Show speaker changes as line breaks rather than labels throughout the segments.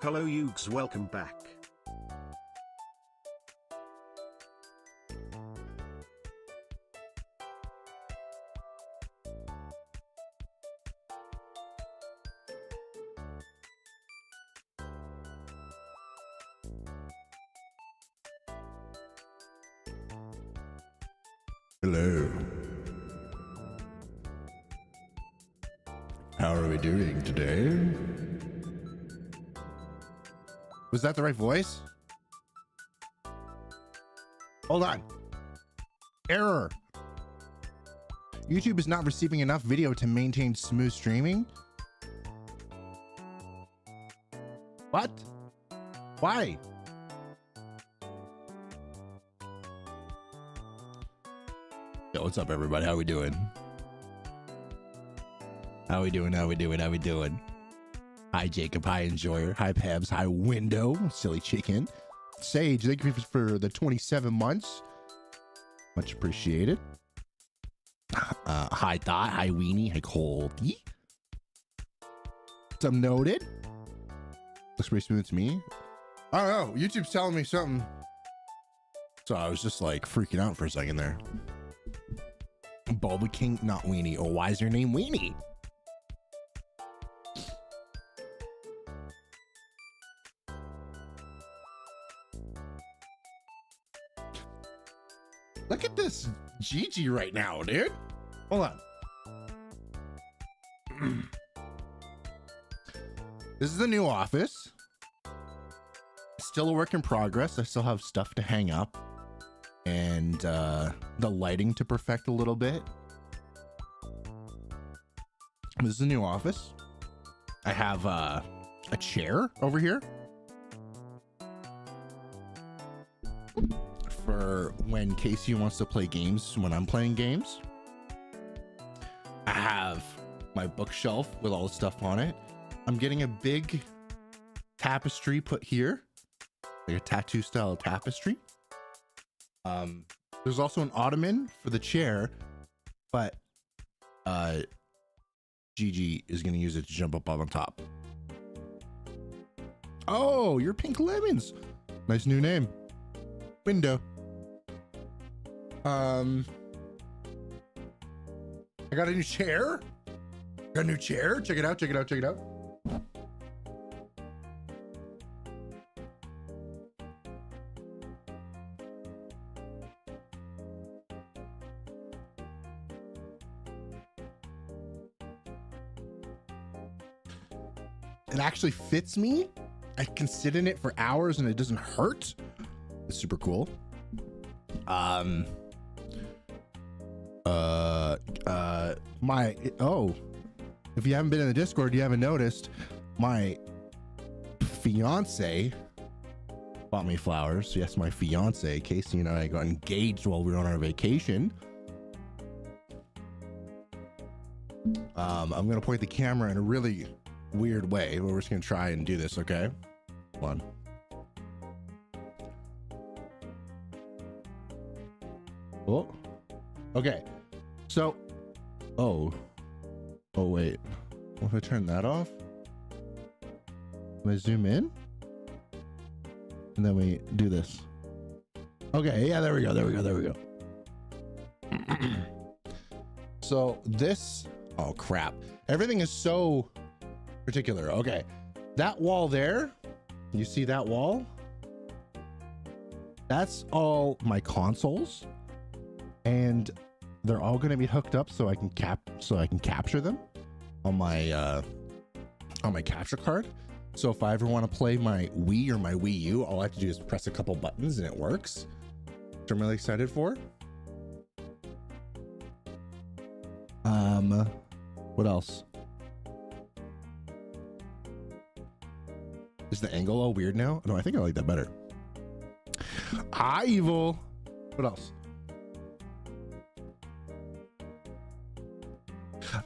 Hello yugz, welcome back.
Hello. How are we doing today? Was that the right voice? Hold on. Error. YouTube is not receiving enough video to maintain smooth streaming. What? Why? Yo, what's up, everybody? How we doing? How we doing? How we doing? How we doing? Hi, Jacob. Hi, Enjoyer. Hi, Pebs. Hi, Window. Silly Chicken. Sage, thank you for the 27 months. Much appreciated. Hi, Thought. Hi, Weenie. Hi, Colty. Some noted. Looks pretty smooth to me. I don't know. YouTube's telling me something. So I was just like freaking out for a second there. Bulba King, not Weenie. Oh, why is your name Weenie? Look at this Gigi right now, dude. Hold on. This is the new office. Still a work in progress. I still have stuff to hang up and the lighting to perfect a little bit. This is the new office. I have a chair over here for when Casey wants to play games when I'm playing games. I have my bookshelf with all the stuff on it. I'm getting a big tapestry put here, like a tattoo style tapestry. There's also an ottoman for the chair, but Gigi is going to use it to jump up on top. Oh, you're Pink Lemons. Nice new name. Window. I got a new chair. Got a new chair. Check it out. Check it out. Check it out. It actually fits me. I can sit in it for hours and it doesn't hurt. It's super cool. If you haven't been in the Discord, you haven't noticed, my fiance bought me flowers. Yes, my fiance, Casey, and I got engaged while we were on our vacation. I'm gonna point the camera in a really weird way. We're just gonna try and do this, okay? Hold on. Oh, okay. So, oh wait. What if I turn that off? Can I zoom in? And then we do this. Okay, yeah, there we go. There we go. There we go. So this, oh crap. Everything is so particular. Okay. That wall there, you see that wall? That's all my consoles. And they're all going to be hooked up so I can capture them on my capture card. So if I ever want to play my Wii or my Wii U, all I have to do is press a couple buttons and it works, which I'm really excited for. What else? Is the angle all weird now? No, I think I like that better. Hi, Evil. What else?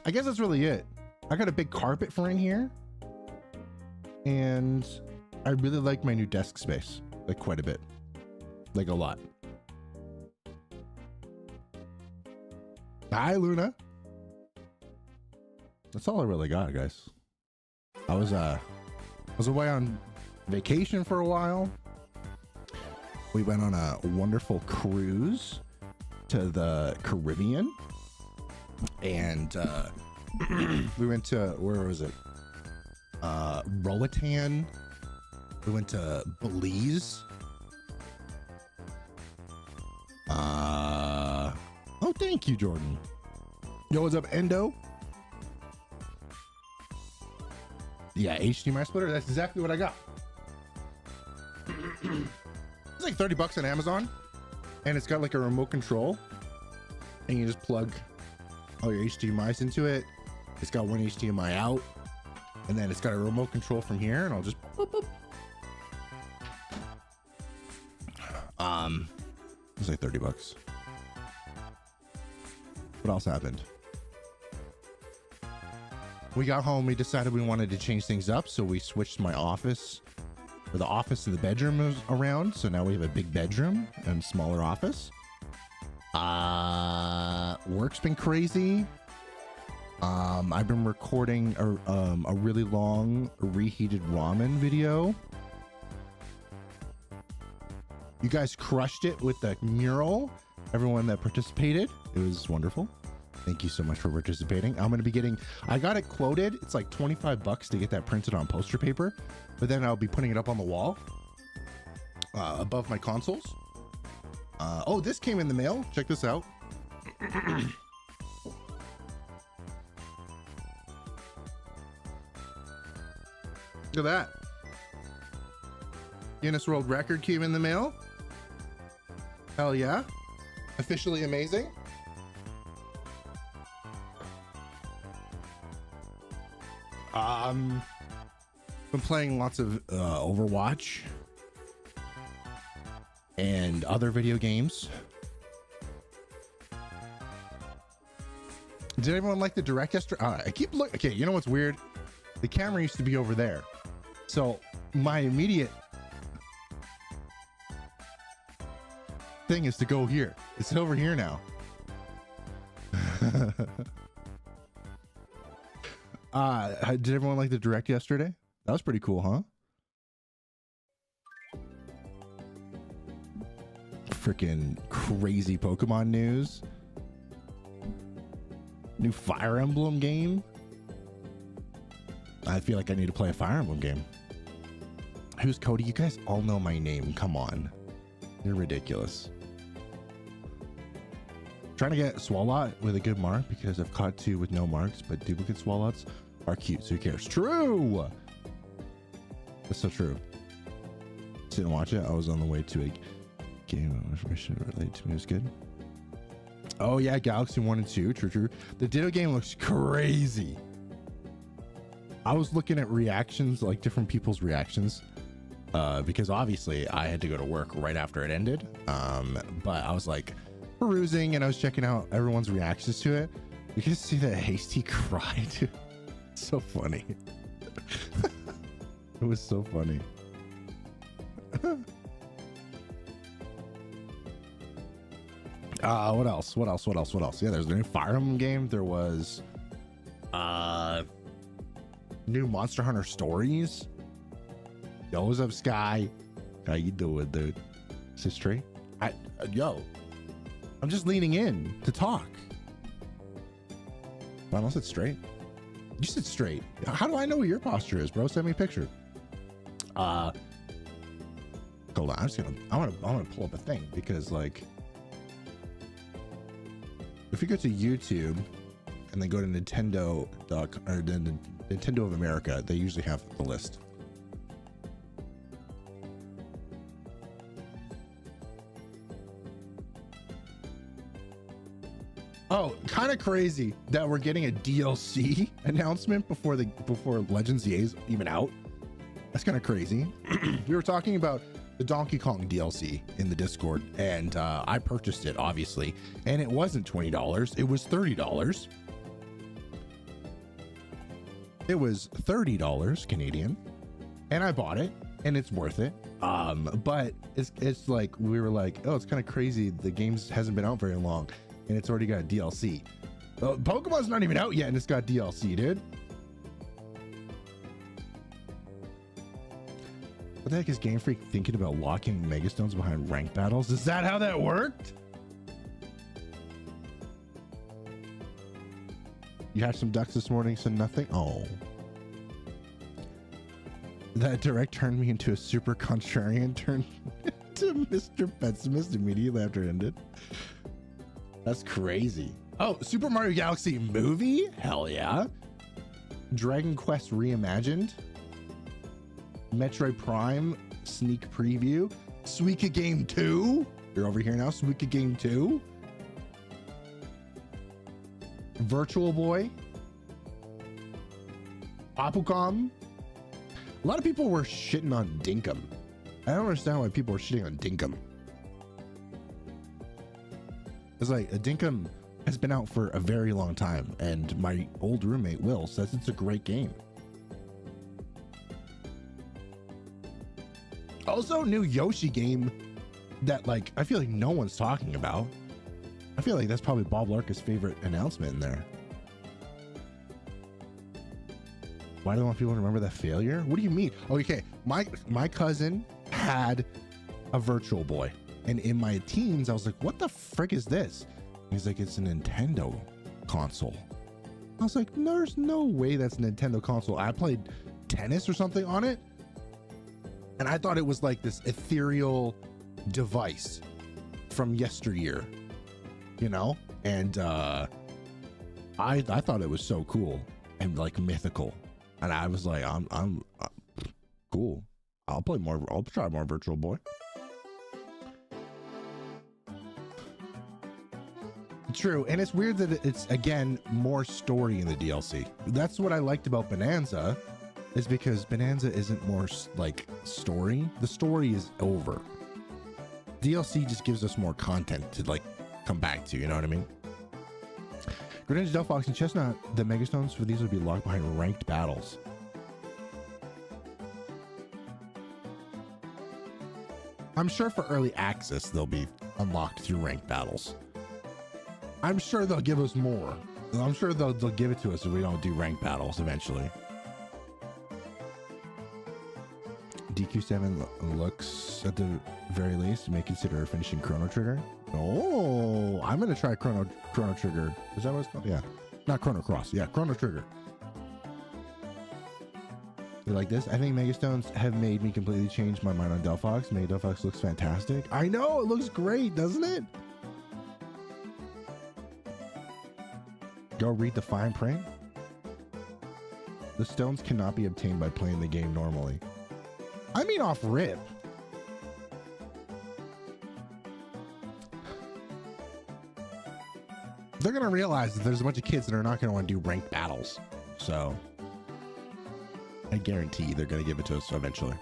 I guess that's really it. I got a big carpet for in here. And I really like my new desk space, like quite a bit, like a lot. Hi, Luna. That's all I really got, guys. I was away on vacation for a while. We went on a wonderful cruise to the Caribbean, and we went to, where was it? Roatan. We went to Belize. Oh, thank you, Jordan. Yo, what's up, Endo? Yeah, HDMI splitter. That's exactly what I got. It's like 30 bucks on Amazon, and it's got like a remote control, and you just plug all your HDMIs into it. It's got one HDMI out, and then it's got a remote control from here, and I'll just boop, boop. It's like 30 bucks. What else happened? We got home, we decided we wanted to change things up, so we switched my office, or the office and the bedroom was around, so now we have a big bedroom and smaller office. Work's been crazy. I've been recording a really long reheated ramen video. You guys crushed it with the mural. Everyone that participated, it was wonderful. Thank you so much for participating. I'm going to be getting, I got it quoted. It's like 25 bucks to get that printed on poster paper, but then I'll be putting it up on the wall above my consoles. Oh, this came in the mail. Check this out. Look at that. Guinness World Record came in the mail. Hell yeah. Officially amazing. Been playing lots of Overwatch and other video games. Did everyone like the direct yesterday? I keep looking. Okay, you know what's weird? The camera used to be over there, so my immediate thing is to go here. It's over here now. Did everyone like the direct yesterday? That was pretty cool, huh? Freaking crazy Pokemon news. New Fire Emblem game. I feel like I need to play a Fire Emblem game. Who's Cody? You guys all know my name. Come on. You're ridiculous. Trying to get Swalot with a good mark because I've caught two with no marks, but duplicate Swalots are cute, so who cares? True! That's so true. Didn't watch it. I was on the way to a game information related to me. It was good. Oh yeah, Galaxy 1 and 2. True. The Ditto game looks crazy. I was looking at reactions, like different people's reactions, because obviously I had to go to work right after it ended. But I was like perusing and I was checking out everyone's reactions to it. You can see that Hasty cry, dude. So funny. It was so funny. What else? Yeah, there's a new Fire Emblem game. There was new Monster Hunter Stories. Yo, what's up, Sky? How you doing, dude? Is this straight? Yo, I'm just leaning in to talk. I don't sit straight. You sit straight. How do I know what your posture is, bro? Send me a picture. Hold on. I want to pull up a thing because, like, if you go to YouTube and then go to Nintendo or the Nintendo of America, they usually have the list. Oh, kind of crazy that we're getting a DLC announcement before Legends EA is even out. That's kind of crazy. We were talking about the Donkey Kong DLC in the Discord, and I purchased it, obviously, and it wasn't $20. It was $30. It was $30 Canadian, and I bought it, and it's worth it. But it's like, we were like, oh, it's kind of crazy. The game hasn't been out very long, and it's already got DLC. Pokemon's not even out yet, and it's got DLC, dude. What the heck is Game Freak thinking about locking Megastones behind rank battles? Is that how that worked? You hatched some ducks this morning, so nothing? Oh. That direct turned me into a super contrarian, turned to Mr. Pessimist immediately after it ended. That's crazy. Oh, Super Mario Galaxy movie? Hell yeah. Dragon Quest Reimagined. Metroid Prime sneak preview. Suika Game 2. You're over here now. Suika Game 2. Virtual Boy. Apocom. A lot of people were shitting on Dinkum. I don't understand why people are shitting on Dinkum. It's like a Dinkum has been out for a very long time, and my old roommate Will says it's a great game. Also, new Yoshi game that like I feel like no one's talking about. I feel like that's probably Bob Larka's favorite announcement in there. Why do I want people to remember that failure? What do you mean? Okay, my cousin had a Virtual Boy, and in my teens I was like, what the frick is this? And he's like, it's a Nintendo console. I was like, there's no way that's a Nintendo console. I played tennis or something on it, and I thought it was like this ethereal device from yesteryear, you know? And I thought it was so cool and like mythical. And I was like, I'm cool. I'll play more. I'll try more Virtual Boy. True. And it's weird that it's, again, more story in the DLC. That's what I liked about Bonanza, is because Bonanza isn't more like story. The story is over. DLC just gives us more content to like come back to, you know what I mean? Greninja, Delphox, and Chestnut, the Megastones for these would be locked behind ranked battles. I'm sure for early access, they'll be unlocked through ranked battles. I'm sure they'll give us more. I'm sure they'll give it to us if we don't do ranked battles eventually. DQ7 looks, at the very least, may consider finishing Chrono Trigger. Oh, I'm gonna try Chrono Trigger. Is that what it's called? Yeah, not Chrono Cross. Yeah, Chrono Trigger. You like this? I think Megastones have made me completely change my mind on Delphox. Mega Delphox looks fantastic. I know, it looks great, doesn't it? Go read the fine print. The stones cannot be obtained by playing the game normally. I mean off rip. They're gonna realize that there's a bunch of kids that are not gonna want to do ranked battles. So I guarantee they're gonna give it to us eventually.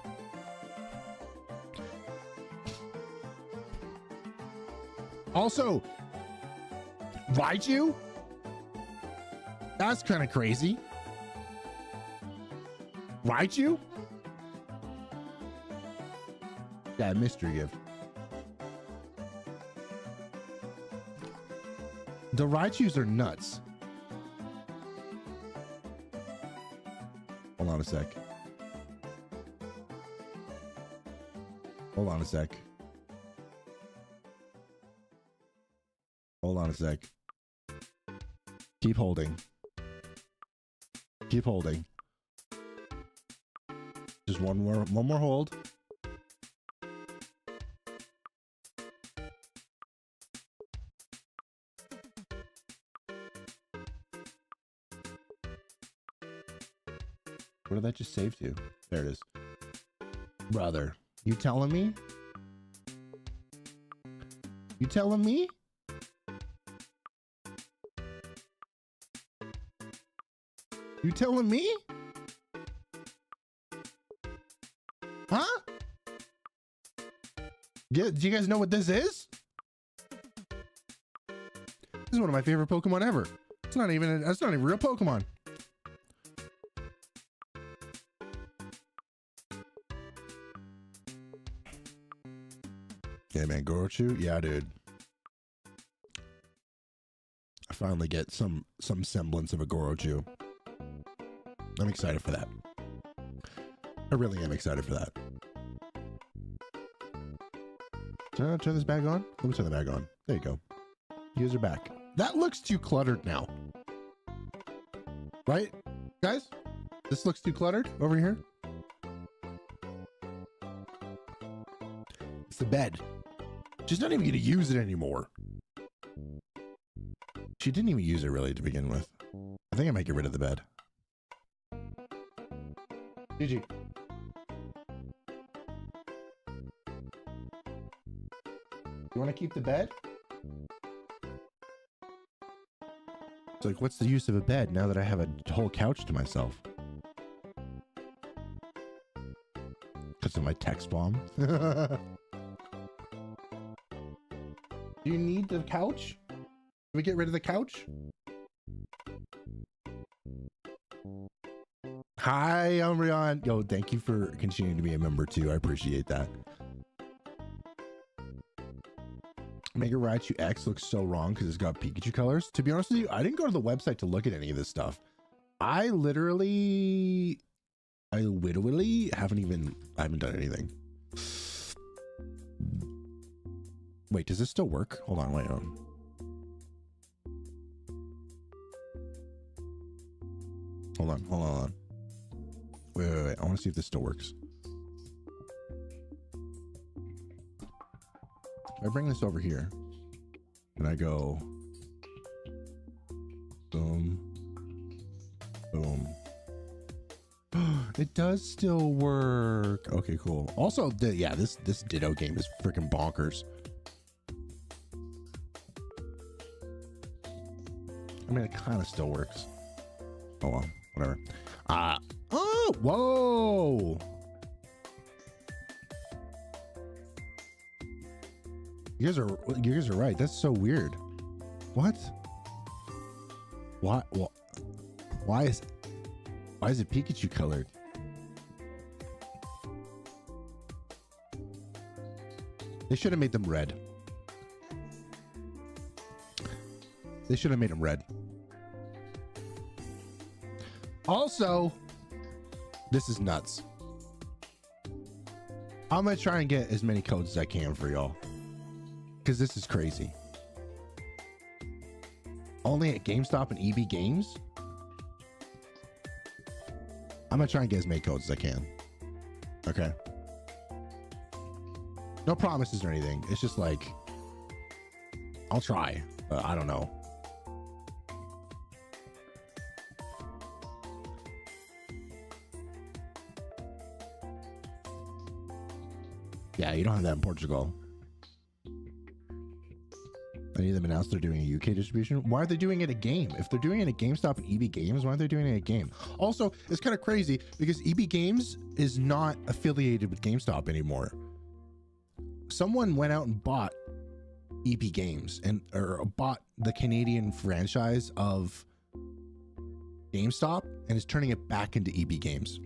Also, Raichu? That's kind of crazy. Raichu? Yeah, mystery gift. The Raichus are nuts. Hold on a sec. Hold on a sec. Hold on a sec. Keep holding. Keep holding. Just one more hold. What did that just save to? There it is. Brother, you telling me? You telling me? You telling me? Huh? Yeah, do you guys know what this is? This is one of my favorite Pokemon ever. It's not even, that's not even a real Pokemon. Yeah, man, Gorochu? Yeah, dude. I finally get some semblance of a Gorochu. I'm excited for that. I really am excited for that. Turn this back on. Let me turn the back on. There you go. You guys are back. That looks too cluttered now. Right, guys? This looks too cluttered over here. It's the bed. She's not even going to use it anymore. She didn't even use it really to begin with. I think I might get rid of the bed. GG. You want to keep the bed? It's like, what's the use of a bed now that I have a whole couch to myself? Because of my text bomb. Do you need the couch? Can we get rid of the couch? Hi, Umbreon. Yo, thank you for continuing to be a member too. I appreciate that. Mega Raichu X looks so wrong because it's got Pikachu colors. To be honest with you, I didn't go to the website to look at any of this stuff. I literally haven't done anything. Wait, does this still work? Hold on, wait on. Hold on. Wait. I want to see if this still works. I bring this over here and I go boom, boom. It does still work. Okay, cool. Also, yeah, this Ditto game is freaking bonkers. I mean, it kind of still works. Oh well, whatever. Oh, whoa. You guys are right. That's so weird. What? Why is it Pikachu colored? They should have made them red. They should have made them red. Also, this is nuts. I'm gonna try and get as many codes as I can for y'all, because this is crazy. Only at GameStop and EB Games. I'm gonna try and get as many codes as I can. Okay. No promises or anything. It's just like, I'll try. I don't know. Yeah, you don't have that in Portugal. Any of them announced they're doing a UK distribution? Why are they doing it a game? If they're doing it at GameStop and EB Games, why aren't they doing it at game? Also, it's kind of crazy because EB Games is not affiliated with GameStop anymore. Someone went out and bought EB Games or bought the Canadian franchise of GameStop and is turning it back into EB Games.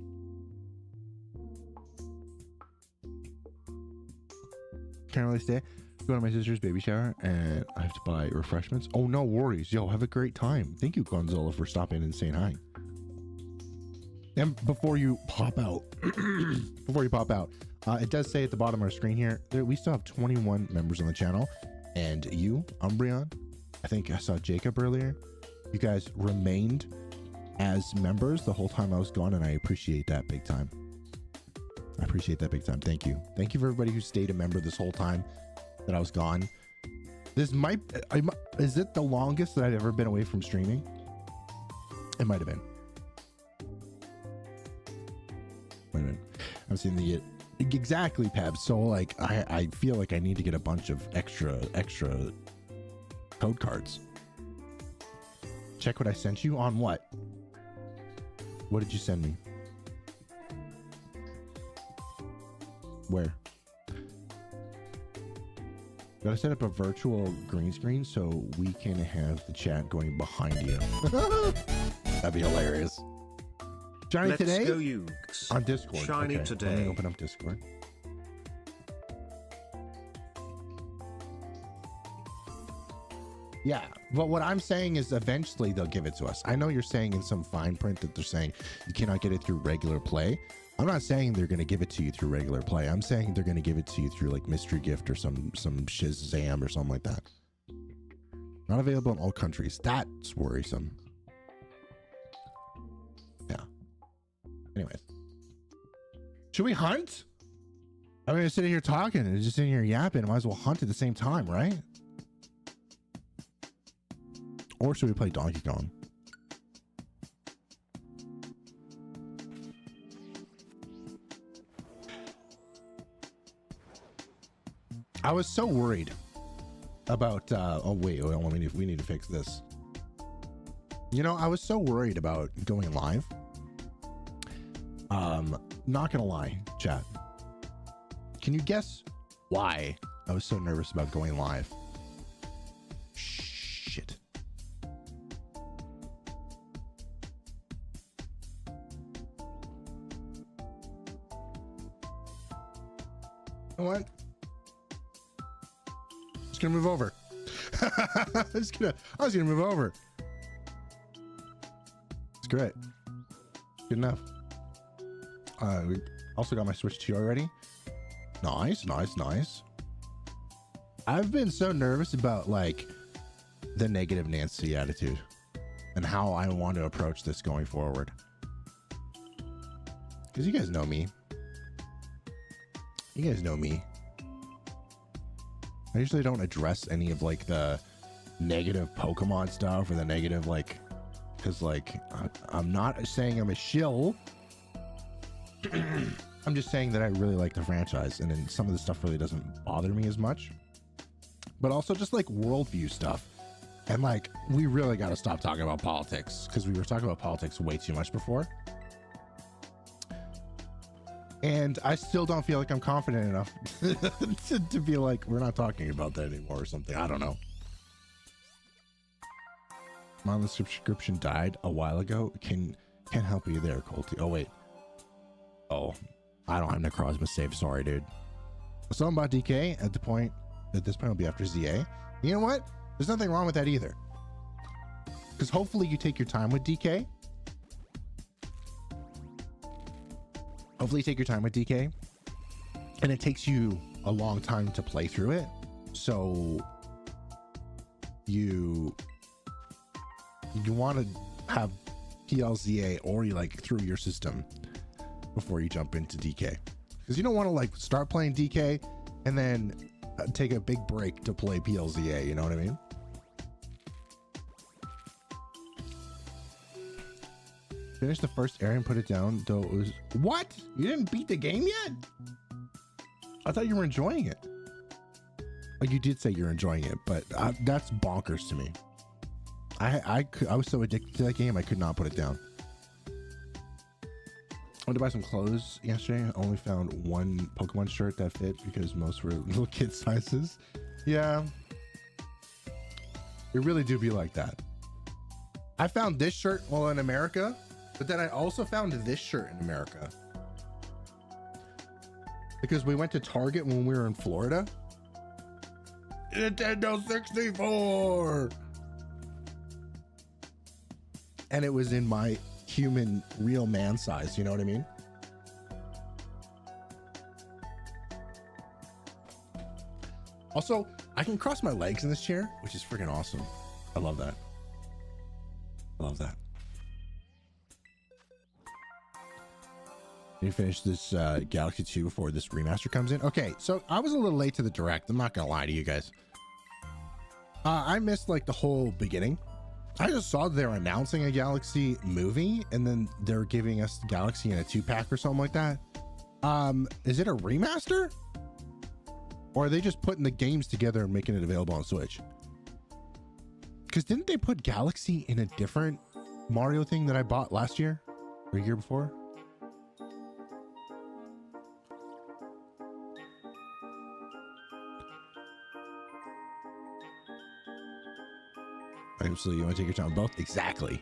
Can't really stay. Go to my sister's baby shower and I have to buy refreshments. Oh, no worries. Yo, have a great time. Thank you, Gonzalo, for stopping and saying hi. And before you pop out, it does say at the bottom of our screen here that we still have 21 members on the channel. And you, Umbreon, I think I saw Jacob earlier. You guys remained as members the whole time I was gone, and I appreciate that big time. I appreciate that big time. Thank you. Thank you for everybody who stayed a member this whole time that I was gone. Is it the longest that I've ever been away from streaming? It might have been. I'm seeing the exactly, Peb. So like I feel like I need to get a bunch of extra code cards. Check what I sent you on what? What did you send me? Where? Gotta set up a virtual green screen so we can have the chat going behind you. That'd be hilarious. Johnny
Let's
today?
Go yugz.
On Discord.
Shiny
okay.
today.
Let me open up Discord. Yeah, but what I'm saying is eventually they'll give it to us. I know you're saying in some fine print that they're saying you cannot get it through regular play, I'm not saying they're going to give it to you through regular play. I'm saying they're going to give it to you through like mystery gift or some Shazam or something like that. Not available in all countries. That's worrisome. Yeah. Anyways. Should we hunt? I mean, we're sitting here talking and just sitting here yapping. Might as well hunt at the same time, right? Or should we play Donkey Kong? I was so worried about oh wait, we need to fix this. You know, I was so worried about going live. Not gonna lie, chat. Can you guess why I was so nervous about going live? Shit. You know what? Just gonna move over. I was gonna move over. It's great. Good enough. We also got my Switch 2 already. Nice. I've been so nervous about like the negative Nancy attitude and how I want to approach this going forward. Because you guys know me. I usually don't address any of like the negative Pokemon stuff or the negative like, because like I'm not saying I'm a shill. I'm just saying that I really like the franchise, and then some of the stuff really doesn't bother me as much. But also just like worldview stuff. And like, we really got to stop talking about politics, because we were talking about politics way too much before. And I still don't feel like I'm confident enough to be like, we're not talking about that anymore or something. I don't know. My subscription died a while ago. Can't help you there, Colty. Oh, wait. Oh, I don't have Necrozma save. Sorry, dude. Something about DK at this point will be after ZA. You know what? There's nothing wrong with that either. Because hopefully you take your time with DK. And it takes you a long time to play through it. So you want to have PLZA or you like through your system before you jump into DK, because you don't want to like start playing DK and then take a big break to play PLZA. You know what I mean? Finish the first area and put it down, though. It was what? You didn't beat the game yet? I thought you were enjoying it. Oh, you did say you're enjoying it, but that's bonkers to me. I was so addicted to that game, I could not put it down. I went to buy some clothes yesterday. I only found one Pokemon shirt that fit because most were little kid sizes. Yeah. It really do be like that. I found this shirt in America, but then I also found this shirt in America. Because we went to Target when we were in Florida. Nintendo 64! And it was in my human real man size, you know what I mean? Also, I can cross my legs in this chair, which is freaking awesome. I love that. You finish this Galaxy 2 before this remaster comes in. Okay, so I was a little late to the direct. I'm not gonna lie to you guys. I missed like the whole beginning. I just saw they're announcing a Galaxy movie, and then they're giving us Galaxy in a 2-pack or something like that. Is it a remaster? Or are they just putting the games together and making it available on Switch? Because didn't they put Galaxy in a different Mario thing that I bought last year or year before? So you want to take your time on both? Exactly.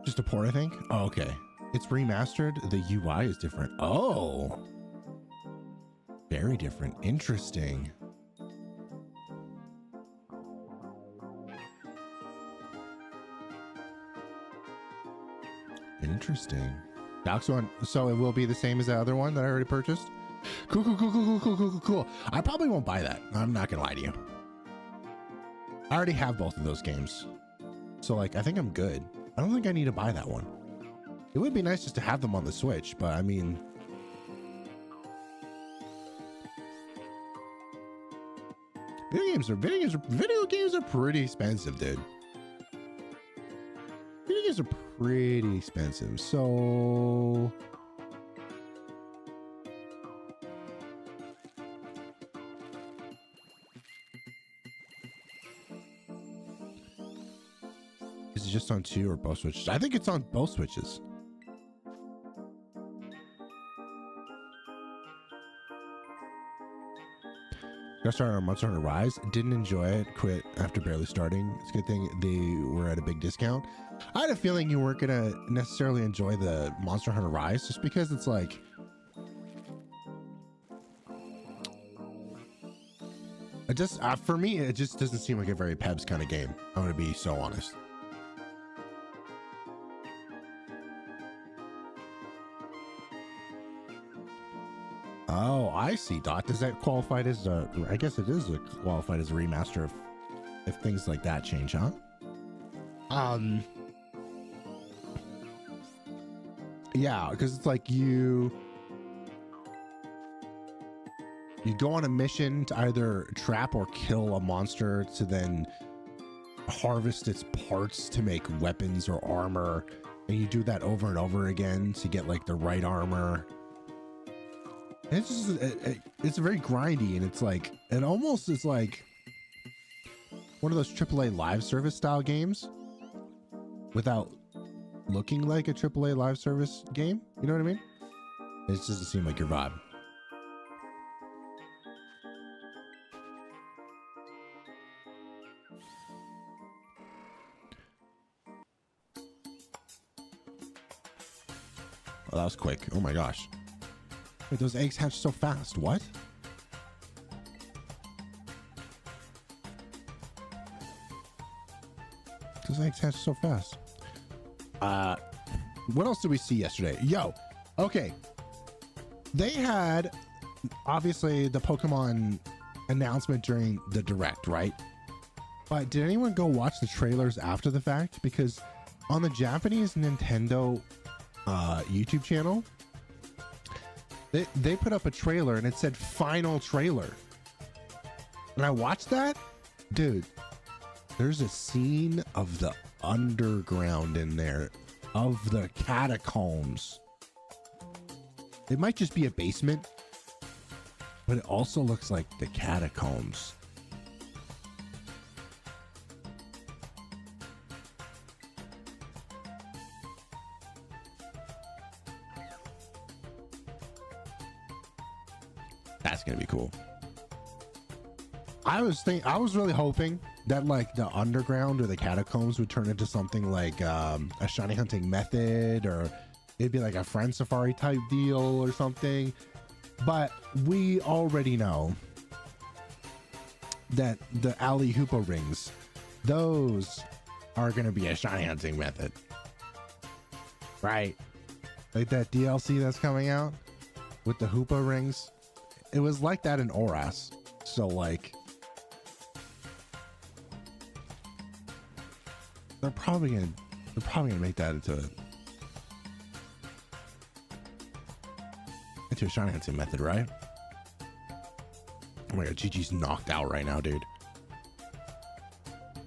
Just a port, I think. Oh, okay. It's remastered. The UI is different. Oh, very different. Interesting. Interesting. Docs one. So it will be the same as the other one that I already purchased. Cool, cool, cool, cool, cool, cool, cool, cool, cool. I probably won't buy that. I'm not gonna lie to you. I already have both of those games, so like I think I'm good. I don't think I need to buy that one. It would be nice just to have them on the Switch, but I mean, video games are pretty expensive, dude. Video games are pretty expensive, so is it just on 2 or both Switches? I think it's on both Switches. Got started on Monster Hunter Rise. Didn't enjoy it. Quit after barely starting. It's a good thing they were at a big discount. I had a feeling you weren't gonna necessarily enjoy the Monster Hunter Rise just because it's like it just for me it just doesn't seem like a very Pebs kind of game. I'm gonna be so honest. Oh, I see. Dot, does that qualify as a? I guess it is qualified as a remaster if things like that change, huh? Yeah, because it's like you go on a mission to either trap or kill a monster to then harvest its parts to make weapons or armor, and you do that over and over again to get like the right armor. It's just it's very grindy, and it's like it almost is like one of those AAA live service style games without looking like a AAA live service game. You know what I mean? It just doesn't seem like your vibe. Oh, that was quick. Oh my gosh. Wait, those eggs hatch so fast. What? Those eggs hatch so fast. What else did we see yesterday? Yo, okay. They had obviously the Pokemon announcement during the Direct, right? But did anyone go watch the trailers after the fact? Because on the Japanese Nintendo YouTube channel, they put up a trailer and it said final trailer. And I watched that, dude. There's a scene of the underground in there, of the catacombs. It might just be a basement, but it also looks like the catacombs. That's gonna be cool. I was really hoping that like the underground or the catacombs would turn into something like a shiny hunting method, or it'd be like a friend safari type deal or something. But we already know that the alley hoopa rings, those are gonna be a shiny hunting method, right? Like that DLC that's coming out with the hoopa rings. It was like that in Oras. So like they're probably gonna make that into a shiny hunting method, right? Oh my god, Gigi's knocked out right now, dude.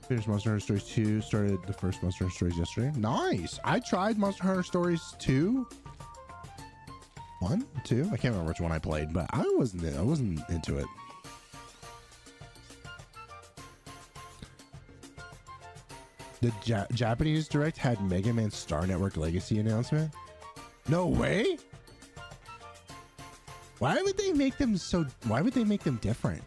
Finished Monster Hunter Stories 2, started the first Monster Hunter Stories yesterday. Nice. I tried Monster Hunter Stories 2. 1, 2. I can't remember which one I played, but I wasn't into it. The Japanese Direct had Mega Man Star Network Legacy announcement. No way. Why would they make them different?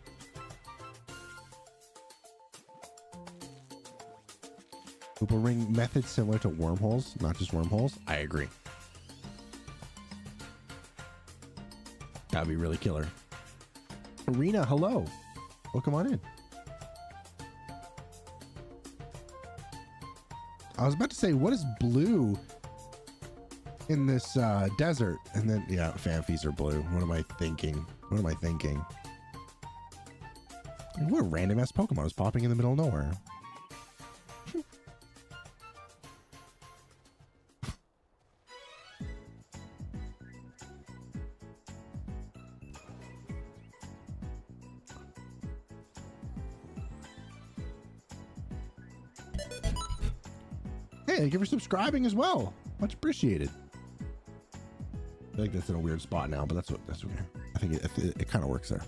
Hoopa ring method similar to wormholes, not just wormholes. I agree. That'd be really killer. Arena, hello. Welcome on in. I was about to say, what is blue in this desert, and then yeah, fan fees are blue. What am I thinking? What am I thinking? What a random ass Pokemon is popping in the middle of nowhere. Hey, thank you for subscribing as well. Much appreciated. I feel like that's in a weird spot now, but that's okay. I think it kind of works there.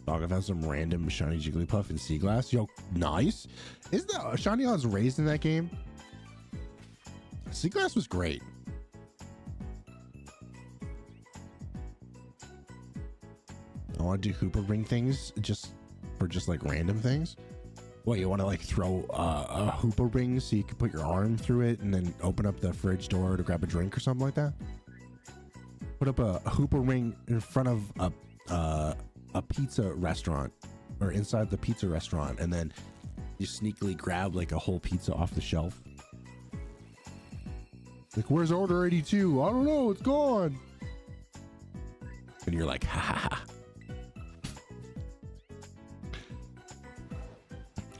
Dog, I've had some random shiny Jigglypuff and Seaglass. Yo, nice. Is the shiny odds raised in that game? Seaglass was great. I want to do Hooper Ring things just like random things. What, you want to like throw a Hooper Ring so you can put your arm through it and then open up the fridge door to grab a drink or something like that? Put up a Hooper Ring in front of a pizza restaurant or inside the pizza restaurant, and then you sneakily grab like a whole pizza off the shelf. Like, where's order 82? I don't know, it's gone. And you're like, ha ha ha.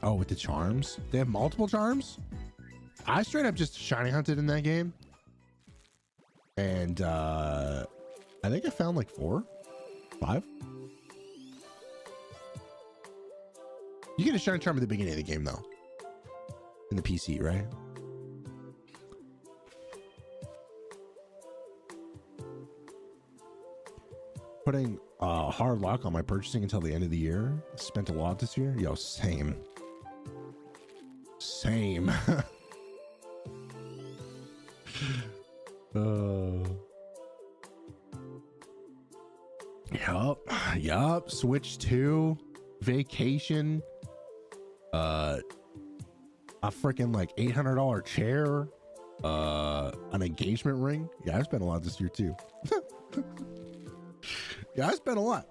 Oh, with the charms? They have multiple charms? I straight up just shiny hunted in that game. And I think I found like 4, 5. You get a shiny charm at the beginning of the game though. In the PC, right? Putting a hard lock on my purchasing until the end of the year. Spent a lot this year. Yo, same. Same. Yup. Switch 2, vacation, a freaking like $800 chair, an engagement ring. Yeah, I spent a lot this year too. Yeah, I spent a lot.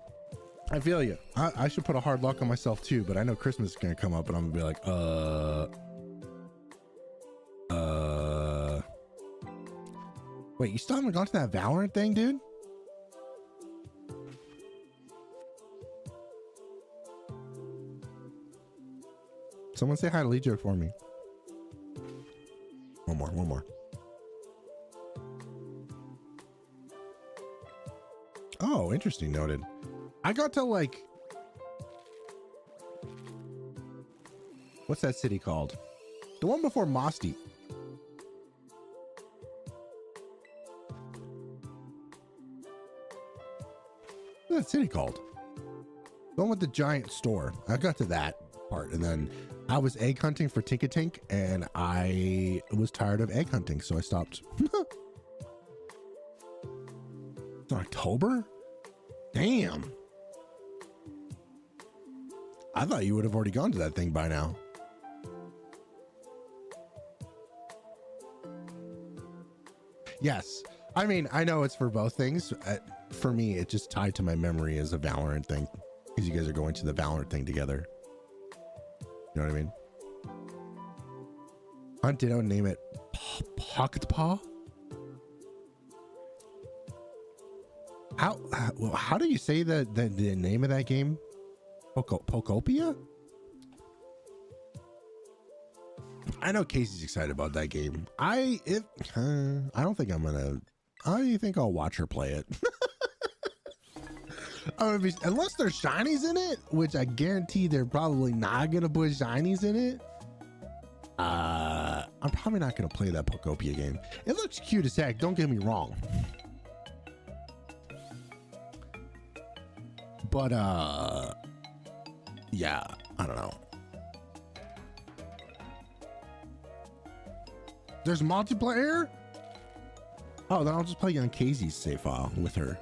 I feel you. I should put a hard lock on myself too, but I know Christmas is gonna come up and I'm gonna be like, wait, you still haven't gone to that Valorant thing, dude? Someone say hi to Lee Joke for me. One more. Oh, interesting. Noted. I got to like, what's that city called? The one before Mosty. What's that city called? The one with the giant store. I got to that part, and then I was egg hunting for Tinkatink, and I was tired of egg hunting, so I stopped. It's October? Damn. I thought you would have already gone to that thing by now. Yes. I mean, I know it's for both things. For me, it just tied to my memory as a Valorant thing, because you guys are going to the Valorant thing together. You know what I mean? Hunt Ditto, name it Pocket Paw. How do you say the name of that game? Pokopia? I know Casey's excited about that game. I don't think I'm gonna. I think I'll watch her play it. Unless there's shinies in it, which I guarantee they're probably not gonna put shinies in it. I'm probably not gonna play that Pokopia game. It looks cute as heck, don't get me wrong. But yeah, I don't know. There's multiplayer? Oh, then I'll just play on Casey's save file with her.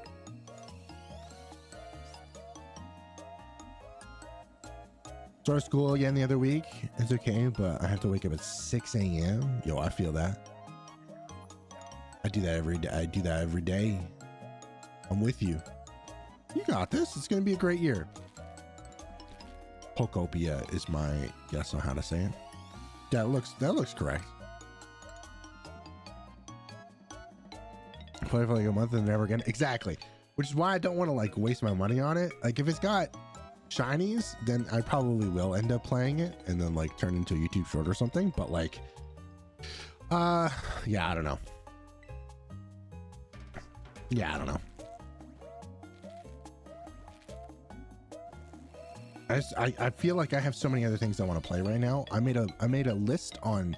Start school again the other week. It's okay, but I have to wake up at 6 a.m. Yo, I feel that. I do that every day. I'm with you. You got this. It's going to be a great year. Pokopia is my guess on how to say it. That looks correct. Play for like a month and never again. Exactly. Which is why I don't want to like waste my money on it. Like if it's got shinies, then I probably will end up playing it and then like turn into a YouTube short or something. But like, yeah, I don't know. Yeah, I don't know. I feel like I have so many other things I want to play right now. I made a list on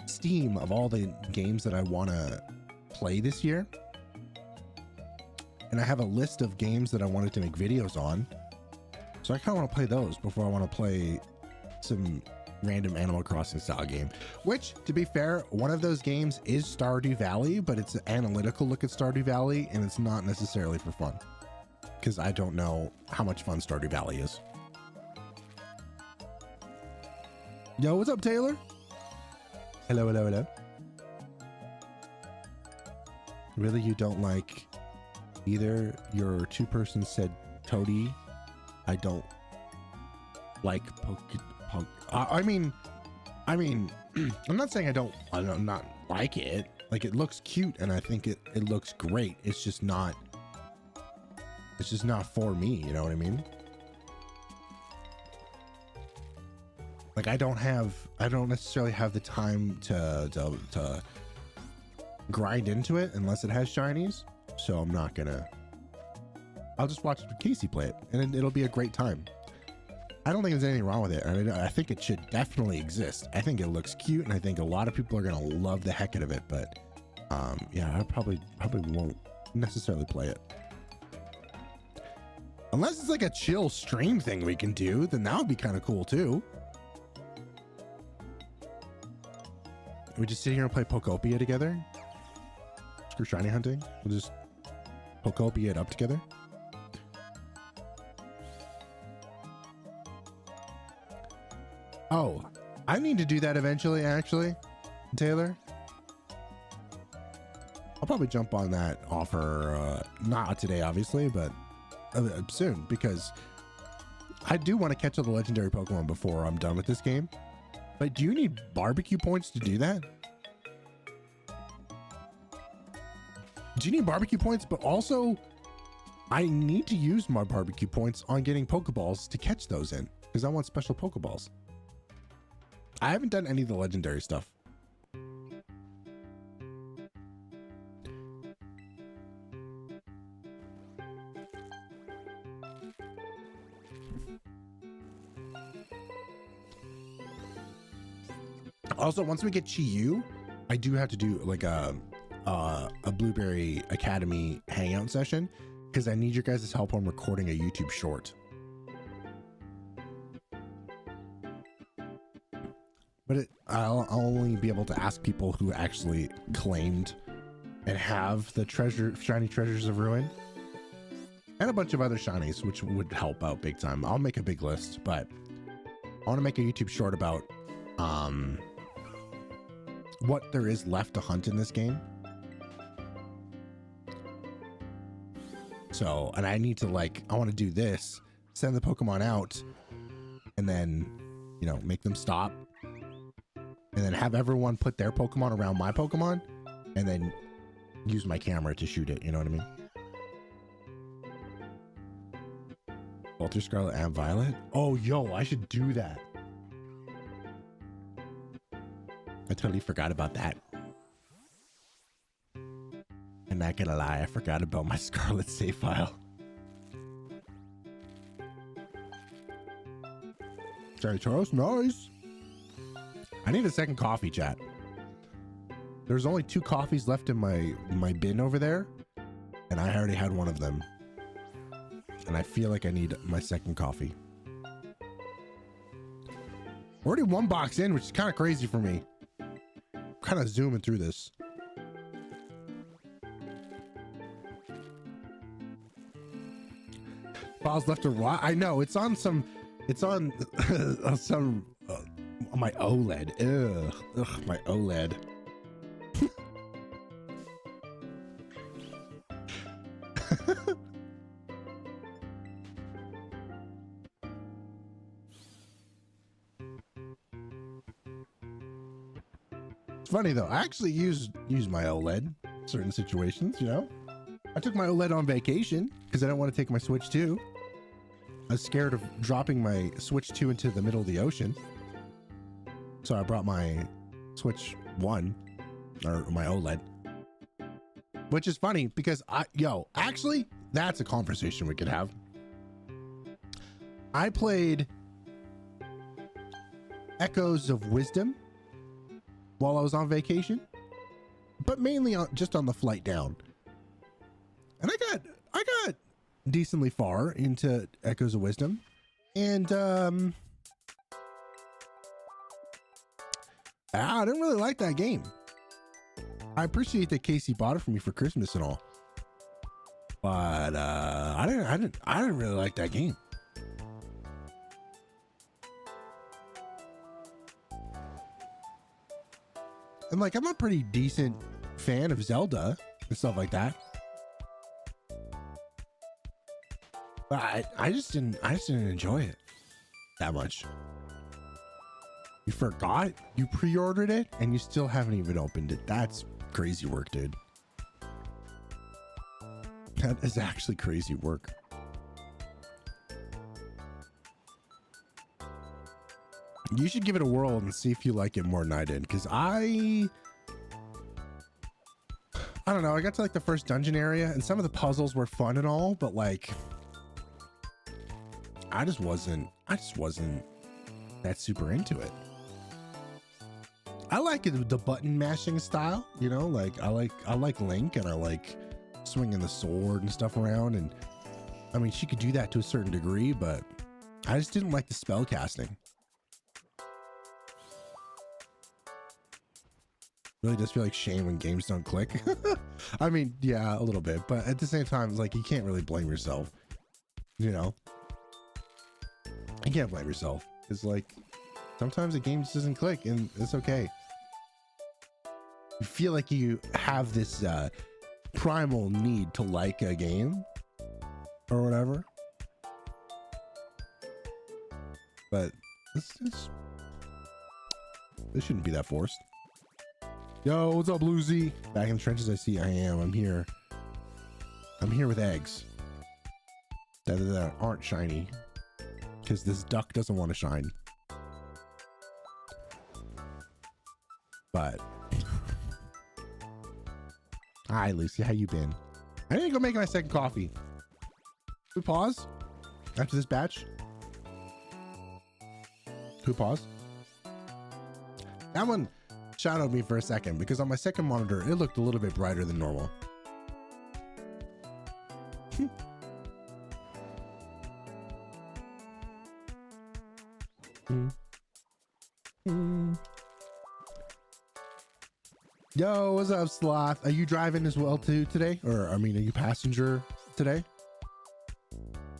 Steam of all the games that I want to play this year. And I have a list of games that I wanted to make videos on. So I kind of want to play those before I want to play some random Animal Crossing style game. Which, to be fair, one of those games is Stardew Valley, but it's an analytical look at Stardew Valley, and it's not necessarily for fun. Because I don't know how much fun Stardew Valley is. Yo, what's up, Taylor? Hello, hello, hello. Really, you don't like either? Your two-person said Toady. I don't like I mean, I'm not saying I don't not like it. Like it looks cute, and I think it looks great. It's just not for me. You know what I mean? Like I don't necessarily have the time to grind into it unless it has shinies. So I'm not gonna. I'll just watch Casey play it, and it'll be a great time. I don't think there's anything wrong with it. I think it should definitely exist. I think it looks cute, and I think a lot of people are gonna love the heck out of it. But yeah, I probably won't necessarily play it. Unless it's like a chill stream thing we can do, then that would be kind of cool too. We just sit here and play Pokopia together. Screw shiny hunting. We'll just Pokopia it up together. Oh, I need to do that eventually, actually, Taylor. I'll probably jump on that offer, not today, obviously, but soon, because I do want to catch all the legendary Pokemon before I'm done with this game. But do you need barbecue points to do that? Do you need barbecue points? But also, I need to use my barbecue points on getting Pokeballs to catch those in, because I want special Pokeballs. I haven't done any of the legendary stuff. Also, once we get Chi-Yu, I do have to do like a Blueberry Academy hangout session, because I need your guys' help on recording a YouTube short. But I'll only be able to ask people who actually claimed and have the shiny treasures of ruin, and a bunch of other shinies, which would help out big time. I'll make a big list, but I want to make a YouTube short about what there is left to hunt in this game. So, and I need to I want to do this, send the Pokemon out, and then, you know, make them stop, and then have everyone put their Pokemon around my Pokemon, and then use my camera to shoot it. You know what I mean? Walter, Scarlet, and Violet. Oh, yo, I should do that. I totally forgot about that. I'm not gonna lie, I forgot about my Scarlet save file. Cherry Charles, nice. I need a second coffee, chat. There's only 2 coffees left in my bin over there, and I already had one of them. And I feel like I need my second coffee. Already 1 box in, which is kind of crazy for me. I'm kind of zooming through this. Files left to rot. I know it's on some. It's on some. My OLED. Ugh, my OLED. It's funny though. I actually use my OLED in certain situations. You know, I took my OLED on vacation because I don't want to take my Switch 2. I was scared of dropping my Switch 2 into the middle of the ocean, so I brought my Switch 1 or my OLED. Which is funny because actually, that's a conversation we could have. I played Echoes of Wisdom while I was on vacation, but mainly just on the flight down. And I got decently far into Echoes of Wisdom, and I didn't really like that game. I appreciate that Casey bought it for me for Christmas and all, but I didn't really like that game. And like, I'm a pretty decent fan of Zelda and stuff like that, but I just didn't enjoy it that much. You forgot you pre-ordered it and you still haven't even opened it. That's crazy work, dude. That is actually crazy work. You should give it a whirl and see if you like it more than I did, because I don't know. I got to like the first dungeon area and some of the puzzles were fun and all, but like I just wasn't that super into it. I like it, the button mashing style, you know, like I like Link, and I like swinging the sword and stuff around, and I mean she could do that to a certain degree, but I just didn't like the spell casting. Really does feel like shame when games don't click. I mean, yeah, a little bit, but at the same time, it's like you can't really blame yourself, you know. You can't blame yourself. It's like sometimes a game just doesn't click, and it's okay. You feel like you have this primal need to like a game or whatever, but this shouldn't be that forced. Yo, what's up, Bluesy? Back in the trenches, I see. I'm here. I'm here with eggs that aren't shiny, because this duck doesn't want to shine. But hi, Lucy, how you been? I need to go make my second coffee. We pause after this batch. Who pause? That one shadowed me for a second because on my second monitor it looked a little bit brighter than normal. Yo, what's up, Sloth? Are you driving as well too today? Or I mean, are you passenger today?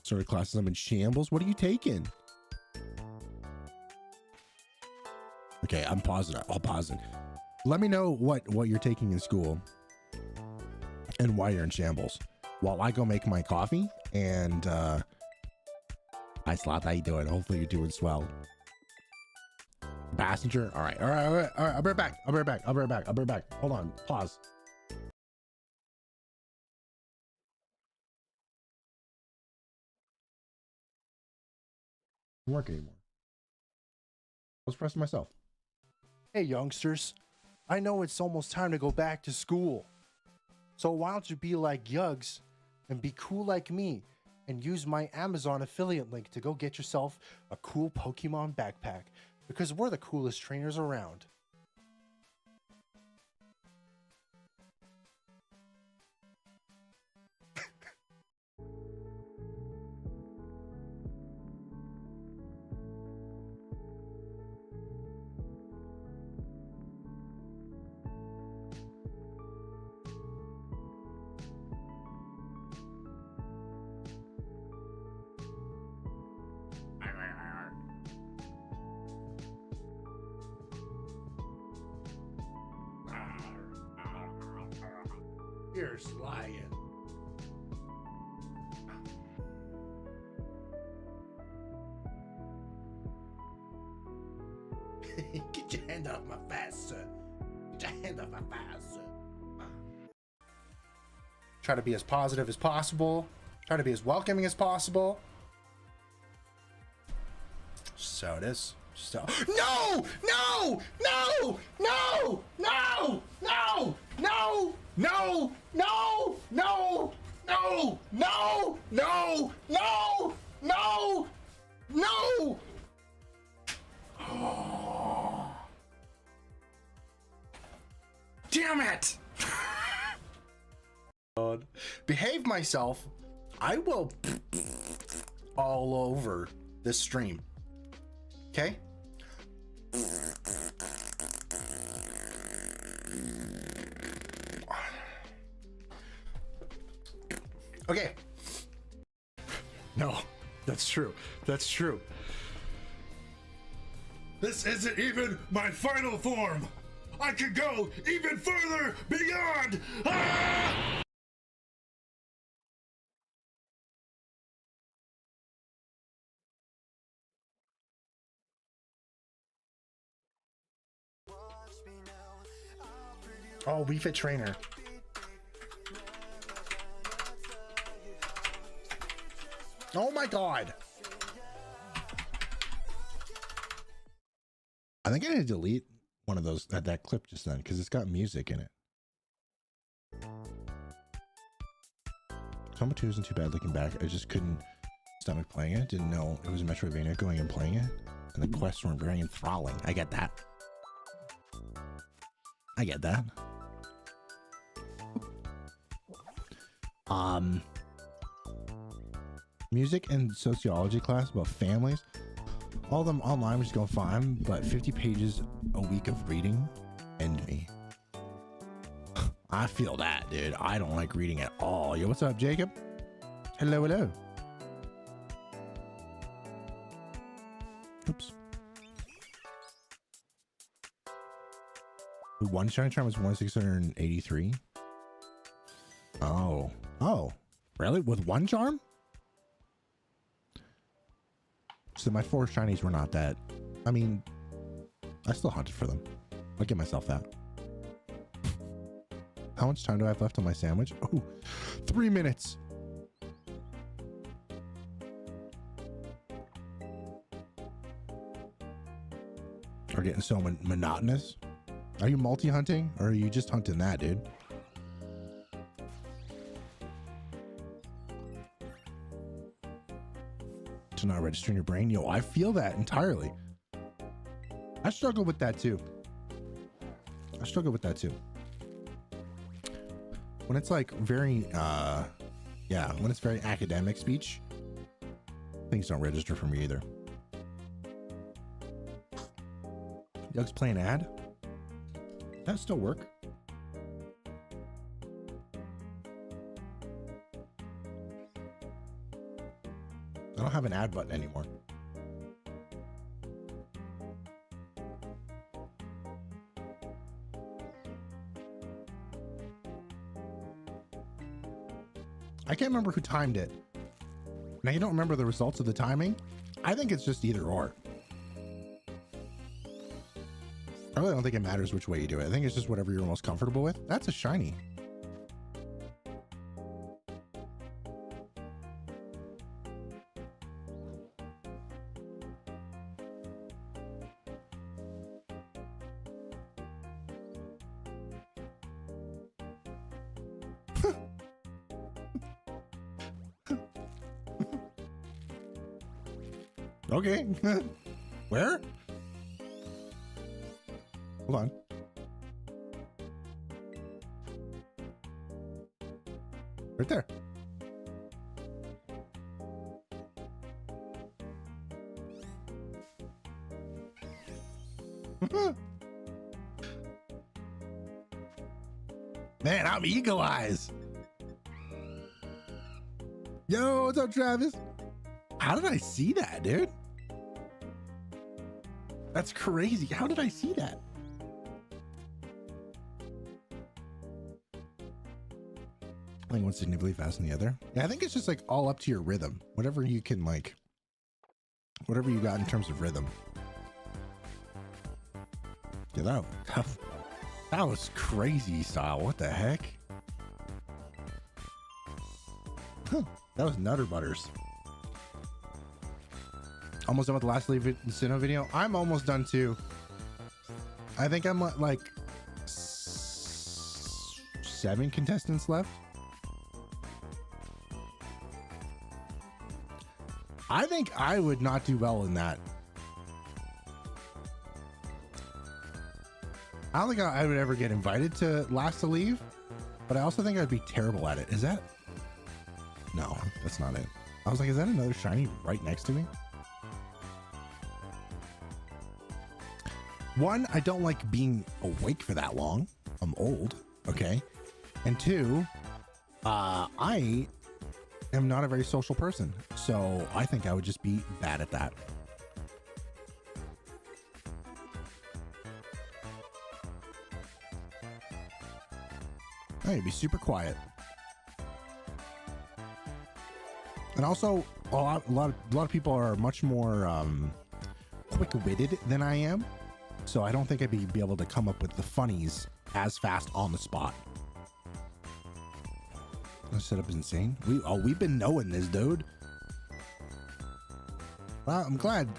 Sort of classes, I'm in shambles. What are you taking? Okay, I'm pausing. I'll pause it. Let me know what you're taking in school and why you're in shambles while I go make my coffee. And hi, Sloth, how you doing? Hopefully you're doing swell. Passenger. All right. I'll be right back. Hold on. Pause. Don't work anymore. I was pressing myself.
Hey youngsters, I know it's almost time to go back to school. So why don't you be like yugz and be cool like me and use my Amazon affiliate link to go get yourself a cool Pokemon backpack, because we're the coolest trainers around.
You're lying. Get your hand off my fast, son. Get
Try to be as positive as possible. Try to be as welcoming as possible. So it is. So no! No! No! No! No! No! No! No! No! No! No! No! No! No! No! No! Oh. Damn it! Behave myself. I will all over this stream. Okay? Okay. No, that's true. That's true.
This isn't even my final form. I could go even further beyond. Ah!
Oh, We Fit Trainer. Oh my god.
I think I need to delete one of those, that clip just then, because it's got music in it. Soma 2 isn't too bad looking back. I just couldn't stomach playing it. Didn't know it was a Metroidvania going and playing it. And the quests weren't very enthralling. I get that. I get that. Music and sociology class about families. All of them online was going fine, but 50 pages a week of reading end me. I feel that, dude. I don't like reading at all. Yo, what's up, Jacob? Hello, hello. Oops. The one shiny charm was 1,683. Oh. Oh. Really? With one charm? So my 4 shinies were not that. I mean, I still hunted for them. I'll give myself that. How much time do I have left on my sandwich? Oh, 3 minutes. Are getting so monotonous. Are you multi-hunting or are you just hunting that, dude? To not register in your brain. Yo, I feel that entirely. I struggle with that too. When it's like very, when it's very academic speech, things don't register for me either. Yugz playing ad? That still work? I don't have an ad button anymore. I can't remember who timed it. Now you don't remember the results of the timing? I think it's just either or. I really don't think it matters which way you do it. I think it's just whatever you're most comfortable with. That's a shiny. Okay. Where? Hold on. Right there. Man, I'm eagle eyes. Yo, what's up, Travis? How did I see that, dude? That's crazy. How did I see that? I think one's significantly faster than the other. Yeah, I think it's just like all up to your rhythm. Whatever you can like, whatever you got in terms of rhythm. Yeah, That was crazy style. What the heck? Huh, that was Nutter Butters. Almost done with the last Sinnoh video. I'm almost done too. I think I'm like 7 contestants left. I think I would not do well in that. I don't think I would ever get invited to Last to Leave, but I also think I'd be terrible at it. Is that? No, that's not it. I was like, is that another shiny right next to me? One, I don't like being awake for that long. I'm old, okay? And two, I am not a very social person, so I think I would just be bad at that. I'd be super quiet. And also, a lot of people are much more quick-witted than I am. So I don't think I'd be able to come up with the funnies as fast on the spot. The setup is insane. We've been knowing this, dude. Well, I'm glad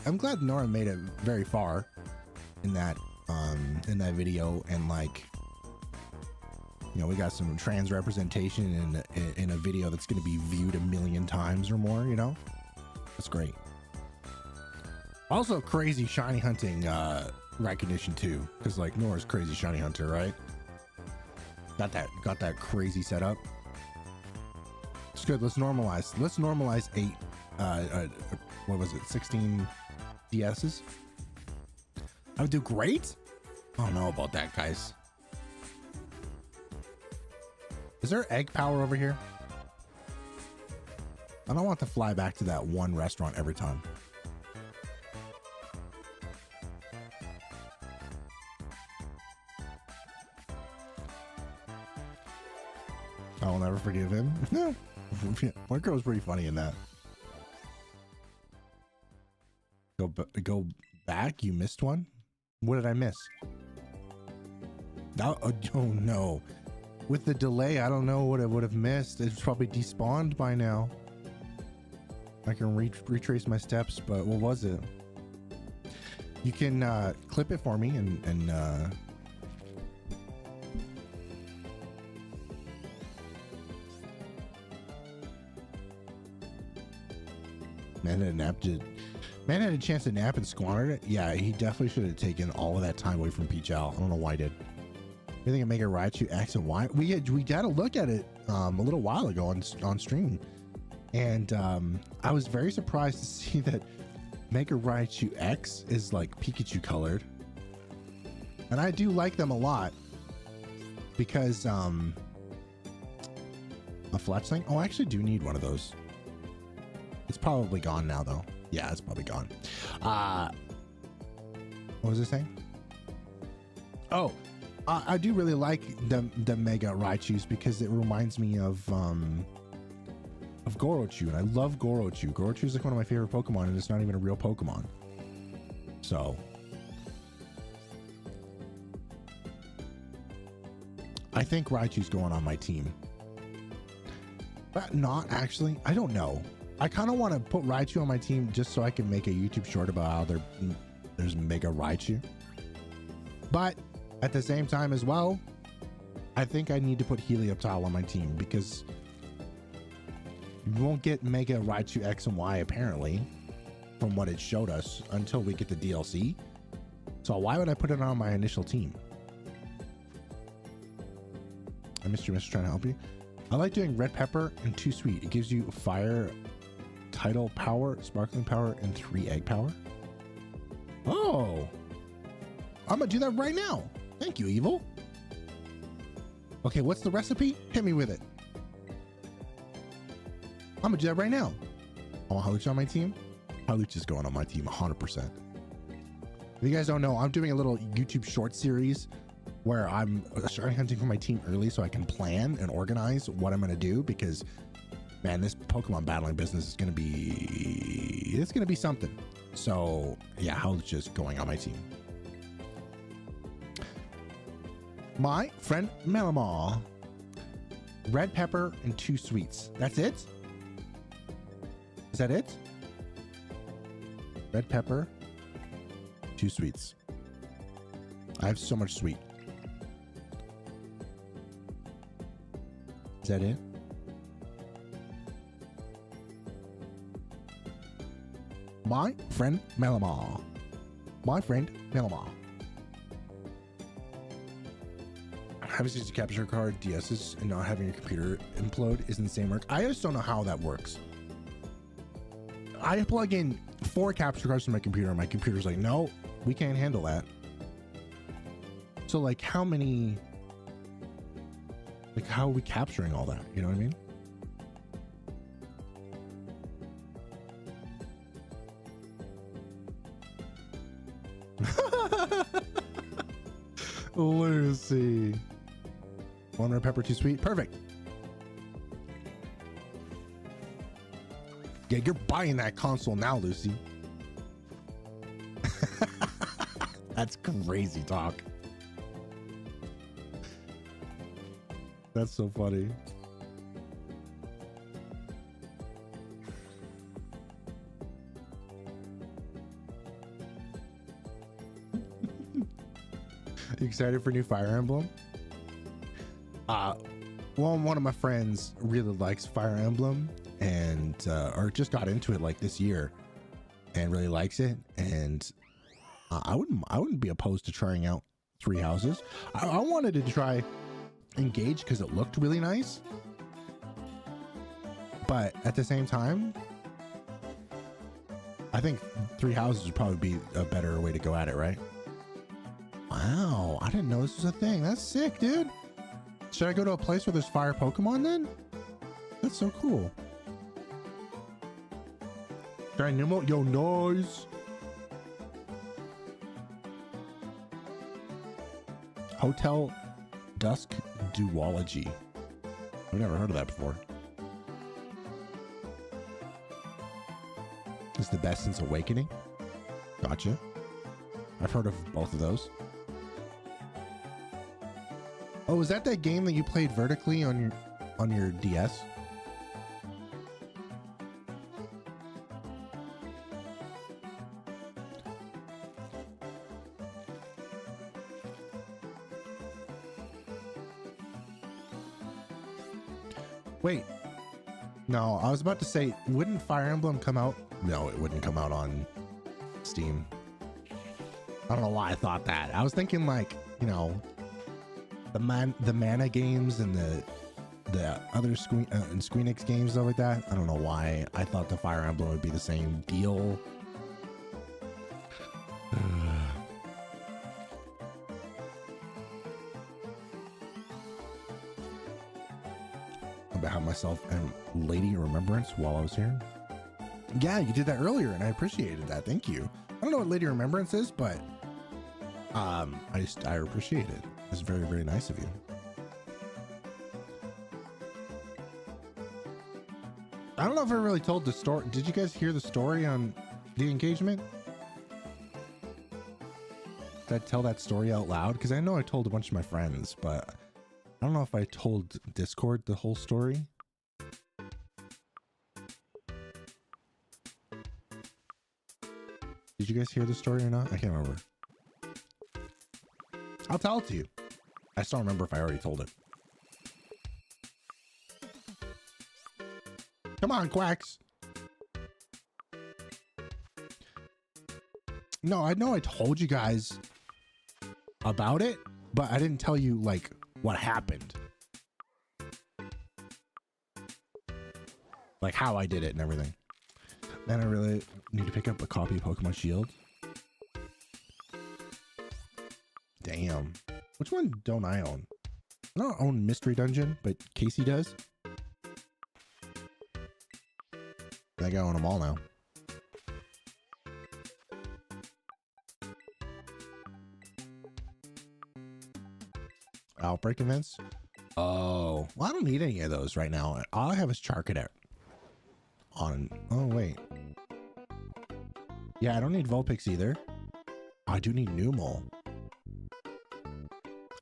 Nora made it very far in that video, and like, you know, we got some trans representation in a video that's going to be viewed 1 million times or more. You know, that's great. Also, crazy shiny hunting recognition too, because like Nora's crazy shiny hunter, right? Got that crazy setup. It's good. Let's normalize 8 what was it, 16 DSs. I would do great. I don't know about that, guys. Is there egg power over here? I don't want to fly back to that one restaurant every time. I will never forgive him. No. Marco was pretty funny in that. Go back. You missed one. What did I miss? Oh no. With the delay, I don't know what I would have missed. It's probably despawned by now. I can retrace my steps, but what was it? You can clip it for me and Man had a chance to nap and squandered it. Yeah, he definitely should have taken all of that time away from Peach Owl. I don't know why he did. I think I make a Raichu X and Y. We had a look at it a little while ago on stream, and I was very surprised to see that Mega Raichu X is like Pikachu colored, and I do like them a lot because a fletch thing. Oh, I actually do need one of those. It's probably gone now though. Yeah, it's probably gone. What was I saying? Oh, I do really like the Mega Raichus because it reminds me of Gorochu, and I love Gorochu. Gorochu is like one of my favorite Pokemon, and it's not even a real Pokemon. So I think Raichu's going on my team, but not actually. I don't know. I kind of want to put Raichu on my team just so I can make a YouTube short about how there's Mega Raichu. But at the same time as well, I think I need to put Helioptile on my team because you won't get Mega Raichu X and Y apparently from what it showed us until we get the DLC. So why would I put it on my initial team? I missed you, Mr. Trying to help you. I like doing red pepper and 2 sweet. It gives you fire, tidal power, sparkling power, and 3 egg power. Oh, I'm gonna do that right now. Thank you, Evil. Okay, what's the recipe? Hit me with it. I'm gonna do that right now. I want Halucha on my team. Halucha's going on my team 100%. If you guys don't know, I'm doing a little YouTube short series where I'm starting hunting for my team early so I can plan and organize what I'm gonna do, because man, this Pokemon battling business is gonna be something. So yeah, Halucha's going on my team. My friend Melama. Red pepper and 2 sweets. That's it? Is that it? Red pepper, 2 sweets. I have so much sweet. Is that it? My friend Melama. My friend Melama. Having to use a capture card, DS's, and not having your computer implode is insane work. I just don't know how that works. I plug in 4 capture cards to my computer, and my computer's like, no, we can't handle that. So, like, how many... Like, how are we capturing all that? You know what I mean? Lucy. 1 red pepper, 2 sweet. Perfect. Yeah, you're buying that console now, Lucy. That's crazy talk. That's so funny. You excited for new Fire Emblem? Well, one of my friends really likes Fire Emblem and or just got into it like this year and really likes it, and I wouldn't be opposed to trying out 3 Houses. I wanted to try Engage because it looked really nice, but at the same time I think 3 Houses would probably be a better way to go at it, right? Wow, I didn't know this was a thing. That's sick, dude. Should I go to a place where there's fire Pokemon then? That's so cool. Try Nemo? Yo, nice. Hotel Dusk Duology. I've never heard of that before. It's the best since Awakening. Gotcha. I've heard of both of those. Oh, is that game that you played vertically on your DS? Wait. No, I was about to say, wouldn't Fire Emblem come out? No, it wouldn't come out on Steam. I don't know why I thought that. I was thinking like, you know, the Mana games and the other Squeenix games, stuff like that. I don't know why I thought the Fire Emblem would be the same deal. About myself and Lady Remembrance while I was here. Yeah, you did that earlier and I appreciated that. Thank you. I don't know what Lady Remembrance is, but I appreciate it. It's very, very nice of you. I don't know if I really told the story. Did you guys hear the story on the engagement? Did I tell that story out loud? Because I know I told a bunch of my friends, but I don't know if I told Discord the whole story. Did you guys hear the story or not? I can't remember. I'll tell it to you. I just don't remember if I already told it. Come on, Quacks. No, I know I told you guys about it, but I didn't tell you like what happened. Like how I did it and everything. Man, I really need to pick up a copy of Pokemon Shield. Damn. Which one don't I own? I don't own Mystery Dungeon, but Casey does. I think I own them all now. Outbreak events? Oh, well, I don't need any of those right now. All I have is Charcadet on. Oh, wait. Yeah, I don't need Vulpix either. I do need Numel.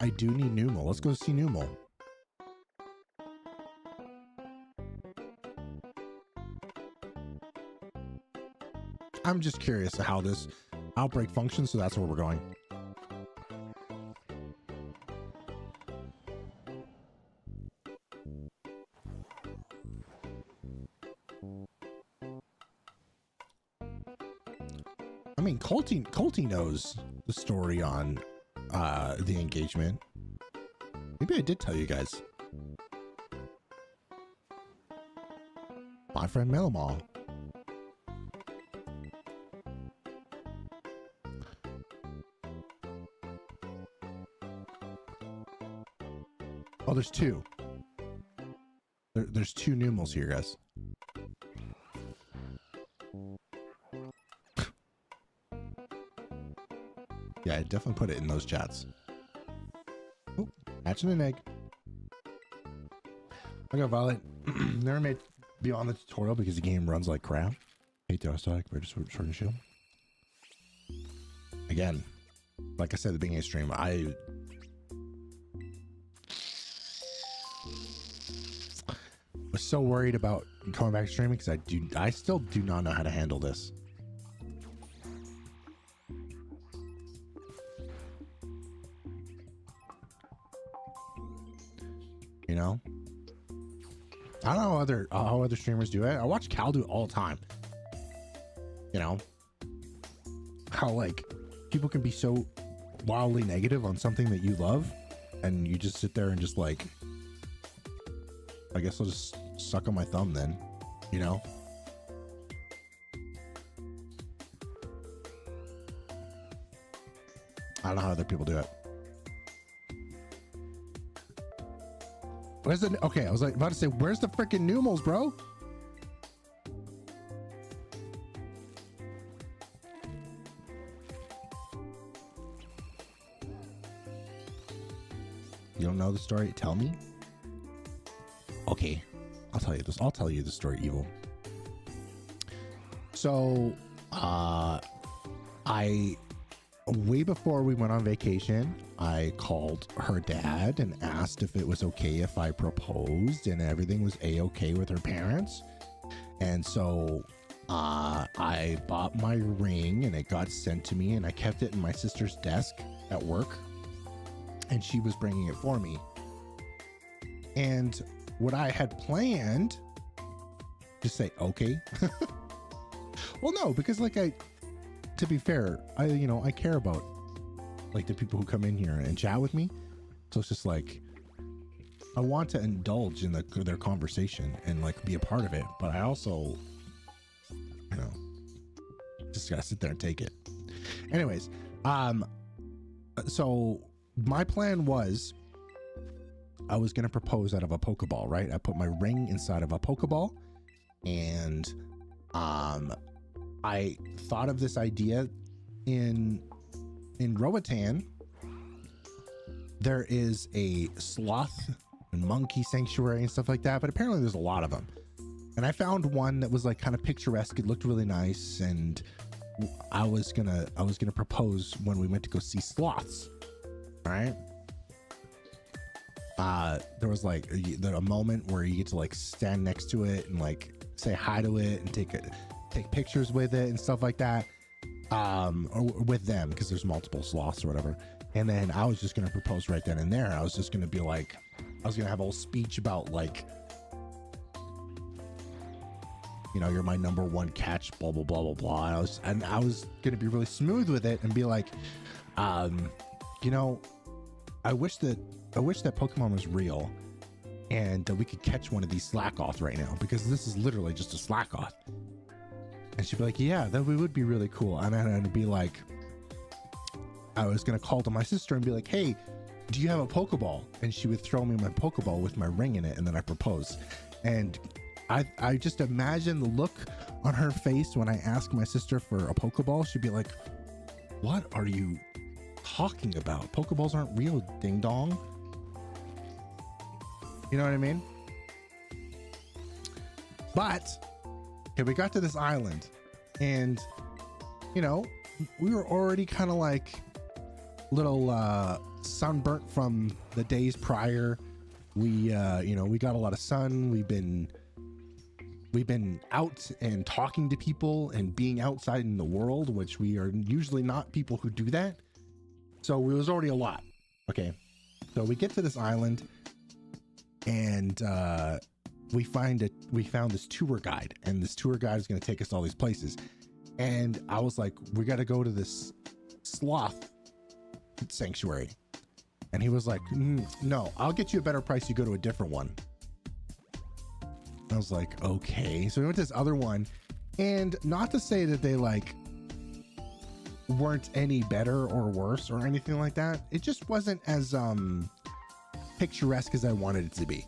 I do need Numal. Let's go see Numal. I'm just curious how this outbreak functions, so that's where we're going. I mean, Colty knows the story on the engagement. Maybe I did tell you guys. My friend Melomall. Oh, there's two. There's two Numals here, guys. Yeah, I definitely put it in those chats. Oh, hatching an egg. I got Violet. Never made beyond the tutorial because the game runs like crap. Hate the autostatic, but just sword and shield. Again, like I said at the beginning of the stream, I was so worried about coming back to streaming because I still do not know how to handle this. You know, I don't know how other streamers do it. I watch Cal do it all the time. You know, how like people can be so wildly negative on something that you love, and you just sit there and just like, I guess I'll just suck on my thumb then, you know? I don't know how other people do it. Where's the, okay, I was like about to say, where's the freaking Numals, bro? You don't know the story? Tell me. Okay, I'll tell you this. I'll tell you the story, Evil. So, way before we went on vacation, I called her dad and asked if it was okay if I proposed, and everything was a-okay with her parents. And so, I bought my ring and it got sent to me, and I kept it in my sister's desk at work, and she was bringing it for me. And what I had planned, just say, okay. Well, no, because like to be fair, I care about like the people who come in here and chat with me. So it's just like, I want to indulge in their conversation and like be a part of it. But I also, just gotta sit there and take it. Anyways, so my plan was, I was going to propose out of a Pokeball, right? I put my ring inside of a Pokeball, and I thought of this idea in Roatan. There is a sloth and monkey sanctuary and stuff like that, but apparently there's a lot of them. And I found one that was like kind of picturesque. It looked really nice, and I was gonna propose when we went to go see sloths, right? There was like a moment where you get to like stand next to it and like say hi to it and take pictures with it and stuff like that, or with them, because there's multiple sloths or whatever. And then I was just gonna propose right then and there. I was just gonna be like, I was gonna have a whole speech about like, you're my number one catch, blah blah blah blah blah. And I was gonna be really smooth with it and be like, I wish that Pokemon was real and that we could catch one of these Slackoths right now, because this is literally just a Slackoth. And she'd be like, yeah, that would be really cool. And then I'd be like, I was going to call to my sister and be like, hey, do you have a Pokeball? And she would throw me my Pokeball with my ring in it, and then I propose. And I just imagine the look on her face when I ask my sister for a Pokeball. She'd be like, what are you talking about? Pokeballs aren't real, ding dong. You know what I mean? But okay, we got to this island, and we were already kind of like little sunburnt from the days prior. We we got a lot of sun. We've been out and talking to people and being outside in the world, which we are usually not people who do that. So it was already a lot. Okay, so we get to this island, and we found this tour guide, and this tour guide is going to take us all these places. And I was like, we got to go to this sloth sanctuary. And he was like, no, I'll get you a better price. You go to a different one. I was like, okay. So we went to this other one, and not to say that they like weren't any better or worse or anything like that. It just wasn't as picturesque as I wanted it to be.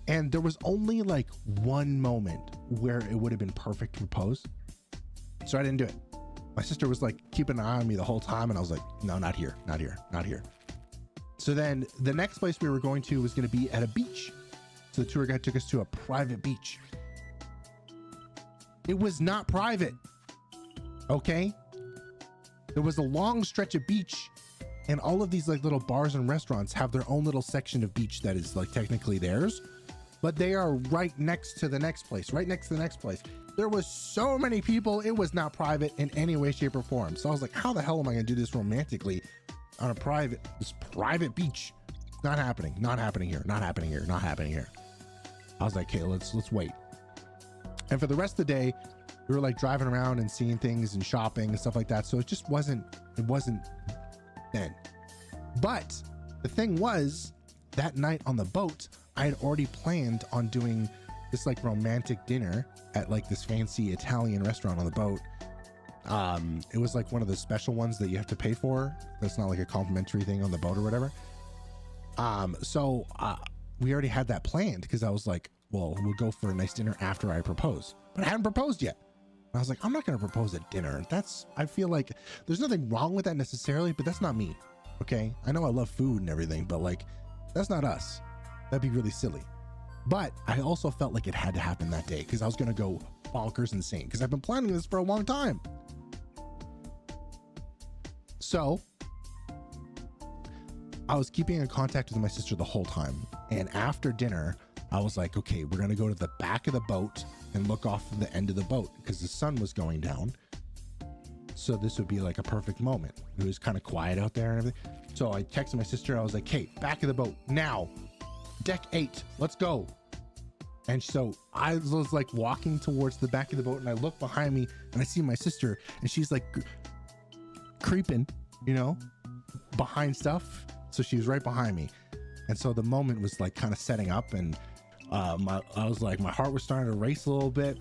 And there was only like one moment where it would have been perfect to propose. So I didn't do it. My sister was like keeping an eye on me the whole time, and I was like, no, not here, not here, not here. So then the next place we were going to was going to be at a beach. So the tour guide took us to a private beach. It was not private. Okay. There was a long stretch of beach, and all of these like little bars and restaurants have their own little section of beach that is like technically theirs, but they are right next to the next place, right next to the next place. There was so many people. It was not private in any way, shape, or form. So I was like, how the hell am I going to do this romantically on a private beach? Not happening. Not happening here. Not happening here. Not happening here. I was like, okay, let's wait. And for the rest of the day, we were like driving around and seeing things and shopping and stuff like that. So it wasn't then. But the thing was, that night on the boat, I had already planned on doing this like romantic dinner at like this fancy Italian restaurant on the boat. It was like one of the special ones that you have to pay for. That's not like a complimentary thing on the boat or whatever. So we already had that planned, because I was like, well, we'll go for a nice dinner after I propose. But I hadn't proposed yet. And I was like, I'm not going to propose at dinner. I feel like there's nothing wrong with that necessarily, but that's not me. Okay. I know I love food and everything, but like, that's not us. That'd be really silly. But I also felt like it had to happen that day, because I was going to go bonkers insane, because I've been planning this for a long time. So I was keeping in contact with my sister the whole time. And after dinner, I was like, okay, we're going to go to the back of the boat and look off the end of the boat, because the sun was going down. So this would be like a perfect moment. It was kind of quiet out there and everything. So I texted my sister. I was like, hey, back of the boat now. Deck 8, let's go. And so I was like walking towards the back of the boat, and I look behind me and I see my sister, and she's like creeping, behind stuff. So she was right behind me. And so the moment was like kind of setting up, and I was like, my heart was starting to race a little bit.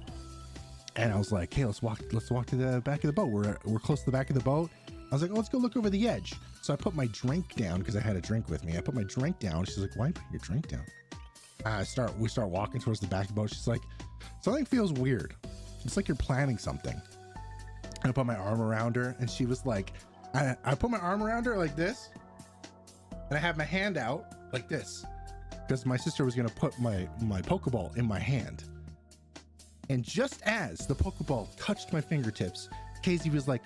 And I was like, hey, let's walk to the back of the boat. We're close to the back of the boat. I was like, oh, let's go look over the edge. So I put my drink down, because I had a drink with me. I put my drink down. She's like, why are you putting your drink down? We start walking towards the back of the boat. She's like, something feels weird. It's like you're planning something. And I put my arm around her, and she was like, I put my arm around her like this, and I have my hand out like this, because my sister was going to put my Pokeball in my hand. And just as the Pokeball touched my fingertips, Casey was like,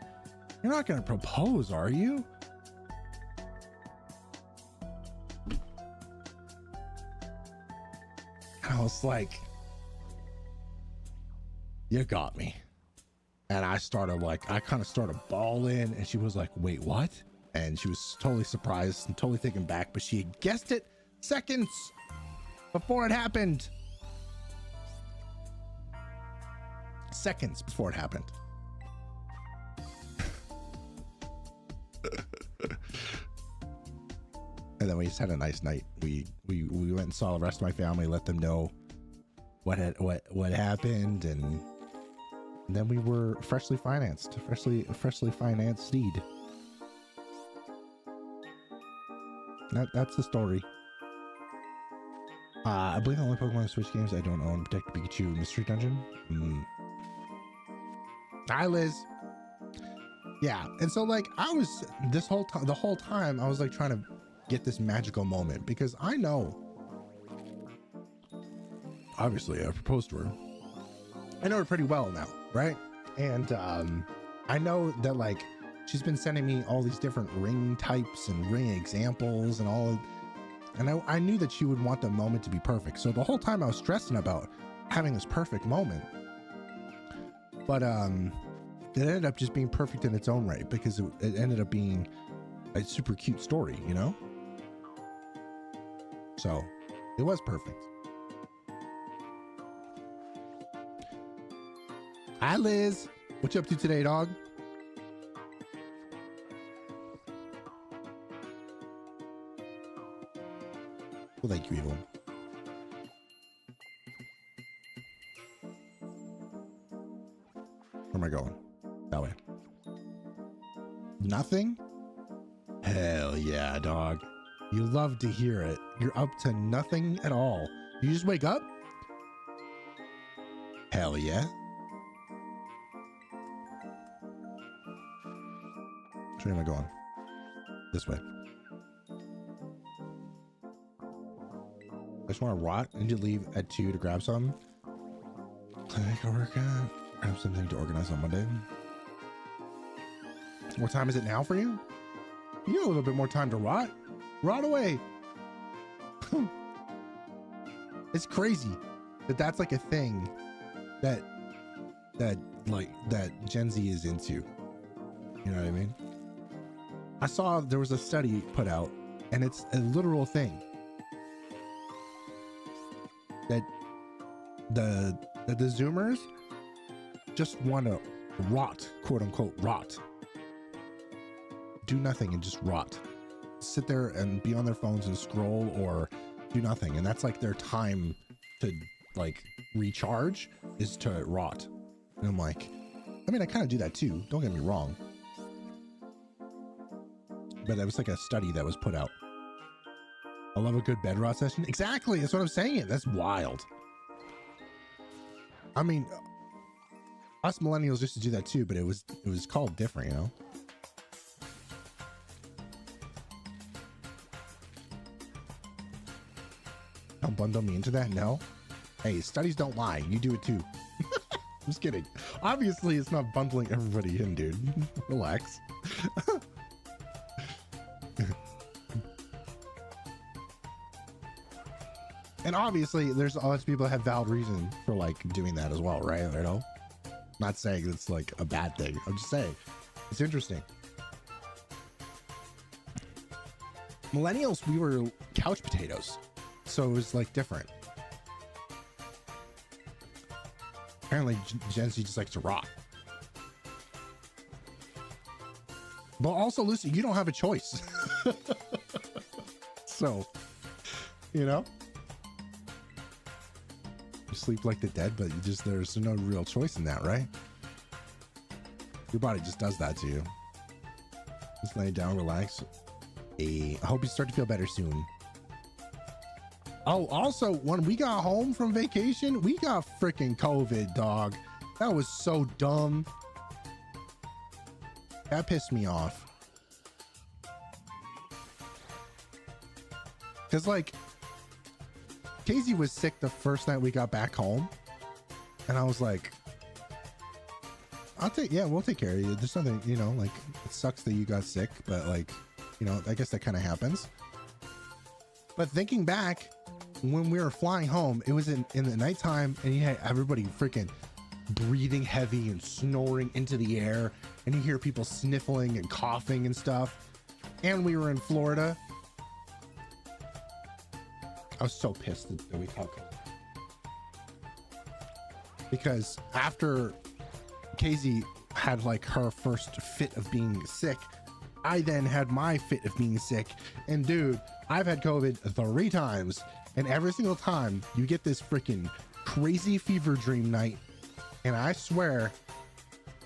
you're not going to propose, are you? And I was like, you got me. And I kind of started bawling, and she was like, wait, what? And she was totally surprised and totally taken back, but she had guessed it seconds before it happened. Seconds before it happened. And then we just had a nice night. We went and saw the rest of my family, let them know what happened, and then we were freshly financed seed. That's the story. I believe the only Pokemon Switch games I don't own: Detective Pikachu, Mystery Dungeon. Hi, Liz. Yeah, and so like I was the whole time I was like trying to get this magical moment, because I know, obviously I proposed to her. I know her pretty well now, right? And I know that like she's been sending me all these different ring types and ring examples and all. And I knew that she would want the moment to be perfect. So the whole time I was stressing about having this perfect moment. But it ended up just being perfect in its own right, because it ended up being a super cute story, you know? So it was perfect. Hi, Liz. What you up to today, dog? Well, thank you, Evil. Where am I going? That way. Nothing? Hell yeah, dog. You love to hear it. You're up to nothing at all. You just wake up? Hell yeah. Which way am I going? This way. I just want to rot and to leave at 2 to grab some. Take a workout. Grab something to organize on Monday. What time is it now for you? You have a little bit more time to rot. Rot away. It's crazy that that's like a thing that Gen Z is into. You know what I mean? I saw there was a study put out, and it's a literal thing that the Zoomers just want to rot, quote unquote rot. Do nothing and just rot. Sit there and be on their phones and scroll or do nothing. And that's like their time to like recharge is to rot. And I'm like, I mean, I kind of do that too. Don't get me wrong. But that was like a study that was put out. I love a good bed rot session. Exactly. That's what I'm saying. That's wild. I mean, us millennials used to do that too, but it was called different, you know? Don't bundle me into that? No. Hey, studies don't lie. You do it too. I'm just kidding. Obviously, it's not bundling everybody in, dude. Relax. And obviously, there's lots of people that have valid reason for like doing that as well, right? You know, not saying it's like a bad thing. I'm just saying it's interesting. Millennials, we were couch potatoes, so it was like different. Apparently, Gen Z just likes to rot. But also, listen, you don't have a choice. So, you know. Sleep like the dead, but there's no real choice in that, right? Your body just does that to you. Just lay down, relax. I hope you start to feel better soon. Oh, also, when we got home from vacation, we got freaking COVID, dog. That was so dumb. That pissed me off. Because, like, Casey was sick the first night we got back home, and I was like, we'll take care of you. There's nothing, you know, like, it sucks that you got sick, but like, you know, I guess that kind of happens. But thinking back, when we were flying home, it was in the nighttime, and you had everybody freaking breathing heavy and snoring into the air, and you hear people sniffling and coughing and stuff. And we were in Florida. I was so pissed that we caught COVID. Because after Casey had like her first fit of being sick, I then had my fit of being sick. And dude, I've had COVID 3 times, and every single time you get this freaking crazy fever dream night. And I swear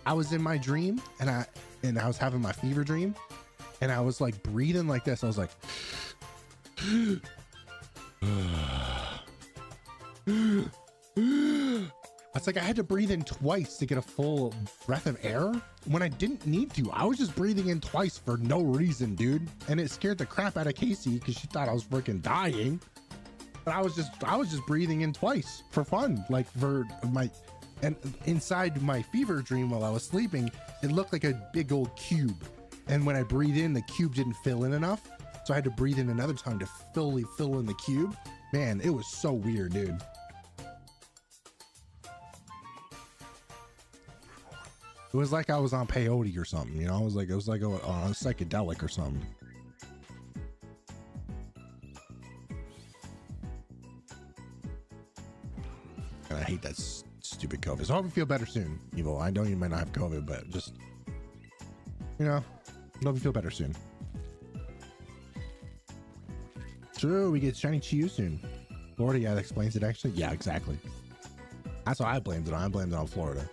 I was in my dream, and I was having my fever dream, and I was like breathing like this. I was like, it's like I had to breathe in twice to get a full breath of air when I didn't need to. I was just breathing in twice for no reason, dude. And it scared the crap out of Casey because she thought I was freaking dying. But I was just breathing in twice for fun, like for And inside my fever dream while I was sleeping, it looked like a big old cube. And when I breathed in, the cube didn't fill in enough. So I had to breathe in another time to fully fill in the cube. Man, it was so weird, dude. It was like I was on peyote or something, you know? It was like a psychedelic or something. And I hate that stupid COVID. So I hope you feel better soon, Evo. I know you might not have COVID, but just, you know, hope you feel better soon. True, we get shiny Chiyu soon. Florida, yeah, that explains it actually. Yeah, exactly. That's what I blamed it on. I blamed it on Florida.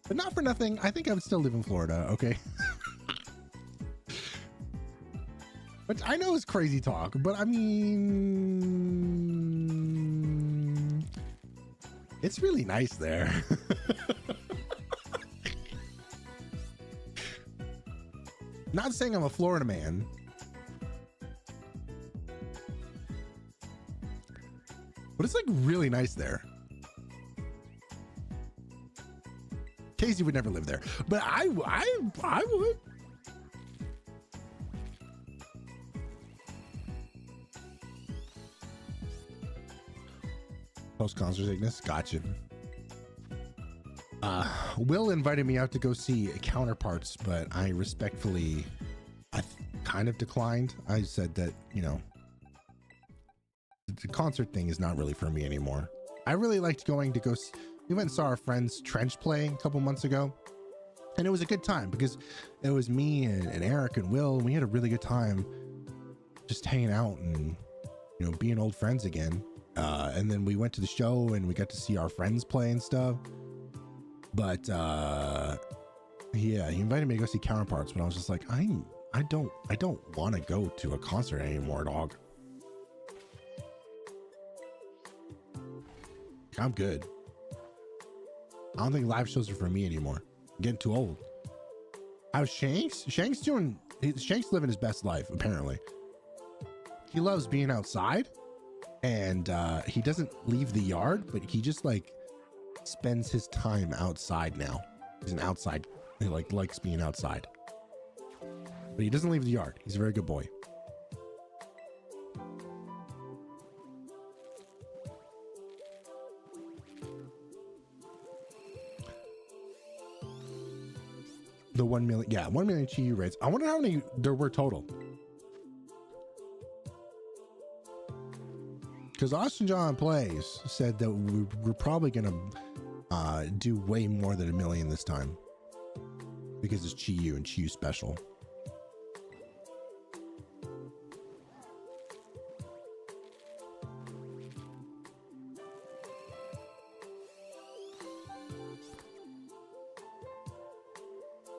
But not for nothing. I think I would still live in Florida, okay? But I know it's crazy talk, but I mean, it's really nice there. Not saying I'm a Florida man. But it's like really nice there. Casey would never live there, but I would. Post-concert sickness, gotcha. Will invited me out to go see Counterparts, but I respectfully, kind of declined. I said that, you know, the concert thing is not really for me anymore. I really liked going to go. We went and saw our friends Trench play a couple months ago, and it was a good time because it was me and Eric and Will, and we had a really good time just hanging out and, you know, being old friends again. And then we went to the show and we got to see our friends play and stuff. But yeah, he invited me to go see Counterparts, but I was just like, I don't want to go to a concert anymore, dog. I'm good. I don't think live shows are for me anymore. I'm getting too old. How's Shanks? Shanks living his best life, apparently. He loves being outside, and he doesn't leave the yard, but he just like spends his time outside now. He's an outside, he likes being outside. But he doesn't leave the yard. He's a very good boy. The 1 million, yeah, 1 million Chiyu raids. I wonder how many there were total. Because Austin John Plays said that we're probably gonna do way more than 1 million this time because it's Chiyu and Chiyu special.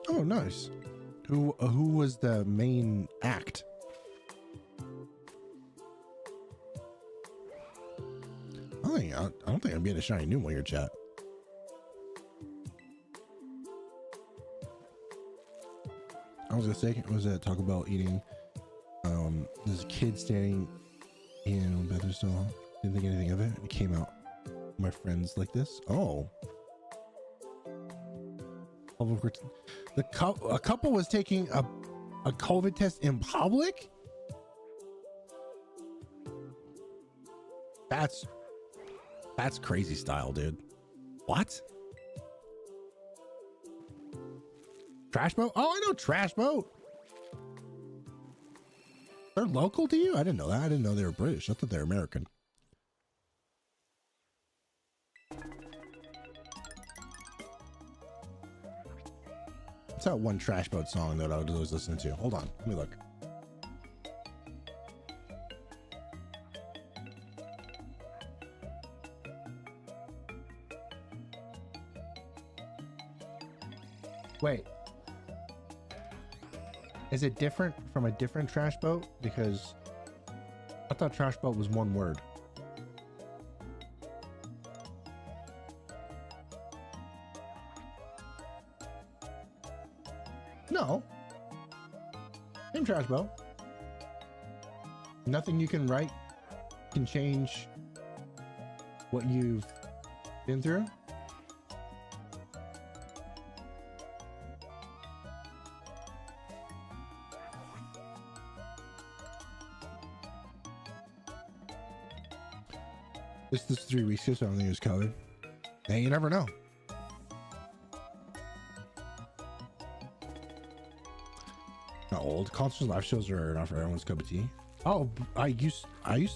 Oh, nice. Who was the main act? I don't think I'm being a shiny new one here, chat. I was gonna say, talk about eating. There's a kid standing in bathroom stall. Didn't think anything of it. It came out. My friends like this. Oh. A couple was taking a COVID test in public. That's crazy style, dude. What? Trash Boat? Oh, I know Trash Boat. They're local to you? I didn't know that. I didn't know they were British. I thought they were American. What's that one Trash Boat song that I was always listening to? Hold on, let me look. Wait. Is it different from a different Trash Boat? Because I thought Trash Boat was one word. No. Same Trash Boat. Nothing you can write can change what you've been through. This is 3 weeks ago, so I don't think it was COVID. Hey, you never know. Not old. Concerts and live shows are not for everyone's cup of tea. Oh, I used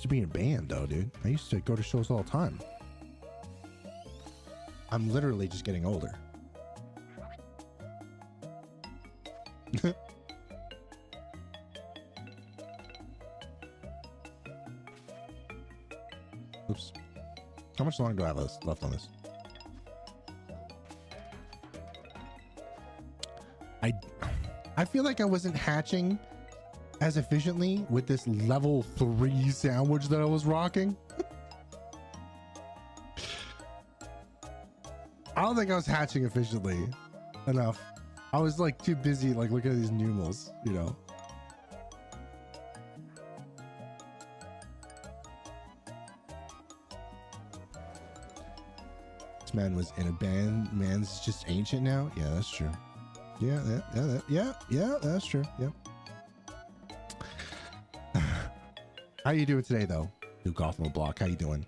to be in a band though, dude. I used to go to shows all the time. I'm literally just getting older. Oops. How much longer do I have left on this? I feel like I wasn't hatching as efficiently with this level 3 sandwich that I was rocking. I don't think I was hatching efficiently enough. I was like too busy like looking at these numels, you know. This man was in a band. Man's just ancient now. Yeah, that's true. Yeah, that's true. Yep. How you doing today, though? New Gotham Block. How you doing?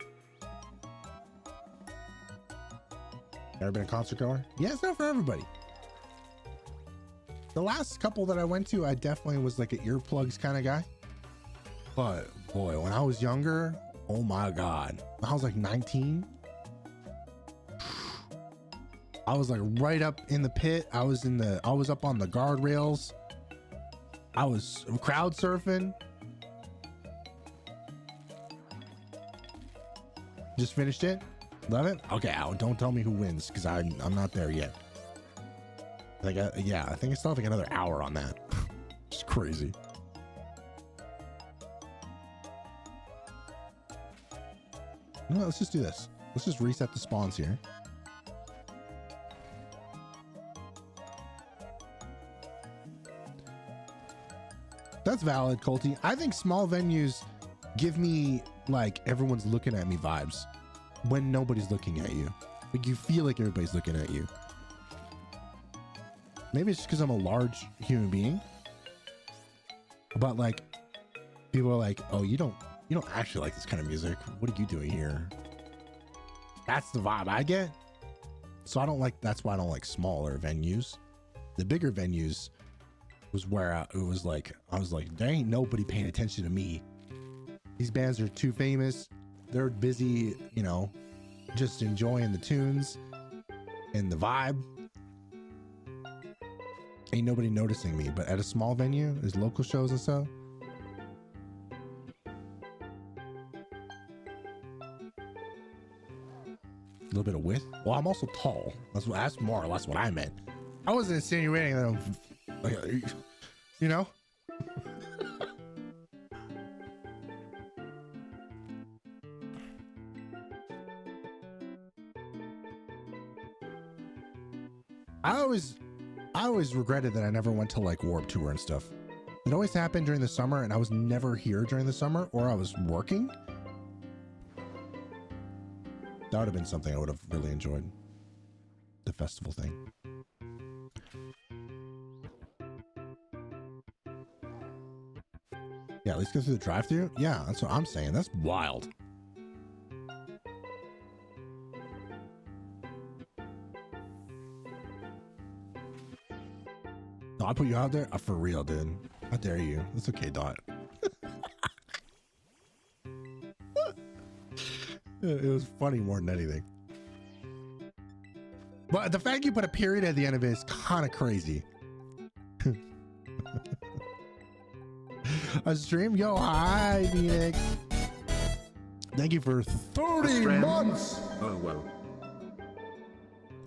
Ever been a concert goer? Yeah, it's not for everybody. The last couple that I went to, I definitely was like an earplugs kind of guy. But boy, when I was younger, oh my God, I was like 19. I was like right up in the pit. I was up on the guardrails. I was crowd surfing. Just finished it. Love it. Okay, don't tell me who wins because I'm not there yet. Like, yeah, I think I still have like another hour on that. It's crazy. No, let's just do this. Let's just reset the spawns here. That's valid, Colty. I think small venues give me like everyone's looking at me vibes when nobody's looking at you. Like you feel like everybody's looking at you. Maybe it's because I'm a large human being. But like people are like, oh, you don't actually like this kind of music. What are you doing here? That's the vibe I get. So that's why I don't like smaller venues. The bigger venues was where I was like, there ain't nobody paying attention to me. These bands are too famous. They're busy, you know, just enjoying the tunes and the vibe. Ain't nobody noticing me. But at a small venue, there's local shows and stuff. A little bit of width. Well, I'm also tall. That's more or less what I meant. I wasn't insinuating that I'm like, you know. I always regretted that I never went to like Warped Tour and stuff. It always happened during the summer and I was never here during the summer, or I was working. That would have been something I would have really enjoyed. The festival thing. Yeah, at least go through the drive-thru. Yeah, that's what I'm saying. That's wild. No, I put you out there? For real, dude. How dare you? It's okay, Dot. It was funny more than anything. But the fact you put a period at the end of it is kind of crazy. A stream? Yo, hi, Phoenix. Thank you for 30 months.
Oh, whoa.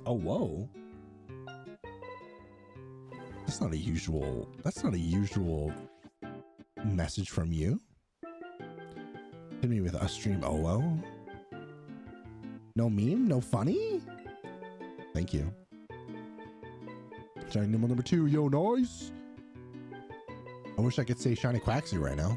Oh, whoa. That's not a usual message from you. Hit me with a stream. Oh, oh. No meme? No funny? Thank you. Shiny Nimble number 2. Yo, nice. I wish I could say Shiny Quaxley right now.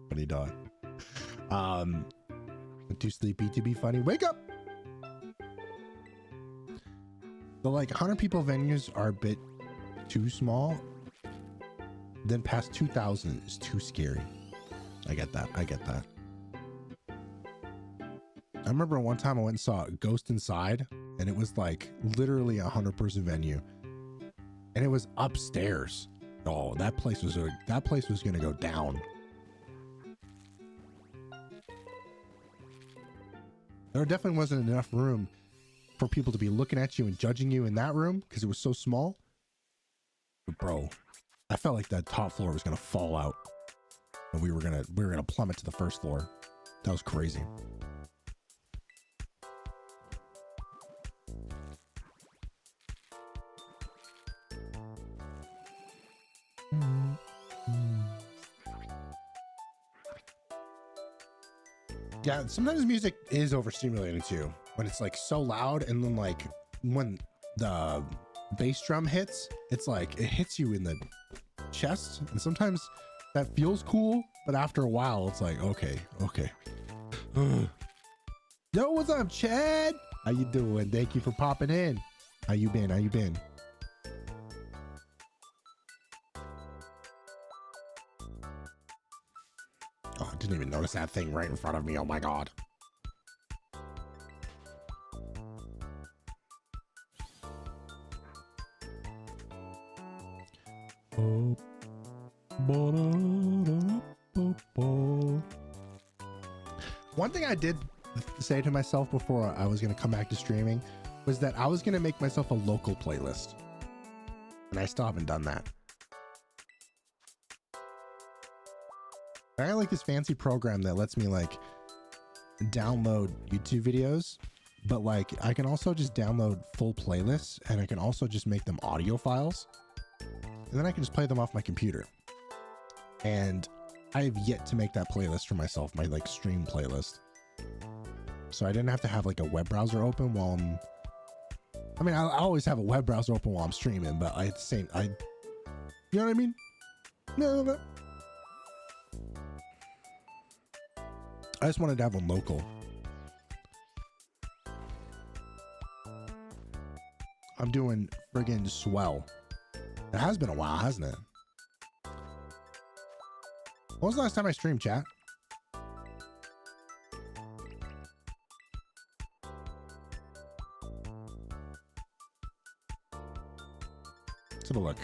Funny dog. Too sleepy to be funny. Wake up. The like 100 people venues are a bit too small. Then past 2,000 is too scary. I get that. I get that. I remember one time I went and saw Ghost Inside, and it was like literally 100-person venue, and it was upstairs. Oh, that place was gonna go down. There definitely wasn't enough room for people to be looking at you and judging you in that room because it was so small. But bro, I felt like that top floor was gonna fall out, and we were gonna plummet to the first floor. That was crazy. Yeah, sometimes music is overstimulating too. When it's like so loud, and then like when the bass drum hits, it's like it hits you in the chest, and sometimes that feels cool, but after a while it's like, okay. Yo, what's up, Chad? How you doing? Thank you for popping in. How you been? Oh, I didn't even notice that thing right in front of me. Oh my god. One thing I did say to myself before I was going to come back to streaming was that I was going to make myself a local playlist, and I still haven't done that. I like this fancy program that lets me like download YouTube videos, but like I can also just download full playlists, and I can also just make them audio files, and then I can just play them off my computer. And I have yet to make that playlist for myself, my like stream playlist. So I didn't have to have like a web browser open while I always have a web browser open while I'm streaming, but you know what I mean? No. I just wanted to have one local. I'm doing friggin' swell. It has been a while, hasn't it? When was the last time I streamed, chat? Let's have a look.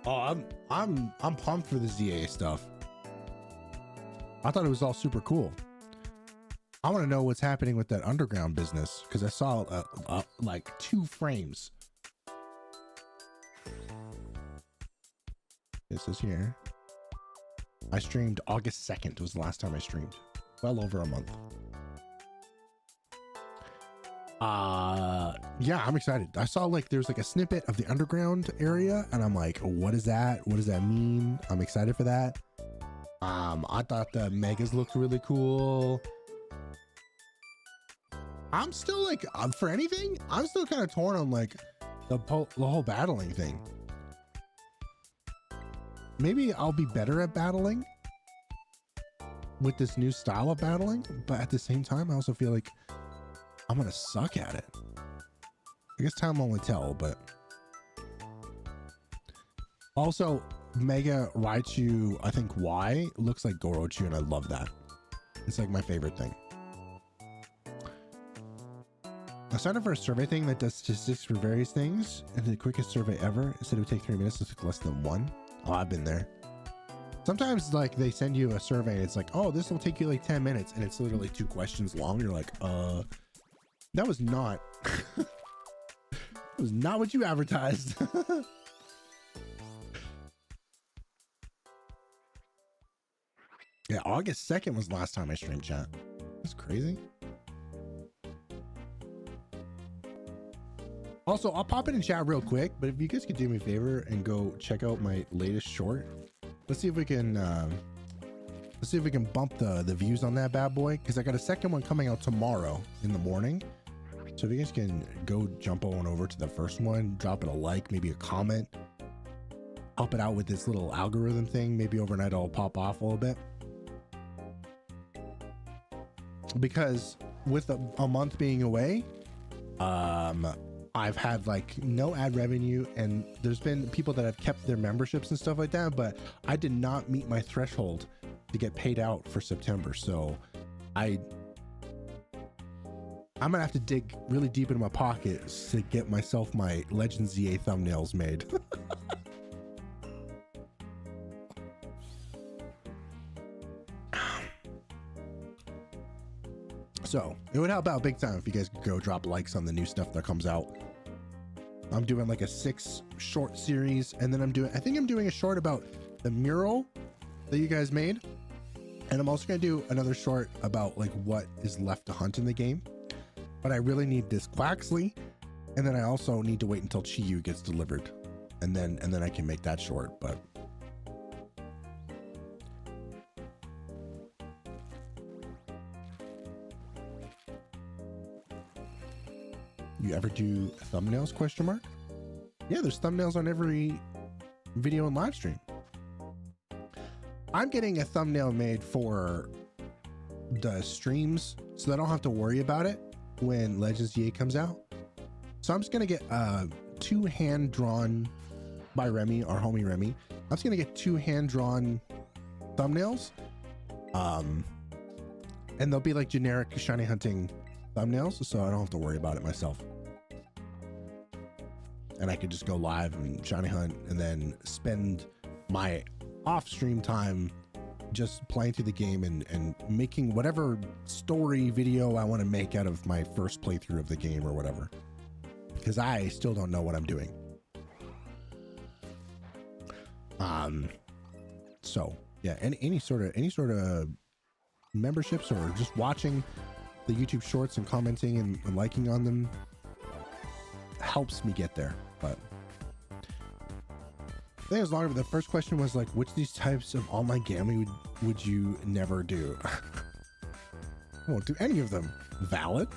Oh, I'm pumped for the ZA stuff. I thought it was all super cool. I want to know what's happening with that underground business, because I saw like 2 frames. This is here. I streamed August 2nd was the last time I streamed. Well over a month. Yeah, I'm excited. I saw like there's like a snippet of the underground area, and I'm like, what is that? What does that mean? I'm excited for that. I thought the megas looked really cool. I'm still like, for anything, I'm still kind of torn on like the whole battling thing. Maybe I'll be better at battling with this new style of battling, but at the same time, I also feel like I'm gonna suck at it. I guess time will only tell, but also Mega Raichu, I think Y looks like Gorochu, and I love that. It's like my favorite thing. I signed up for a survey thing that does statistics for various things, and the quickest survey ever. It said it would take 3 minutes, it took less than 1. Oh, I've been there. Sometimes like they send you a survey and it's like, oh, this will take you like 10 minutes, and it's literally 2 questions long. You're like, that was not that was not what you advertised. Yeah, August 2nd was the last time I streamed, chat. That's crazy. Also, I'll pop it in chat real quick, but if you guys could do me a favor and go check out my latest short, let's see if we can bump the views on that bad boy, because I got a second one coming out tomorrow in the morning, So if you guys can go jump on over to the first one, drop it a like, maybe a comment, help it out with this little algorithm thing. Maybe overnight it'll pop off a little bit. Because with a month being away, I've had like no ad revenue, and there's been people that have kept their memberships and stuff like that, but I did not meet my threshold to get paid out for September. So I'm gonna have to dig really deep into my pockets to get myself my Legends ZA thumbnails made. So it would help out big time if you guys could go drop likes on the new stuff that comes out. I'm doing like a 6 short series, and then I think I'm doing a short about the mural that you guys made. And I'm also gonna do another short about like what is left to hunt in the game. But I really need this Quaxley, and then I also need to wait until Chiyu gets delivered, and then I can make that short. But you ever do thumbnails, question mark? Yeah, there's thumbnails on every video and live stream. I'm getting a thumbnail made for the streams so that I don't have to worry about it when Legends DA comes out. So I'm just gonna get 2 hand drawn by Remy, our homie Remy. I'm just gonna get 2 hand drawn thumbnails, and they'll be like generic shiny hunting thumbnails, so I don't have to worry about it myself. And I could just go live and shiny hunt, and then spend my off stream time just playing through the game and making whatever story video I want to make out of my first playthrough of the game or whatever, because I still don't know what I'm doing. So yeah, any sort of memberships or just watching the YouTube shorts and commenting and liking on them helps me get there. But I think as long as the first question was like, which of these types of online gambling would you never do? I won't do any of them. Valid.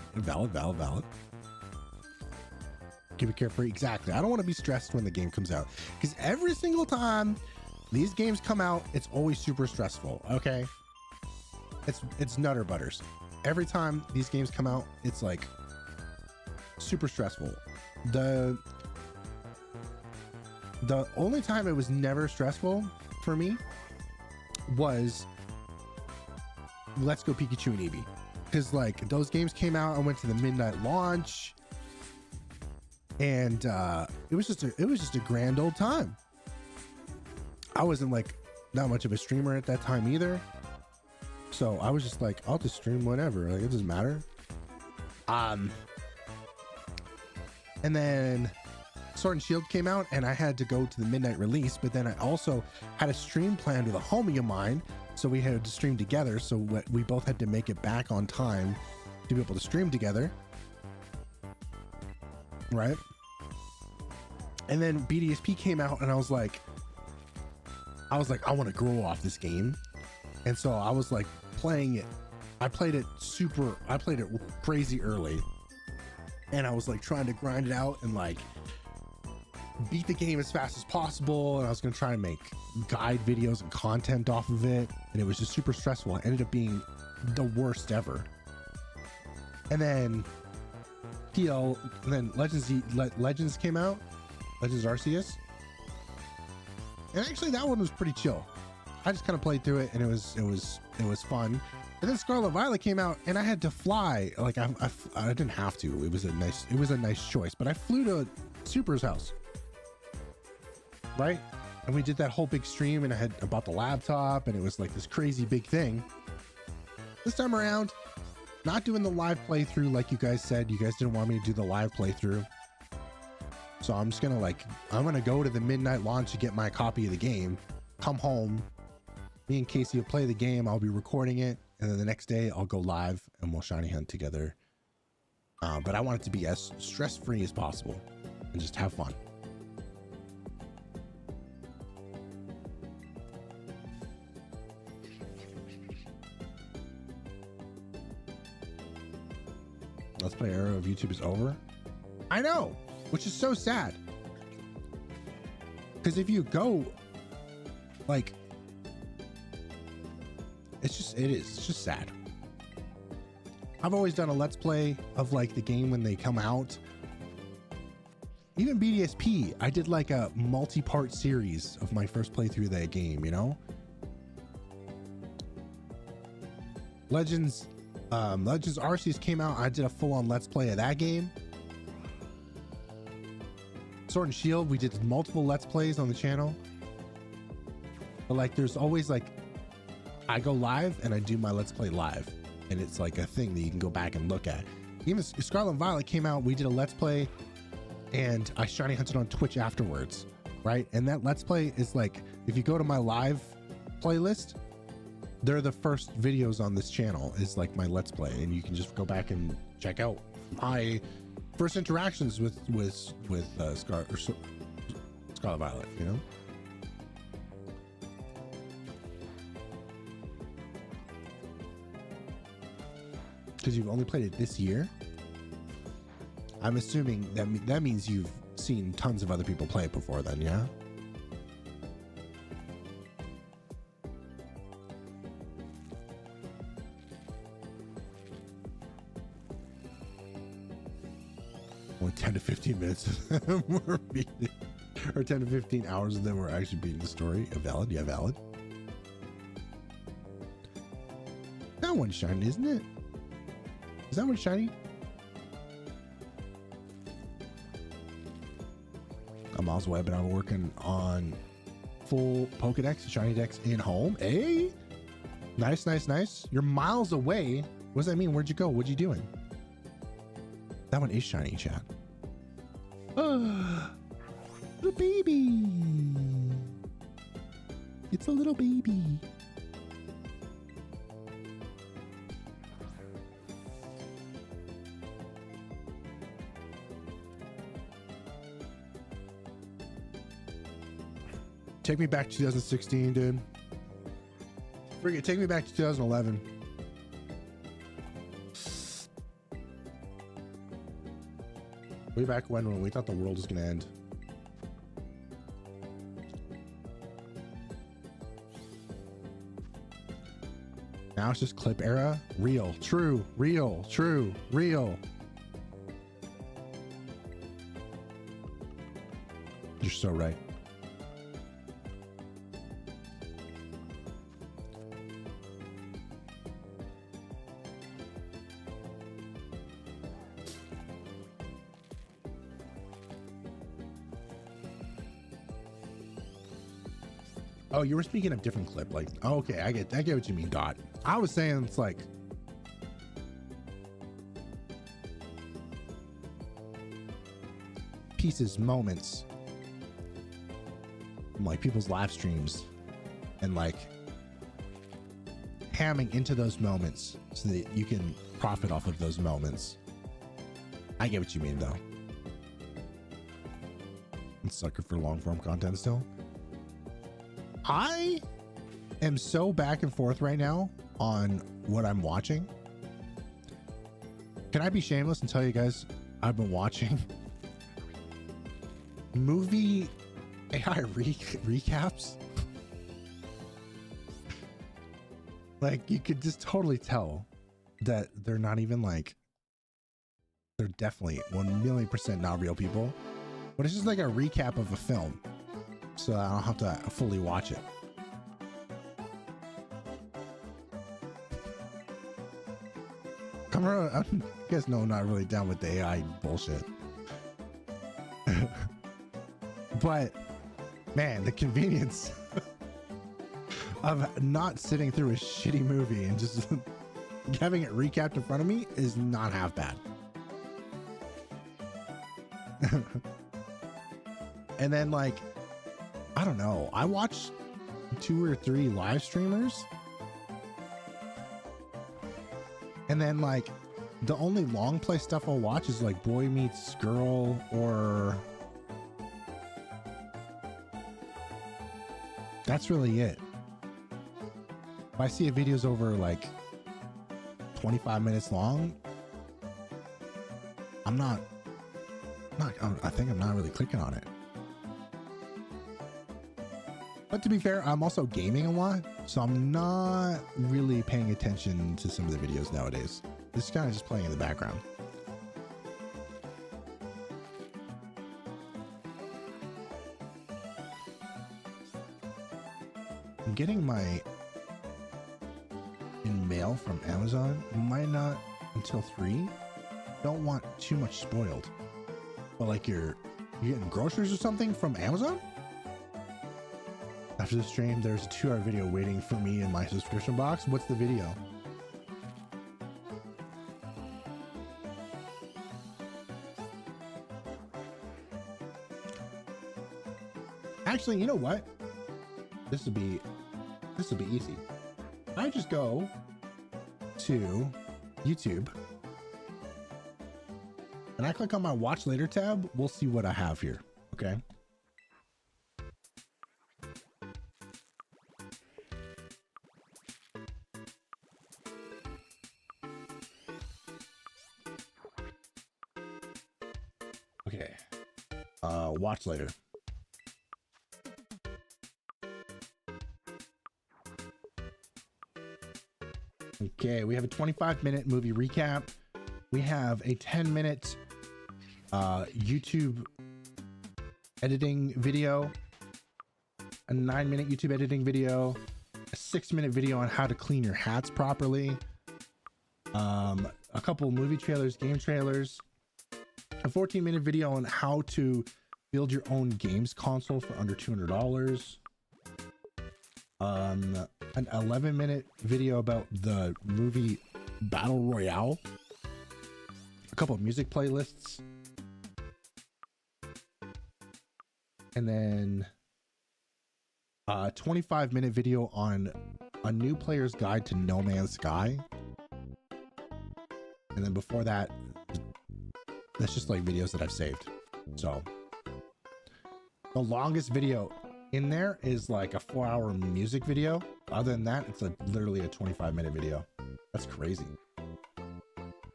Keep it carefree. Exactly. I don't want to be stressed when the game comes out, because every single time these games come out, it's always super stressful. Okay. It's nutter butters. Every time these games come out, it's like super stressful. The only time it was never stressful for me was Let's Go Pikachu and Eevee, because like those games came out, I went to the midnight launch, and it was just a grand old time. I wasn't like not much of a streamer at that time either, so I was just like, I'll just stream whenever, like it doesn't matter. And then Sword and Shield came out, and I had to go to the midnight release, but then I also had a stream planned with a homie of mine, so we had to stream together, so we both had to make it back on time to be able to stream together, right? And then BDSP came out, and I was like, I want to grow off this game, and so I was like playing it. I played it crazy early, and I was like trying to grind it out and like beat the game as fast as possible, and I was going to try and make guide videos and content off of it, and it was just super stressful. It ended up being the worst ever. And then Legends came out, Legends Arceus, and actually that one was pretty chill. I just kind of played through it, and it was fun. And then Scarlet Violet came out, and I had to fly. Like I didn't have to. It was a nice choice, but I flew to Super's house, right? And we did that whole big stream, and I bought the laptop, and it was like this crazy big thing. This time around, not doing the live playthrough like you guys said. You guys didn't want me to do the live playthrough, so I'm just gonna go to the midnight launch to get my copy of the game, come home. Me and Casey will play the game. I'll be recording it, and then the next day I'll go live and we'll shiny hunt together. But I want it to be as stress-free as possible and just have fun. Let's Play era of YouTube is over. I know, which is so sad. Because if you go, like, it's just sad. I've always done a Let's Play of like the game when they come out. Even BDSP, I did like a multi-part series of my first playthrough of that game, you know? Legends Arceus came out, I did a full-on Let's Play of that game. Sword and Shield, we did multiple Let's Plays on the channel. But like there's always like, I go live and I do my Let's Play live. And it's like a thing that you can go back and look at. Even Scarlet and Violet came out, we did a Let's Play and I shiny hunted on Twitch afterwards, right? And that Let's Play is like, if you go to my live playlist, they're the first videos on this channel is like my Let's Play, and you can just go back and check out my first interactions with Scarlet Violet, you know? Because you've only played it this year. I'm assuming that means you've seen tons of other people play it before then, yeah? Only 10 to 15 minutes of them were beating, or 10 to 15 hours of them were actually beating the story. Valid? Yeah, valid. That one's shiny, isn't it? Is that one shiny? I'm miles away, but I'm working on full Pokedex, shiny decks in home. Hey, nice, nice, nice. You're miles away. What does that mean? Where'd you go? What'd you doing? That one is shiny, chat. Oh, little baby. It's a little baby. Take me back to 2016, dude. Forget, take me back to 2011. Way back when we thought the world was gonna end. Now it's just clip era. Real, true, real, true, real. You're so right. Oh, you were speaking of different clip, like, oh, okay, I get what you mean, Dot. I was saying it's like pieces, moments from like people's live streams and like hamming into those moments so that you can profit off of those moments. I get what you mean though. I'm a sucker for long form content still. I am so back and forth right now on what I'm watching. Can I be shameless and tell you guys I've been watching movie AI recaps? Like you could just totally tell that they're not even like, they're definitely 1,000,000% not real people, but it's just like a recap of a film. So I don't have to fully watch it. Come around, you guys know I'm not really down with the AI bullshit. But man, the convenience of not sitting through a shitty movie and just having it recapped in front of me is not half bad. And then like, I don't know, I watched 2 or 3 live streamers and then like the only long play stuff I'll watch is like Boy Meets Girl, or that's really it. If I see a video's over like 25 minutes long, I think I'm not really clicking on it. But to be fair, I'm also gaming a lot, so I'm not really paying attention to some of the videos nowadays. This is kind of just playing in the background. I'm getting my mail from Amazon. Might not until 3. Don't want too much spoiled. But like you're getting groceries or something from Amazon? After the stream, there's a 2-hour video waiting for me in my subscription box. What's the video? Actually, you know what? This would be easy. I just go to YouTube and I click on my watch later tab. We'll see what I have here. Okay. Okay. Watch later. Okay, we have a 25-minute movie recap. We have a 10-minute YouTube editing video, a 9-minute YouTube editing video, a 6-minute video on how to clean your hats properly, a couple movie trailers, game trailers, a 14-minute video on how to build your own games console for under $200. An 11-minute video about the movie Battle Royale, a couple of music playlists, and then a 25-minute video on a new player's guide to No Man's Sky. And then before that, that's just like videos that I've saved. So the longest video in there is like a 4-hour music video. Other than that, it's literally a 25-minute video. That's crazy.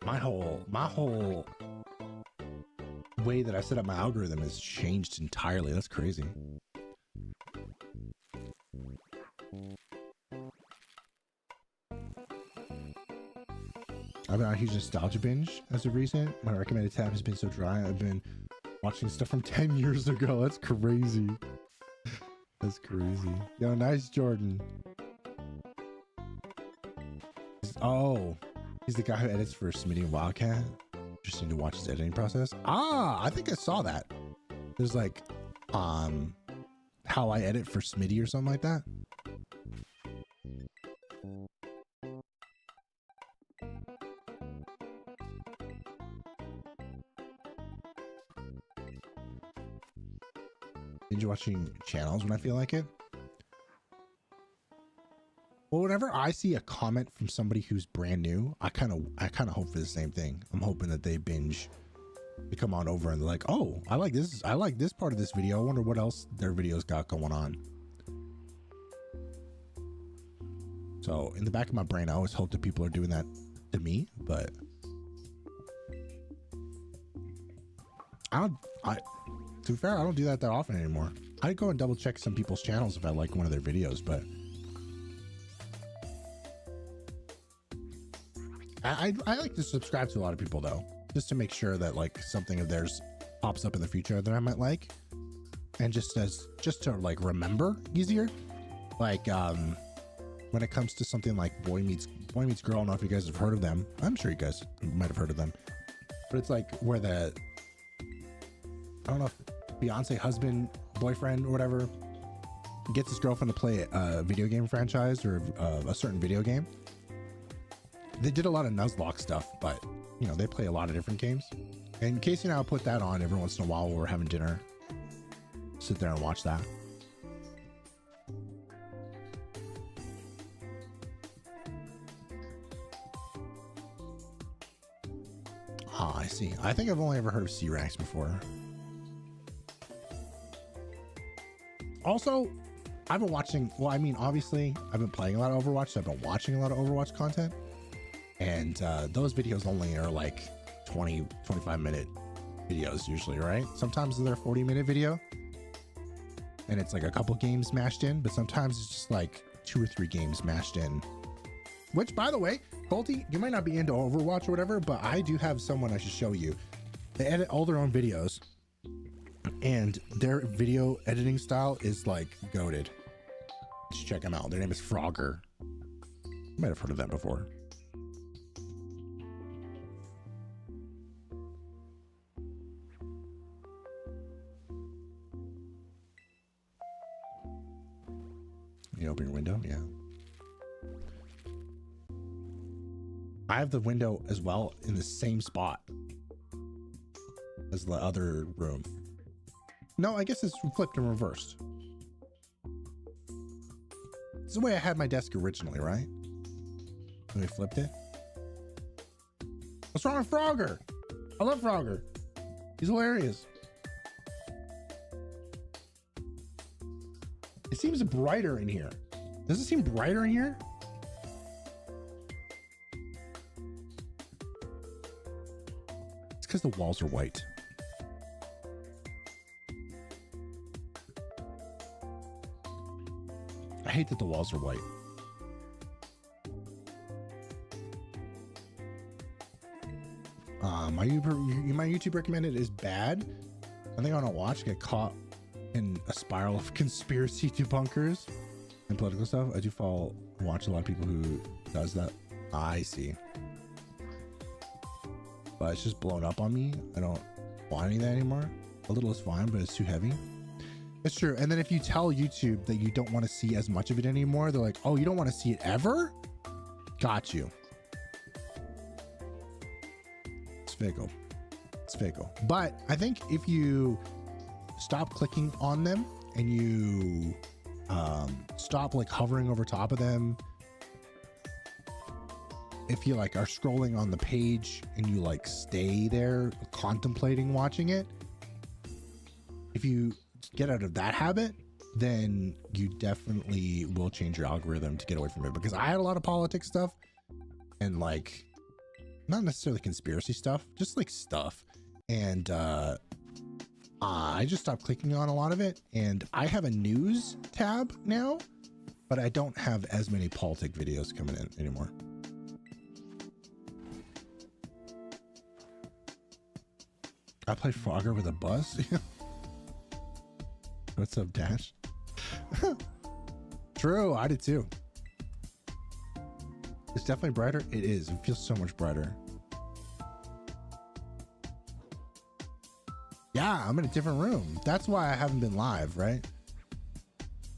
My whole way that I set up my algorithm has changed entirely. That's crazy. I've been on a huge nostalgia binge as of recent. My recommended tab has been so dry. I've been watching stuff from 10 years ago. That's crazy. That's crazy. Yo, nice Jordan. Oh, he's the guy who edits for Smitty and Wildcat. Interesting to watch his editing process. Ah, I think I saw that. There's like, how I edit for Smitty or something like that. Binge watching channels when I feel like it. Well, whenever I see a comment from somebody who's brand new, I kind of hope for the same thing. I'm hoping that they come on over and they're like, oh, I like this part of this video. I wonder what else their videos got going on. So in the back of my brain, I always hope that people are doing that to me, but to be fair, I don't do that often anymore. I go and double check some people's channels if I like one of their videos, but I like to subscribe to a lot of people though, just to make sure that like something of theirs pops up in the future that I might like, and just to like remember easier. Like when it comes to something like Boy Meets Girl, I don't know if you guys have heard of them. I'm sure you guys might have heard of them, but it's like where I don't know if Beyonce husband, boyfriend, or whatever gets his girlfriend to play a video game franchise or a certain video game. They did a lot of Nuzlocke stuff, but you know, they play a lot of different games. And Casey and I will put that on every once in a while while we're having dinner. Sit there and watch that. Ah, I see. I think I've only ever heard of C-Ranks before. Also, I've been watching, well, I mean, obviously, I've been playing a lot of Overwatch, so I've been watching a lot of Overwatch content. And those videos only are like 20, 25-minute videos usually, right? Sometimes they're a 40-minute video and it's like a couple games mashed in, but sometimes it's just like 2 or 3 games mashed in. Which, by the way, Colty, you might not be into Overwatch or whatever, but I do have someone I should show you. They edit all their own videos and their video editing style is like goated. Just check them out. Their name is Frogger. You might have heard of them before. You open your window? Yeah. I have the window as well in the same spot as the other room. No, I guess it's flipped and reversed. This is the way I had my desk originally, right? And we flipped it. What's wrong with Frogger? I love Frogger. He's hilarious. It seems brighter in here. Does it seem brighter in here? It's because the walls are white. I hate that the walls are white. My YouTube recommended is bad. I think I want to watch get caught in a spiral of conspiracy debunkers and political stuff. I do watch a lot of people who does that. I see. But it's just blown up on me. I don't want any of that anymore. A little is fine, but it's too heavy. It's true. And then if you tell YouTube that you don't want to see as much of it anymore, they're like, oh, you don't want to see it ever? Got you. It's fickle. It's fickle. But I think if you stop clicking on them and you stop like hovering over top of them, if you like are scrolling on the page and you like stay there contemplating watching it, if you get out of that habit, then you definitely will change your algorithm to get away from it. Because I had a lot of politics stuff and like not necessarily conspiracy stuff, just like stuff, and I just stopped clicking on a lot of it. And I have a news tab now, but I don't have as many politic videos coming in anymore. I play Frogger with a bus. What's up, Dash? True, I did too. It's definitely brighter. It is. It feels so much brighter. Yeah, I'm in a different room. That's why I haven't been live, right?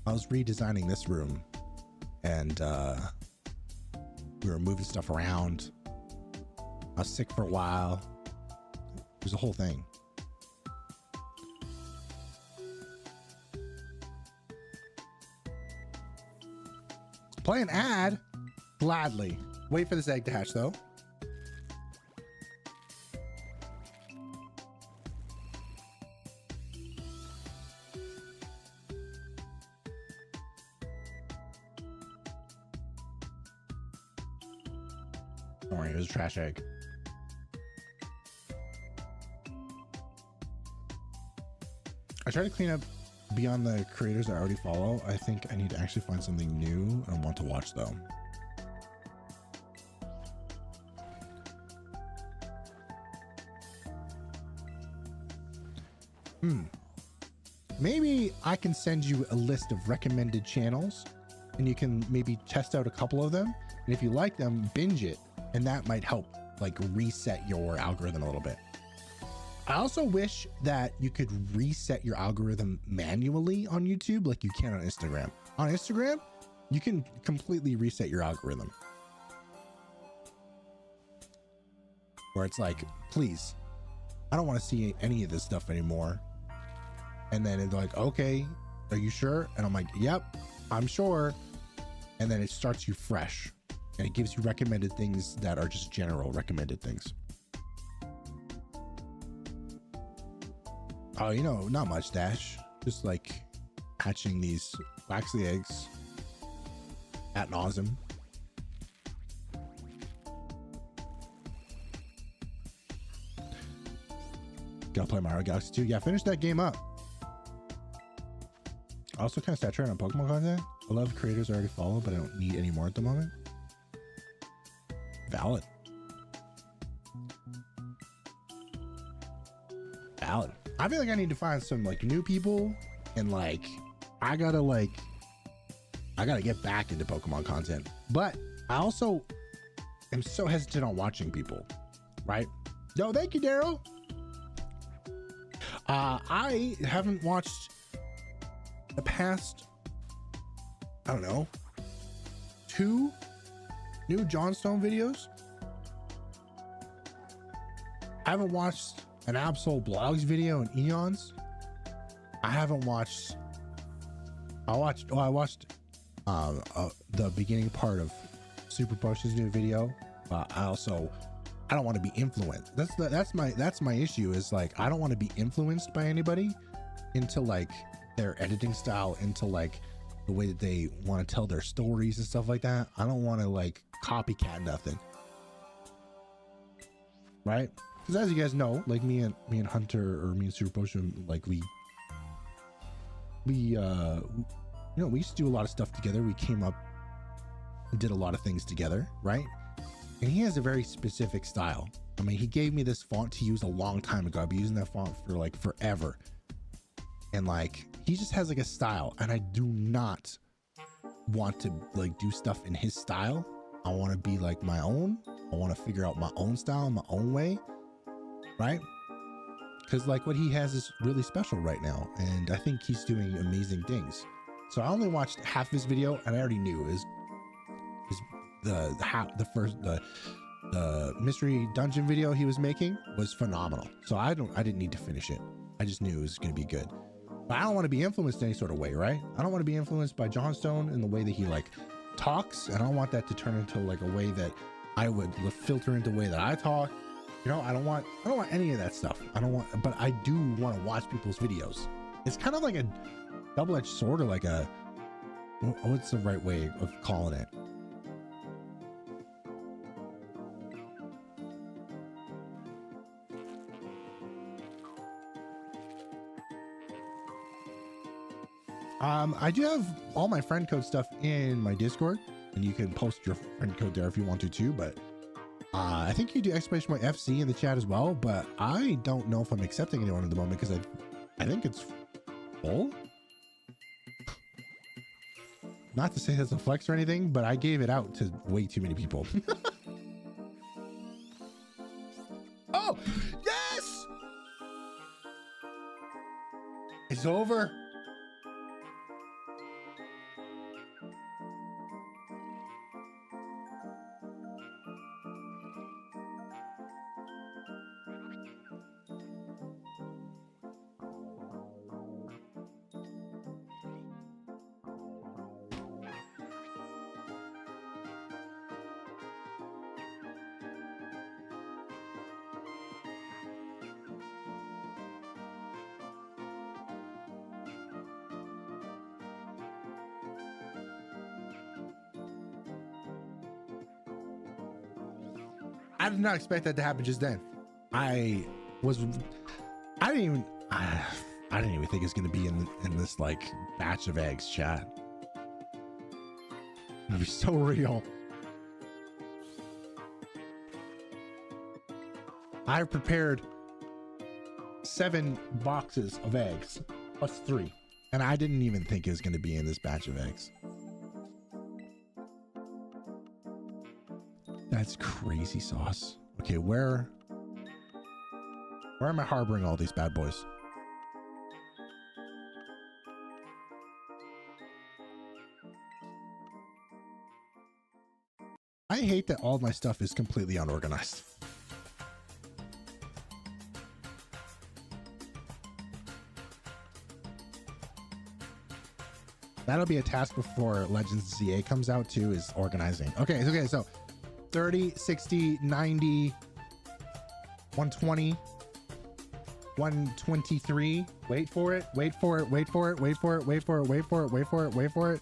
I was redesigning this room and we were moving stuff around. I was sick for a while. It was a whole thing. Play an ad? Gladly. Wait for this egg to hatch though. Don't worry, it was a trash egg. I try to clean up beyond the creators I already follow. I think I need to actually find something new I want to watch though. Maybe I can send you a list of recommended channels and you can maybe test out a couple of them. And if you like them, binge it. And that might help like reset your algorithm a little bit. I also wish that you could reset your algorithm manually on YouTube like you can on Instagram. On Instagram, you can completely reset your algorithm. Where it's like, please, I don't want to see any of this stuff anymore. And then it's like, okay, are you sure? And I'm like, yep, I'm sure. And then it starts you fresh. And it gives you recommended things that are just general recommended things. Oh, you know, not much, Dash. Just like hatching these waxy eggs ad nauseum. Gotta play Mario Galaxy 2. Yeah, finish that game up. Also kind of saturated on Pokemon content. I love creators I already follow, but I don't need any more at the moment. Valid. Valid. I feel like I need to find some like new people, and like I gotta get back into Pokemon content. But I also am so hesitant on watching people, right? Yo, thank you, Daryl. I haven't watched the past, I don't know, 2 new Johnstone videos. I haven't watched an Absol Blogs video in eons. I haven't watched, I watched the beginning part of Super Potion's new video. I don't want to be influenced. That's my issue, is like I don't want to be influenced by anybody into like their editing style, into like the way that they want to tell their stories and stuff like that. I don't want to like copycat nothing, right? Because as you guys know, like me and Hunter, or me and Super Potion, like we you know, we used to do a lot of stuff together. We came up and did a lot of things together, right? And he has a very specific style. I mean, he gave me this font to use a long time ago. I've been using that font for like forever. And like, he just has like a style, and I do not want to like do stuff in his style. I want to be like my own. I want to figure out my own style, my own way, right? Because like what he has is really special right now, and I think he's doing amazing things. So I only watched half his video, and I already knew is the mystery dungeon video he was making was phenomenal. So I didn't need to finish it. I just knew it was going to be good. But I don't want to be influenced in any sort of way, right? I don't want to be influenced by Johnstone in the way that he like talks, and I don't want that to turn into like a way that I would filter into the way that I talk. You know, I don't want any of that stuff. But I do want to watch people's videos. It's kind of like a double-edged sword, or like a, what's the right way of calling it? I do have all my friend code stuff in my Discord, and you can post your friend code there if you want to too. But I think you do exclamation point FC in the chat as well, but I don't know if I'm accepting anyone at the moment because I think it's full. Not to say that's a flex or anything, but I gave it out to way too many people. Oh, yes! It's over. I did not expect that to happen just then. I didn't even think it's gonna be in this like batch of eggs chat. It'd be so real. I prepared 7 boxes of eggs plus 3, and I didn't even think it was gonna be in this batch of eggs. That's crazy sauce. Okay, where am I harboring all these bad boys? I hate that all of my stuff is completely unorganized. That'll be a task before Legends ZA comes out too, is organizing. Okay, so 30, 60, 90, 120, 123. Wait for it. Wait for it. Wait for it. Wait for it. Wait for it. Wait for it. Wait for it. Wait for it.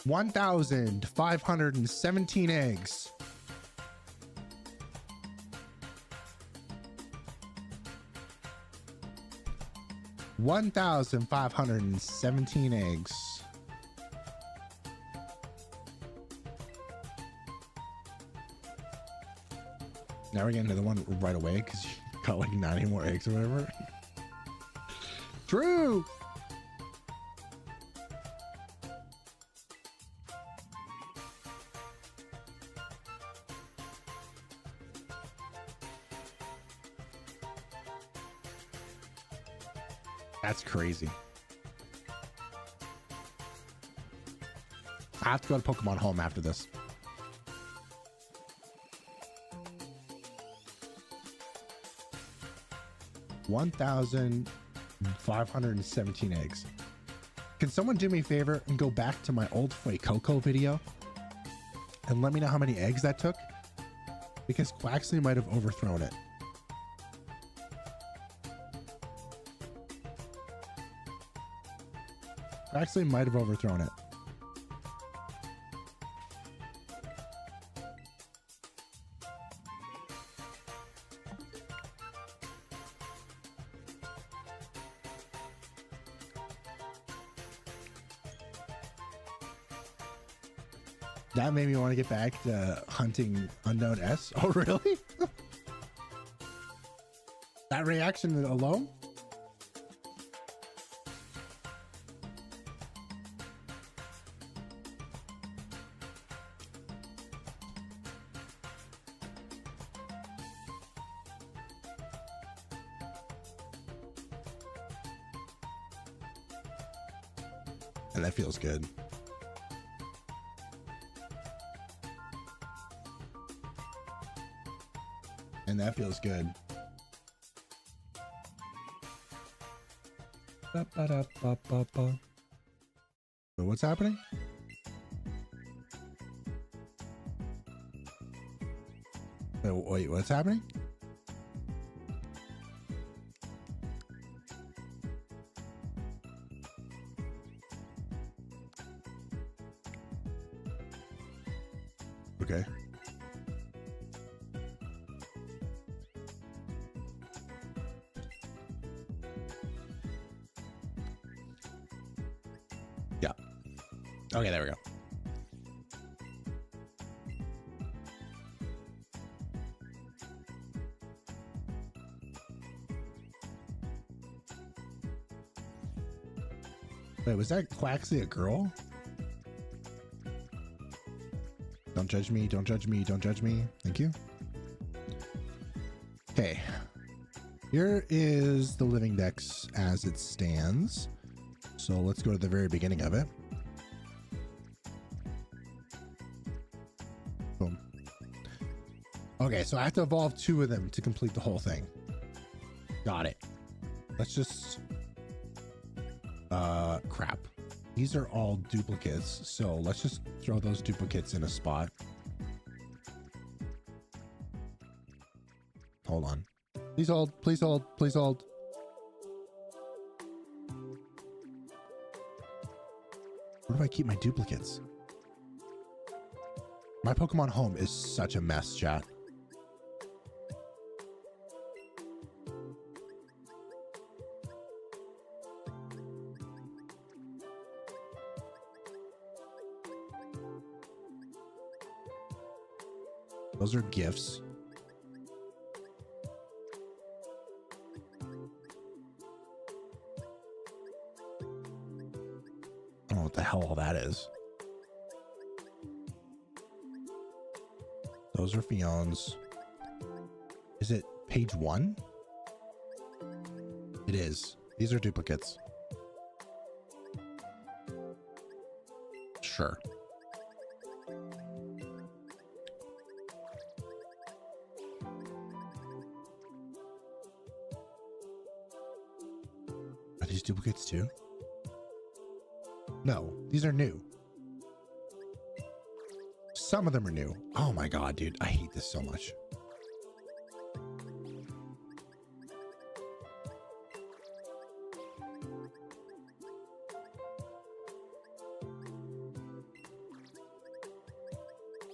1,517 eggs. $1,517 eggs. Now we're getting another one right away because you got like 90 more eggs or whatever. True. That's crazy. I have to go to Pokemon Home after this. $1,517 eggs. Can someone do me a favor and go back to my old Fuecoco video and let me know how many eggs that took? Because Quaxley might have overthrown it. Quaxley might have overthrown it. That made me want to get back to hunting Unknown S. Oh, really? That reaction alone? And that feels good. And that feels good. So what's happening? Wait, what's happening? Okay. Yeah. Okay, there we go. Wait, was that Quaxley a girl? Don't judge me, don't judge me, don't judge me. Thank you. Okay. Here is the living dex as it stands. So let's go to the very beginning of it. Boom. Okay, so I have to evolve 2 of them to complete the whole thing. Got it. Let's just... crap. These are all duplicates, so let's just throw those duplicates in a spot. Hold on. Please hold, please hold, please hold. Where do I keep my duplicates? My Pokemon Home is such a mess, chat. Those are gifts. I don't know what the hell all that is. Those are Fionns. Is it page 1? It is. These are duplicates. Sure. Are these duplicates too? No, these are new. Some of them are new. Oh my god, dude. I hate this so much.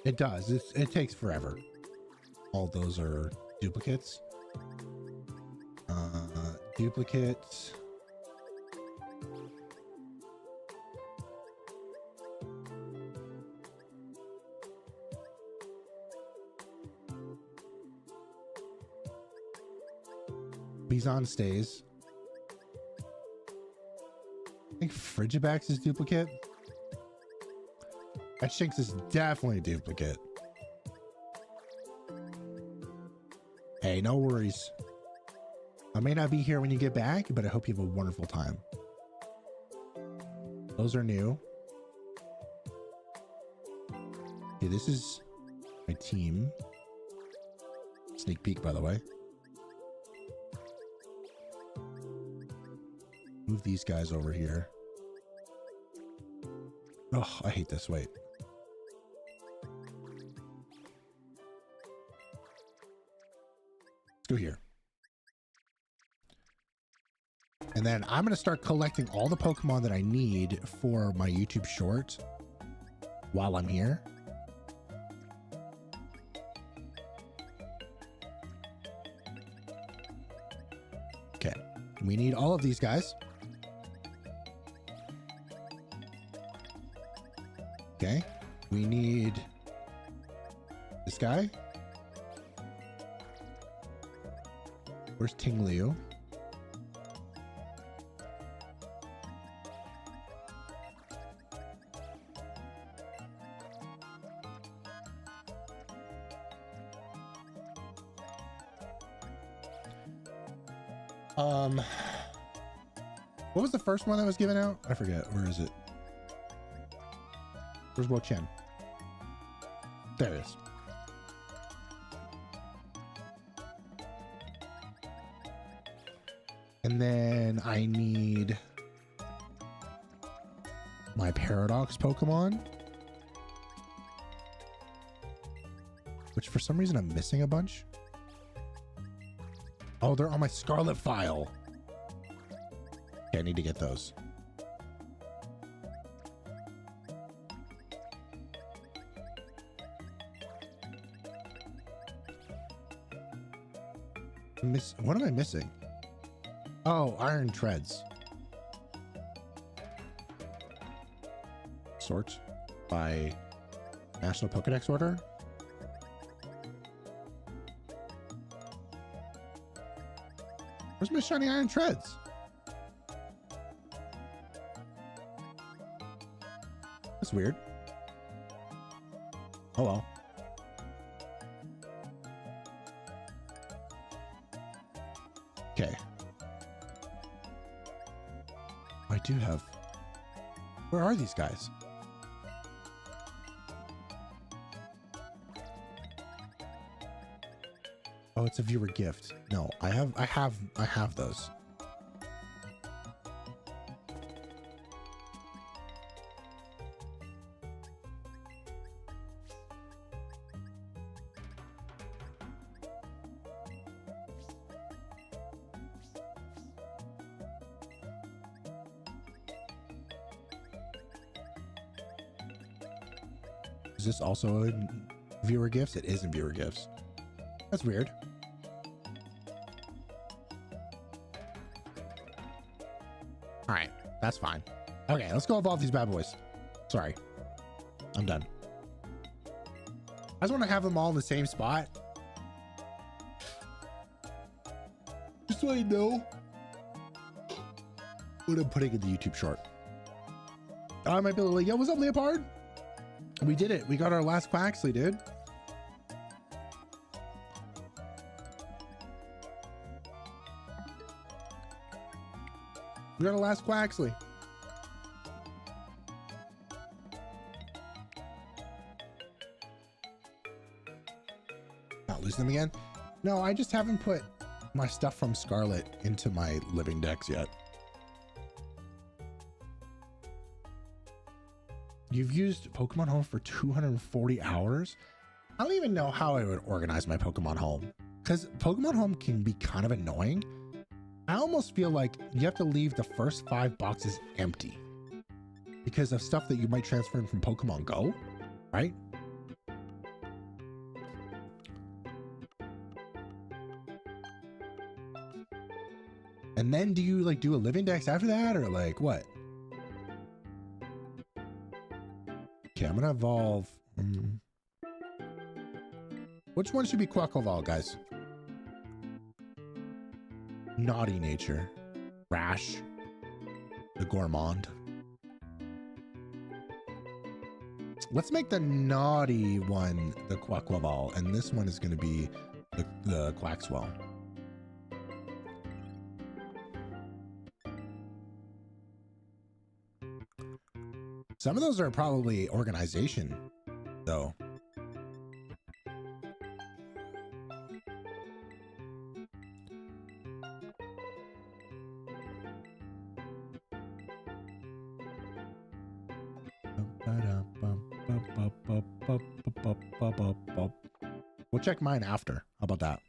It does. It takes forever. All those are duplicates. Duplicates. Bizon stays. I think Frigibax is duplicate. That Shinx is definitely a duplicate. Hey, no worries. I may not be here when you get back, but I hope you have a wonderful time. Those are new. Okay, this is my team. Sneak peek, by the way. Move these guys over here. Oh, I hate this. Wait. Let's go here. And then I'm going to start collecting all the Pokemon that I need for my YouTube short while I'm here. Okay. We need all of these guys. Okay. We need this guy. Where's Ting Liu? What was the first one that was given out? I forget. Where is it? Where's Wo Chen? There it is. And then I need my Paradox Pokemon, which for some reason I'm missing a bunch. Oh, they're on my Scarlet file. Okay, I need to get those. What am I missing? Oh, Iron Treads. Sort by National Pokedex order. Where's my shiny Iron Treads? That's weird. Oh well. Okay. I do have... Where are these guys? Oh, it's a viewer gift. No, I have those. Is this also in viewer gifts? It is in viewer gifts. That's weird. All right, that's fine. Okay, let's go evolve these bad boys. Sorry, I'm done. I just want to have them all in the same spot. Just so I know what I'm putting in the YouTube short. I might be like, yo, what's up, Leopard? We did it. We got our last Quaxley, dude. We got our last Quaxley. Not losing them again? No, I just haven't put my stuff from Scarlet into my living decks yet. You've used Pokemon Home for 240 hours? I don't even know how I would organize my Pokemon Home, because Pokemon Home can be kind of annoying. I almost feel like you have to leave the first 5 boxes empty because of stuff that you might transfer in from Pokemon Go, right? And then do you like do a living dex after that, or like what? Okay, I'm gonna evolve. Which one should be Quackleval, guys? Naughty nature. Rash. The gourmand. Let's make the naughty one the Quackleval, and this one is going to be the Quackswell. Some of those are probably organization, though. We'll check mine after. How about that?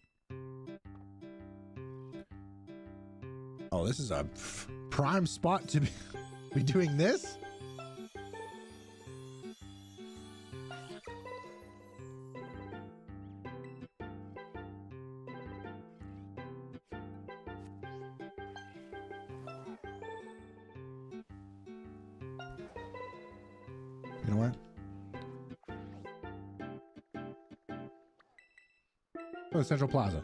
Oh, this is a prime spot to be doing this. You know what? Oh, Central Plaza.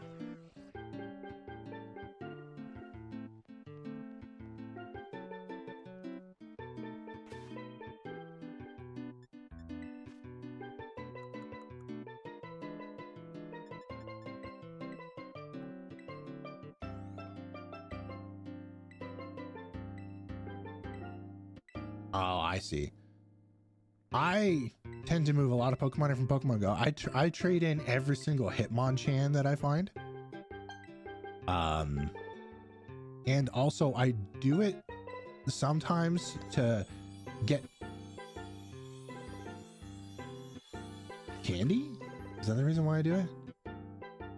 Oh, I see. I tend to move a lot of Pokemon in from Pokemon Go. I trade in every single Hitmonchan that I find. And also I do it sometimes to get candy. Is that the reason why I do it?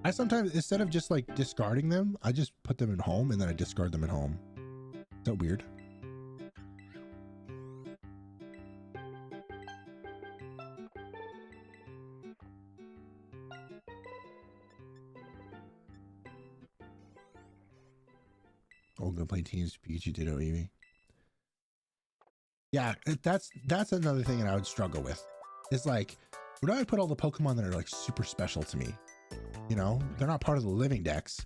I sometimes, instead of just like discarding them, I just put them in home and then I discard them at home. Is that weird? Oh, gonna play Teams Pikachu Ditto Eevee. Yeah, that's another thing that I would struggle with. It's like, where do I put all the Pokemon that are like super special to me? You know, they're not part of the living dex.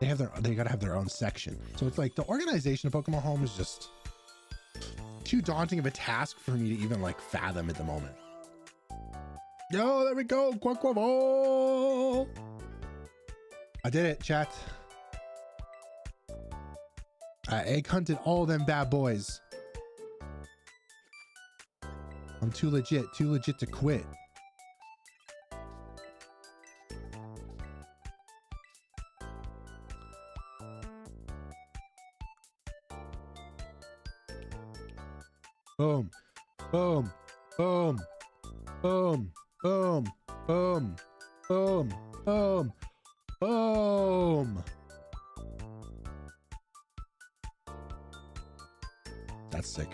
They gotta have their own section. So it's like the organization of Pokemon Home is just too daunting of a task for me to even like fathom at the moment. Yo, there we go. Quackleval. I did it, chat. I egg hunted all them bad boys. I'm too legit to quit. Boom, boom, boom, boom, boom, boom, boom, boom, boom. That's sick.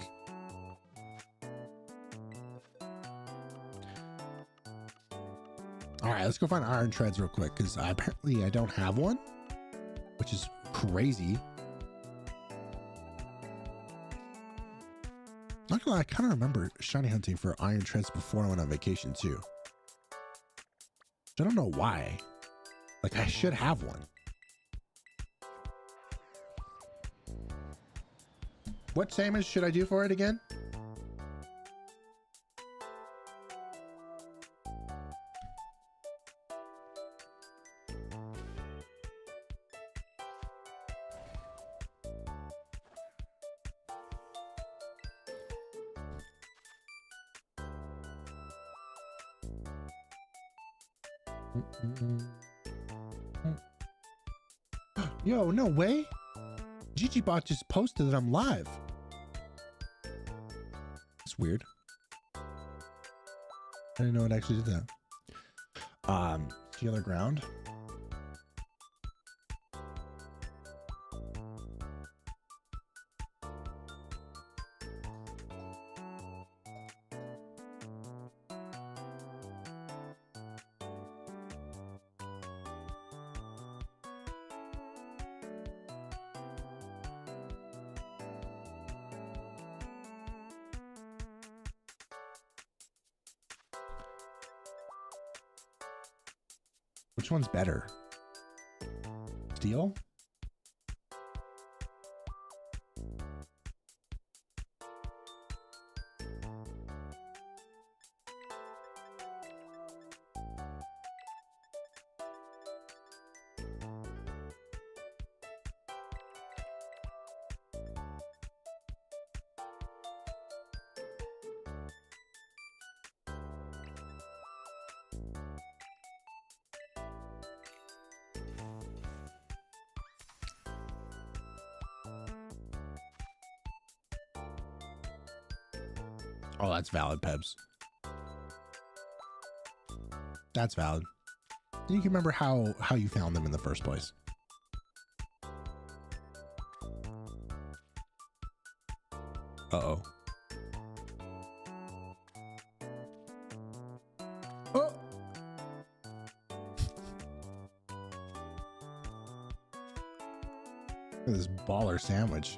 All right, let's go find iron treads real quick because apparently I don't have one, which is crazy. Not gonna lie, I kind of remember shiny hunting for iron treads before I went on vacation too. I don't know why. Like I should have one. What damage should I do for it again? Yo, no way. GGBot just posted that I'm live. It's weird. I didn't know it actually did that. Stealer ground. Which one's better? Steel? Oh, that's valid, Pebs. That's valid. You can remember how you found them in the first place. Uh-oh. Oh! Look at this baller sandwich.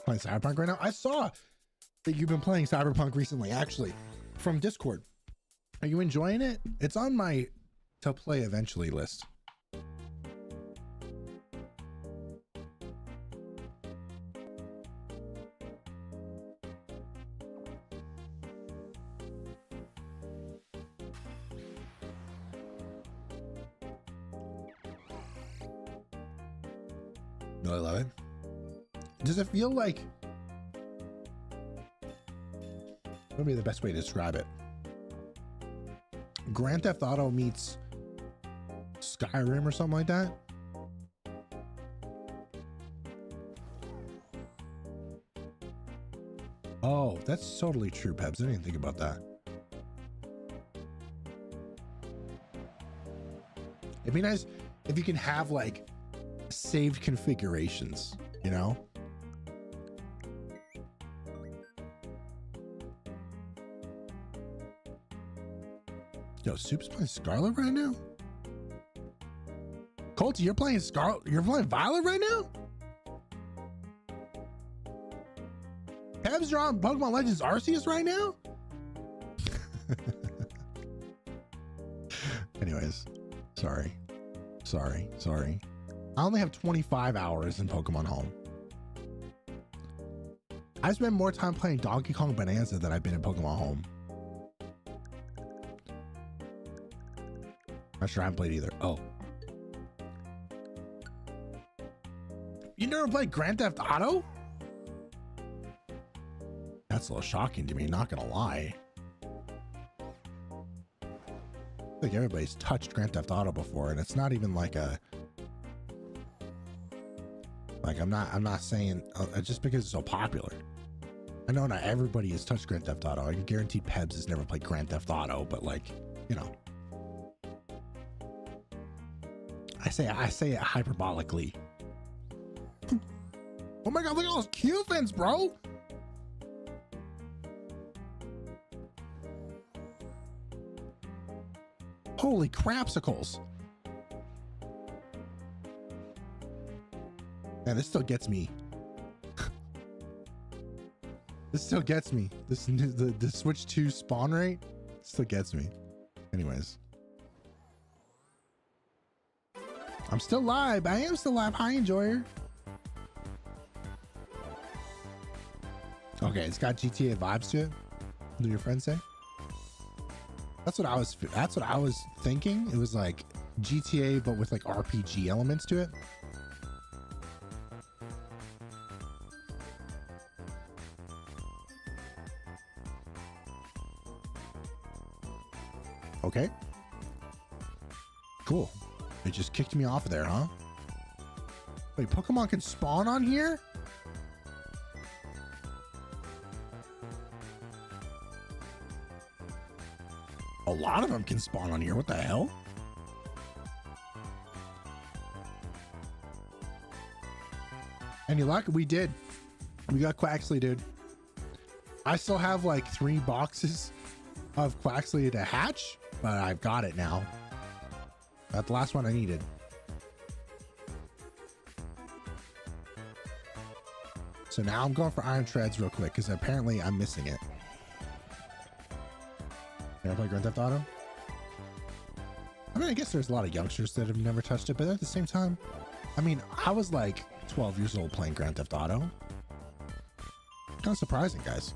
Playing Cyberpunk right now? I saw that you've been playing Cyberpunk recently, actually, from Discord. Are you enjoying it? It's on my to play eventually list. No, I love it. Does it feel like, what would be the best way to describe it? Grand Theft Auto meets Skyrim or something like that? Oh, that's totally true, Pebs. I didn't even think about that. It'd be nice if you can have like saved configurations, you know? Yo, Soup's playing Scarlet right now? Colty, you're playing Scarlet? You're playing Violet right now? Pebs, you're on Pokemon Legends Arceus right now? Anyways, sorry. I only have 25 hours in Pokemon Home. I spent more time playing Donkey Kong Bonanza than I've been in Pokemon Home. Not sure I haven't played either. Oh. You never played Grand Theft Auto? That's a little shocking to me, not gonna lie. I think everybody's touched Grand Theft Auto before, and it's not even like a... Like, I'm not saying just because it's so popular. I know not everybody has touched Grand Theft Auto. I can guarantee Pebs has never played Grand Theft Auto, but like, you know. I say it hyperbolically. Oh my god, look at all those Q-fins, bro! Holy crapsicles. Man, this still gets me. This still gets me. The Switch 2 spawn rate still gets me. Anyways. I'm still live. I am still live. Hi, Enjoyer. Okay, it's got GTA vibes to it. What do your friends say? That's what I was thinking. It was like GTA, but with like RPG elements to it. Okay. Cool. It just kicked me off of there, huh? Wait, Pokemon can spawn on here? A lot of them can spawn on here. What the hell? Any luck? We did. We got Quaxley, dude. I still have like 3 boxes of Quaxley to hatch, but I've got it now. That's the last one I needed. So now I'm going for Iron Treads real quick because apparently I'm missing it. Can I play Grand Theft Auto? I mean, I guess there's a lot of youngsters that have never touched it, but at the same time, I mean, I was like 12 years old playing Grand Theft Auto. Kind of surprising, guys.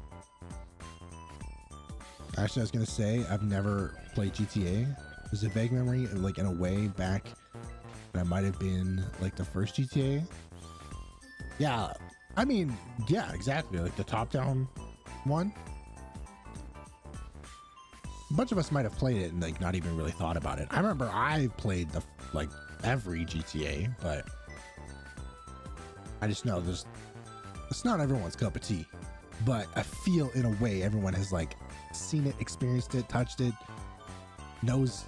Actually, I was gonna say I've never played GTA. There's a vague memory, like in a way back when I might have been like the first GTA. Yeah, I mean, yeah, exactly, like the top-down one. A bunch of us might have played it and like not even really thought about it. I remember I played the like every GTA, but I just know it's not everyone's cup of tea. But I feel in a way everyone has like seen it, experienced it, touched it, knows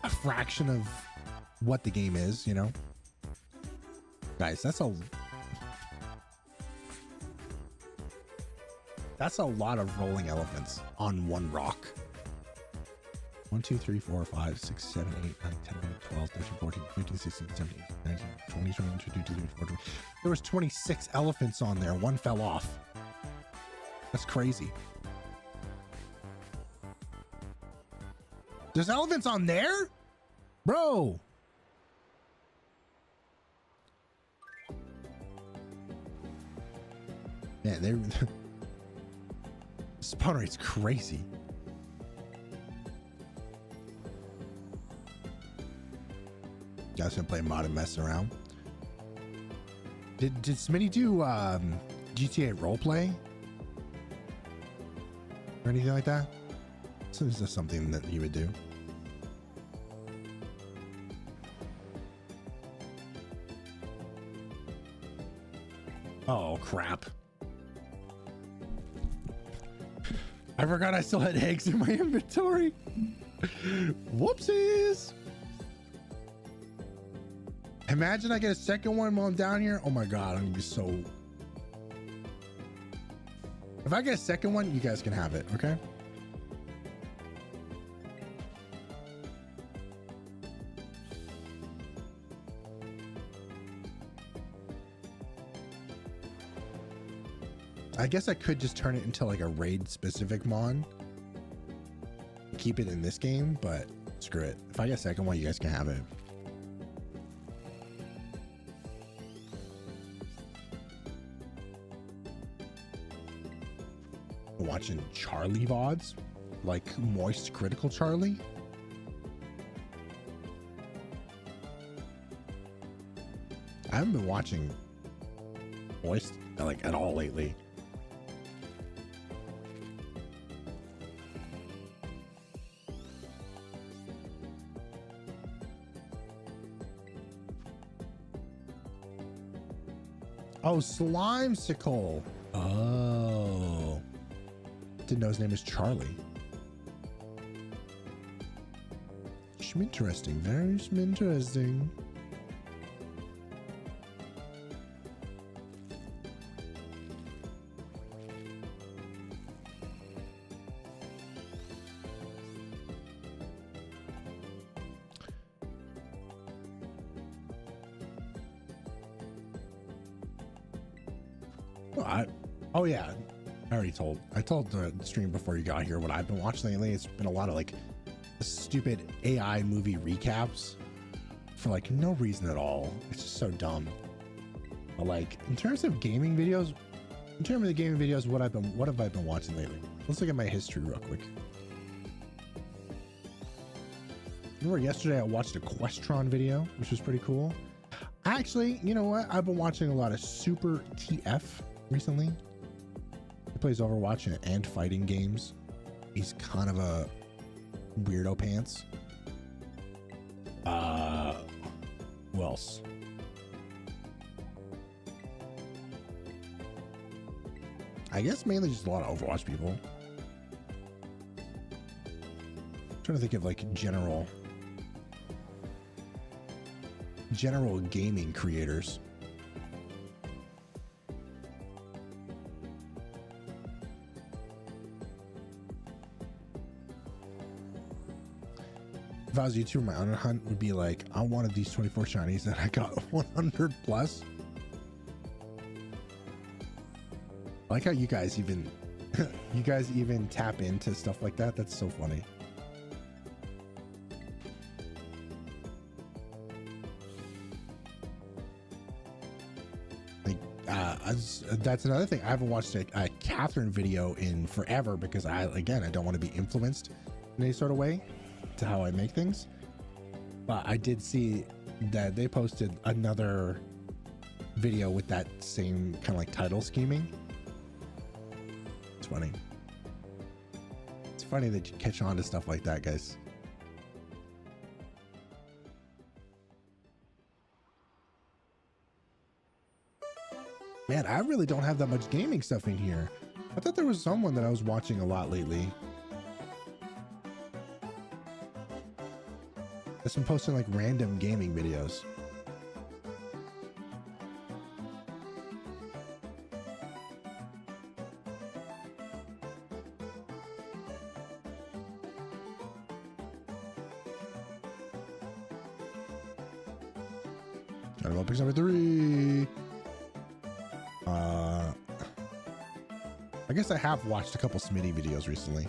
a fraction of what the game is, you know? Guys, that's a lot of rolling elephants on one rock. 1, 2, 3, 4, 5, 6, 7, 8, 9, 10, 11, 12, 13, 14, 15, 16, 17, 19, 20, 21, 22, 23, 24. There was 26 elephants on there. One fell off. That's crazy. There's elephants on there? Bro. Man, they're spawn rate's crazy. Guys gonna play mod and mess around. Did Smitty do GTA roleplay or anything like that? So is this something that he would do? Oh crap. I forgot I still had eggs in my inventory. Whoopsies. Imagine I get a second one while I'm down here. Oh my God, I'm gonna be so... If I get a second one, you guys can have it, okay? I guess I could just turn it into like a raid specific mod. Keep it in this game, but screw it. If I get a second one, you guys can have it. Watching Charlie VODs, like Moist Critical Charlie. I haven't been watching Moist like at all lately. Oh, Slimesicle. Oh. Didn't know his name is Charlie. Schminteresting. Very schminteresting. Oh yeah, I told the stream before you got here what I've been watching lately. It's been a lot of like stupid AI movie recaps for like no reason at all. It's just so dumb. But like in terms of gaming videos, what have I been watching lately? Let's look at my history real quick. Remember yesterday I watched a Questron video, which was pretty cool. Actually, you know what? I've been watching a lot of Super TF recently. He plays Overwatch and fighting games. He's kind of a weirdo pants. Who else? I guess mainly just a lot of Overwatch people. I'm trying to think of like general gaming creators. If I was a YouTuber, my honor hunt would be like, I wanted these 24 shinies and I got 100 plus. I like how you guys even you guys even tap into stuff like that. That's so funny. Like that's another thing. I haven't watched a Catherine video in forever because I don't want to be influenced in any sort of way to how I make things. But I did see that they posted another video with that same kind of like title scheming. It's funny. It's funny that you catch on to stuff like that, guys. Man, I really don't have that much gaming stuff in here. I thought there was someone that I was watching a lot lately. That's been posting like random gaming videos. Dragon Ball Pix number 3. I guess I have watched a couple Smitty videos recently.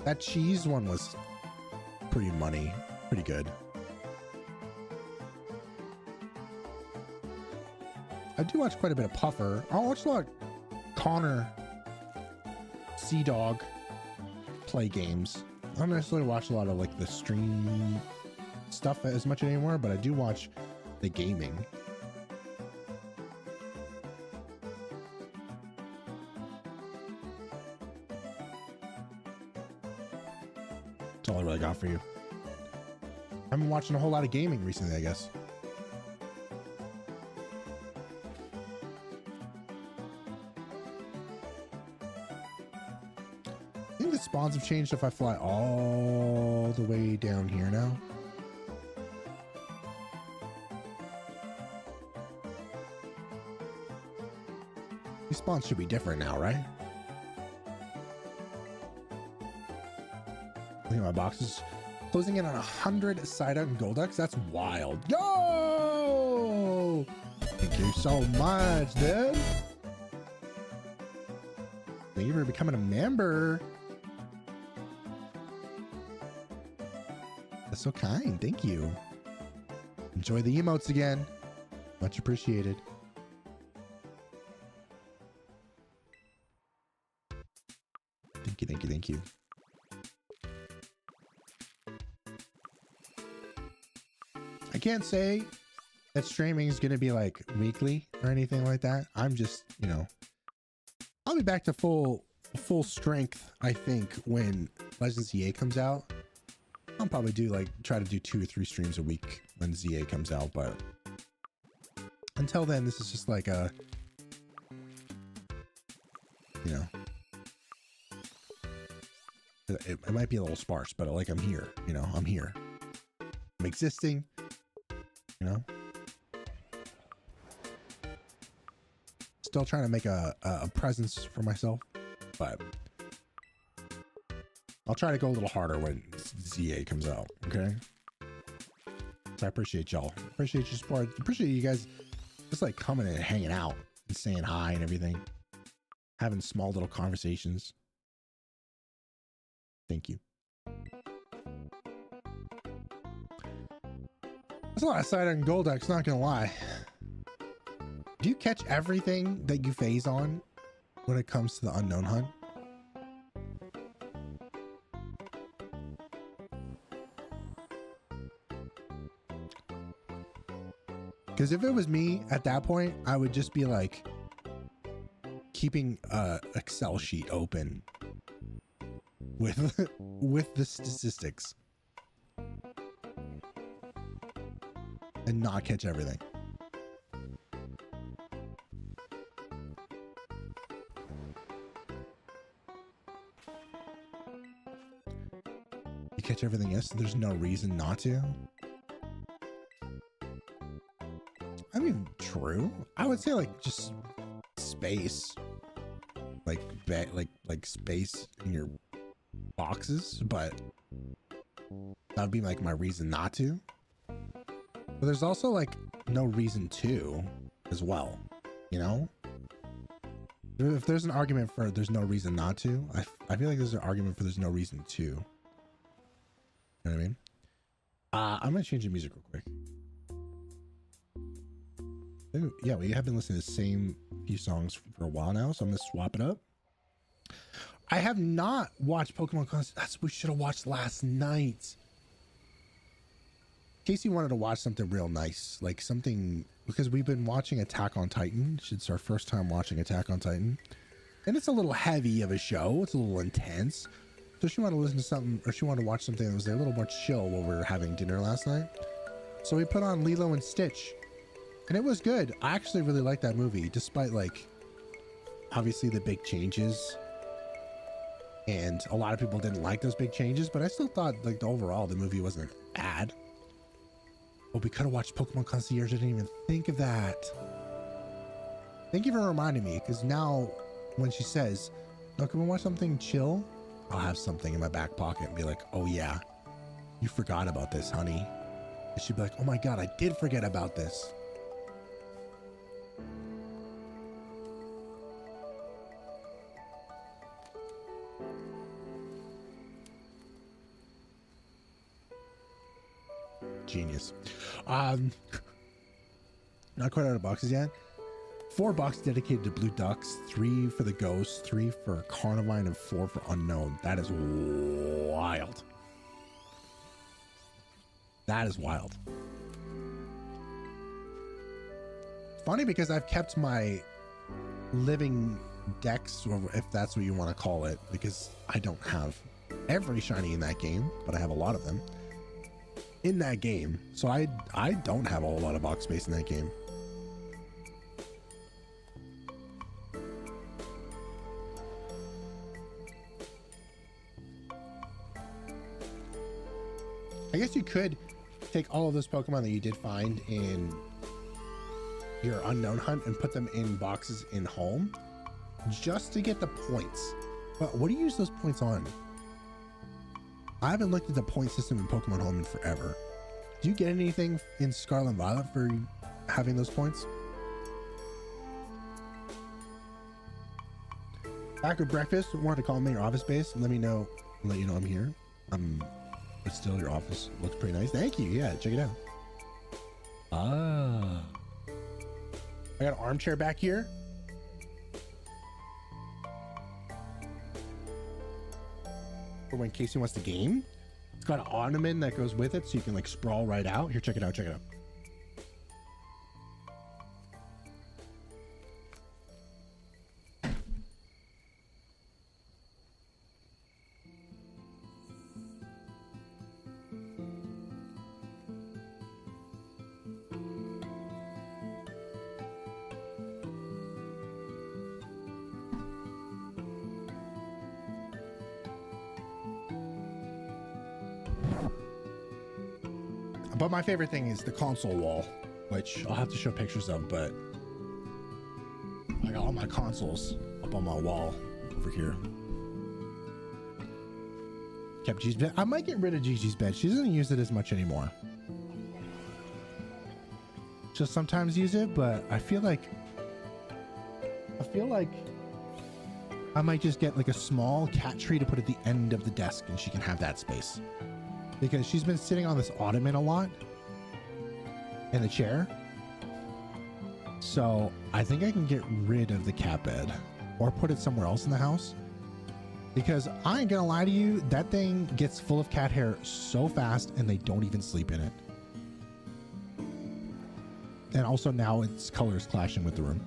That cheese one was pretty money, pretty good. I do watch quite a bit of Puffer. I watch a lot of Connor, Sea Dog play games. I don't necessarily watch a lot of like the stream stuff as much anymore, but I do watch the gaming. That's all I really got for you. I've been watching a whole lot of gaming recently, I guess. I think the spawns have changed if I fly all the way down here now. These spawns should be different now, right? I think my box is closing in on 100 side out and gold ducks. That's wild. Yo! Thank you so much, dude. Thank you for becoming a member. That's so kind. Thank you. Enjoy the emotes again. Much appreciated. Thank you, thank you, thank you. I can't say that streaming is going to be like weekly or anything like that. I'm just, you know, I'll be back to full strength, I think, when Legends ZA comes out. I'll probably do like try to do 2 or 3 streams a week when ZA comes out, but until then, this is just like a, you know, it might be a little sparse, but like I'm here, you know, I'm here. I'm existing, you know. Still trying to make a presence for myself, but I'll try to go a little harder when ZA comes out, okay? So I appreciate y'all. Appreciate your support. Appreciate you guys just like coming and hanging out and saying hi and everything. Having small little conversations. Thank you. That's a lot of side on gold decks, not gonna lie. Do you catch everything that you phase on when it comes to the unknown hunt? Because if it was me at that point, I would just be like keeping a Excel sheet open with the statistics and not catch everything. You catch everything, yes, there's no reason not to. I mean, true. I would say like just space, like space in your boxes, but that would be like my reason not to. But there's also like no reason to as well, you know? If there's an argument for there's no reason not to, I feel like there's an argument for there's no reason to. You know what I mean? I'm gonna change the music real quick. Ooh, yeah, we have been listening to the same few songs for a while now, so I'm gonna swap it up. I have not watched Pokemon Constantine. That's what we should have watched last night. Casey wanted to watch something real nice, like something, because we've been watching Attack on Titan. It's our first time watching Attack on Titan, and it's a little heavy of a show. It's a little intense. So she wanted to listen to something, or she wanted to watch something that was a little more chill while we were having dinner last night. So we put on Lilo and Stitch, and it was good. I actually really liked that movie, despite like obviously the big changes. And a lot of people didn't like those big changes, but I still thought like overall the movie wasn't bad. But we could have watched Pokemon Concierge. I didn't even think of that. Thank you for reminding me, because now when she says, "No, can we watch something chill?" I'll have something in my back pocket and be like, "Oh yeah, you forgot about this, honey." And she'd be like, "Oh my God, I did forget about this." Genius. Not quite out of boxes yet. 4 boxes dedicated to blue ducks, 3 for the ghost, 3 for Carnivine, and 4 for unknown. That is wild. That is wild. Funny because I've kept my living decks, or if that's what you want to call it, because I don't have every shiny in that game, but I have a lot of them in that game. So I don't have a whole lot of box space in that game. I guess you could take all of those Pokemon that you did find in your unknown hunt and put them in boxes in home just to get the points. But what do you use those points on? I haven't looked at the point system in Pokemon Home in forever. Do you get anything in Scarlet and Violet for having those points? Back with breakfast. Wanted to call me in your office space and let you know I'm here. But still, your office looks pretty nice. Thank you. Yeah, check it out. I got an armchair back here. For when Casey wants to game. It's got an ottoman that goes with it, so you can like sprawl right out. Here, check it out. Check it out. But my favorite thing is the console wall, which I'll have to show pictures of, but I got all my consoles up on my wall over here. Kept Gigi's bed. I might get rid of Gigi's bed. She doesn't use it as much anymore. She'll sometimes use it, but I feel like I might just get like a small cat tree to put at the end of the desk and she can have that space. Because she's been sitting on this ottoman a lot in the chair. So I think I can get rid of the cat bed or put it somewhere else in the house. Because I ain't gonna lie to you, that thing gets full of cat hair so fast and they don't even sleep in it. And also now its color is clashing with the room.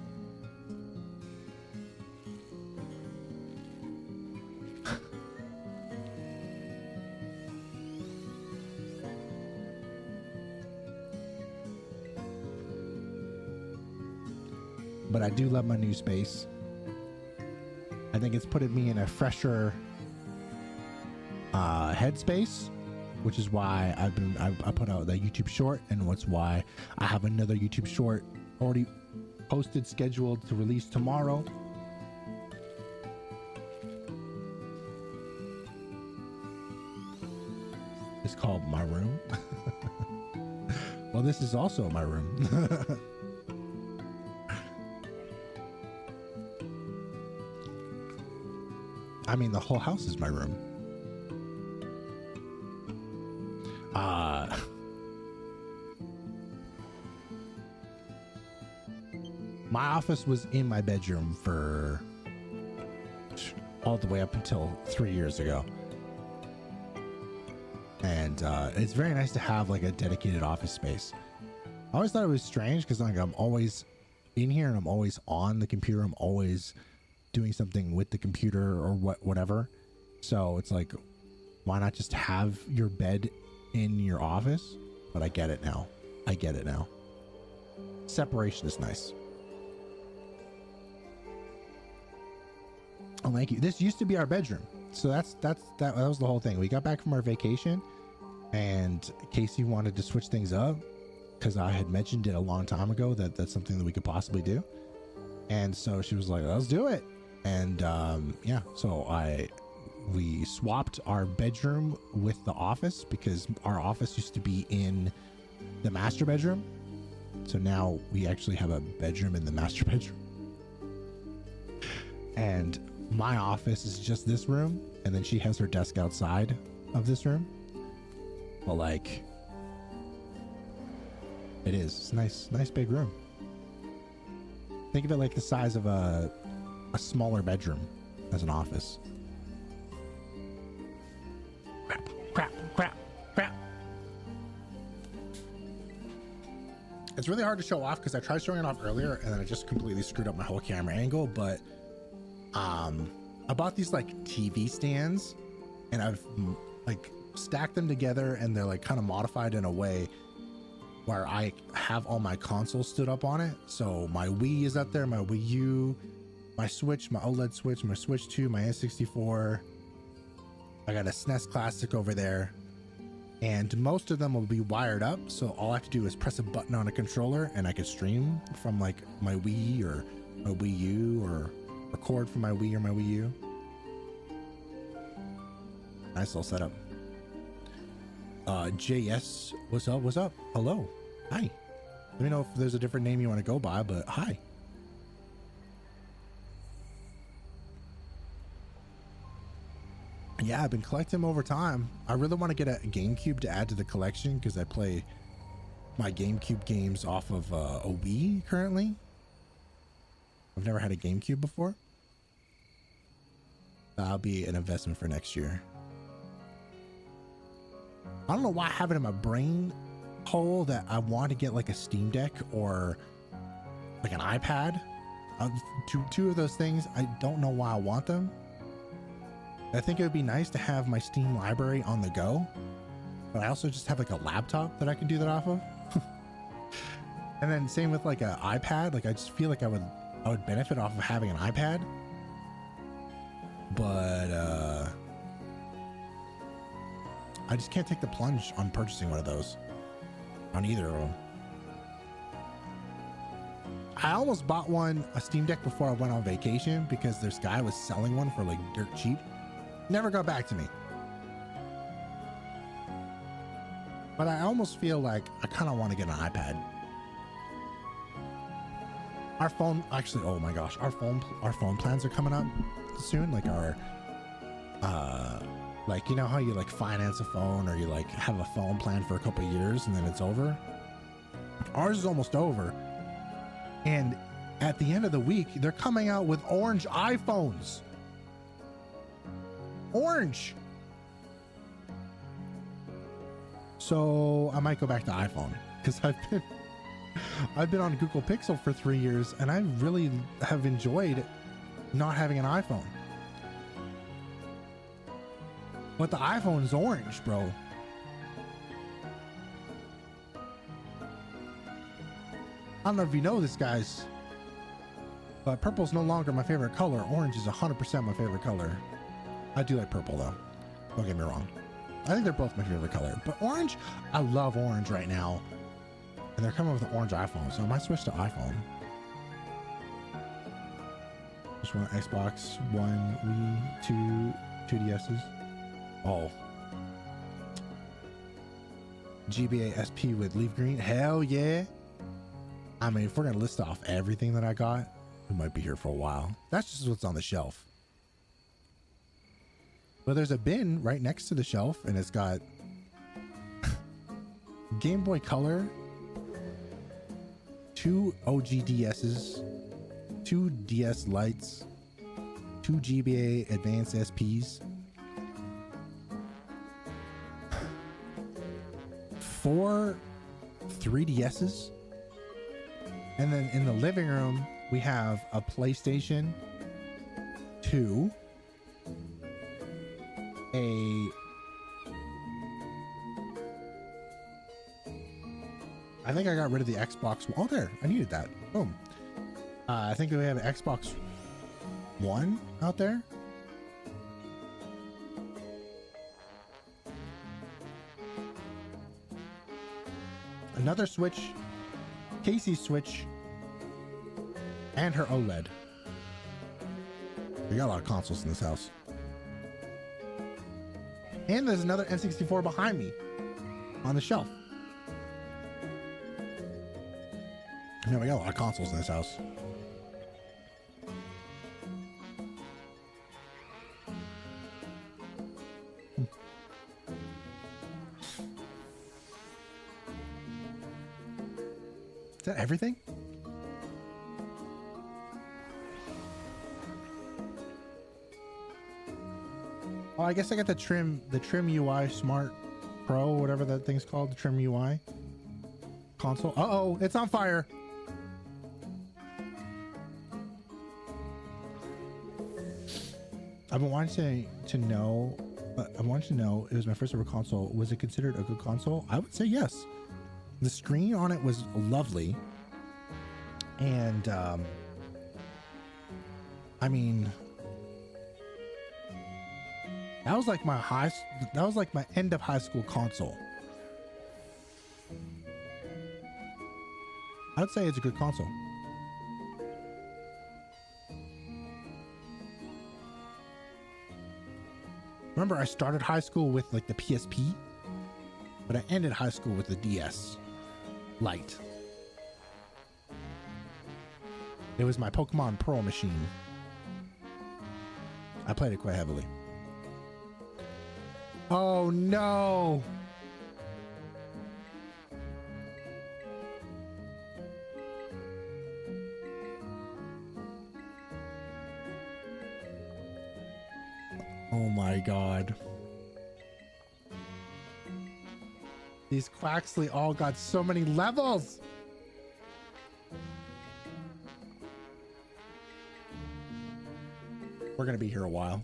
But I do love my new space. I think it's putting me in a fresher headspace, which is why I put out that YouTube short, and what's why I have another YouTube short already posted, scheduled to release tomorrow. It's called My Room. Well, this is also my room. I mean, the whole house is my room. My office was in my bedroom for all the way up until 3 years ago. And it's very nice to have like a dedicated office space. I always thought it was strange because like I'm always in here and I'm always on the computer. I'm always doing something with the computer or whatever. So it's like, why not just have your bed in your office? But I get it now. I get it now. Separation is nice. Oh, thank you. This used to be our bedroom. So that was the whole thing. We got back from our vacation and Casey wanted to switch things up because I had mentioned it a long time ago that that's something that we could possibly do. And so she was like, let's do it. And yeah, so we swapped our bedroom with the office because our office used to be in the master bedroom. So now we actually have a bedroom in the master bedroom. And my office is just this room, and then she has her desk outside of this room. But like, it's nice big room. Think of it like the size of a smaller bedroom as an office. Crap. It's really hard to show off because I tried showing it off earlier and then I just completely screwed up my whole camera angle. But I bought these like TV stands and I've like stacked them together and they're like kind of modified in a way where I have all my consoles stood up on it. So my Wii is up there, my Wii U, my Switch, my OLED Switch, my Switch 2, my N64. I got a SNES Classic over there. And most of them will be wired up. So all I have to do is press a button on a controller and I can stream from like my Wii or my Wii U or record from my Wii or my Wii U. Nice little setup. JS, what's up? Hello. Hi. Let me know if there's a different name you want to go by, but hi. Yeah, I've been collecting them over time. I really want to get a GameCube to add to the collection because I play my GameCube games off of a Wii currently. I've never had a GameCube before. That'll be an investment for next year. I don't know why I have it in my brain hole that I want to get like a Steam Deck or like an iPad. Two of those things, I don't know why I want them. I think it would be nice to have my Steam library on the go, but I also just have like a laptop that I can do that off of. And then same with like an iPad. Like I just feel like I would benefit off of having an iPad, but I just can't take the plunge on purchasing one of those on either of them. I almost bought a Steam Deck before I went on vacation because this guy was selling one for like dirt cheap. Never got back to me. But I almost feel like I kind of want to get an iPad. Our phone, actually, oh my gosh, our phone plans are coming up soon. Like our, like, you know how you like finance a phone or you like have a phone plan for a couple of years and then it's over? Ours is almost over. And at the end of the week, they're coming out with orange iPhones. Orange. So I might go back to iPhone because I've been on Google Pixel for 3 years and I really have enjoyed not having an iPhone. But the iPhone is orange, bro. I don't know if you know this, guys, but purple's no longer my favorite color. Orange is 100% my favorite color. I do like purple though. Don't get me wrong. I think they're both my favorite color, but orange, I love orange right now. And they're coming with an orange iPhone, so I might switch to iPhone. Just one Xbox, one Wii, two DSs. Oh. GBA SP with leaf green. Hell yeah. I mean, if we're gonna list off everything that I got, we might be here for a while. That's just what's on the shelf. But there's a bin right next to the shelf, and it's got Game Boy Color, 2 OG DS's, 2 DS Lites, 2 GBA Advanced SPs, 4 3DS's, and then in the living room we have a PlayStation 2, I think I got rid of the Xbox. Oh, there, I needed that. Boom. I think we have an Xbox One out there. Another Switch, Casey's Switch, and her OLED. We got a lot of consoles in this house. And there's another N64 behind me on the shelf. Man, we got a lot of consoles in this house. Is that everything? Oh, I guess I got the Trim UI Smart Pro, whatever that thing's called, the Trim UI console. Uh-oh, it's on fire. I've been wanting to know, it was my first ever console. Was it considered a good console? I would say yes. The screen on it was lovely. And, I mean, that was like my end of high school console. I'd say it's a good console. Remember, I started high school with like the PSP, but I ended high school with the DS Lite. It was my Pokemon Pearl machine. I played it quite heavily. Oh no! Oh my god. These Quaxley all got so many levels! We're gonna be here a while.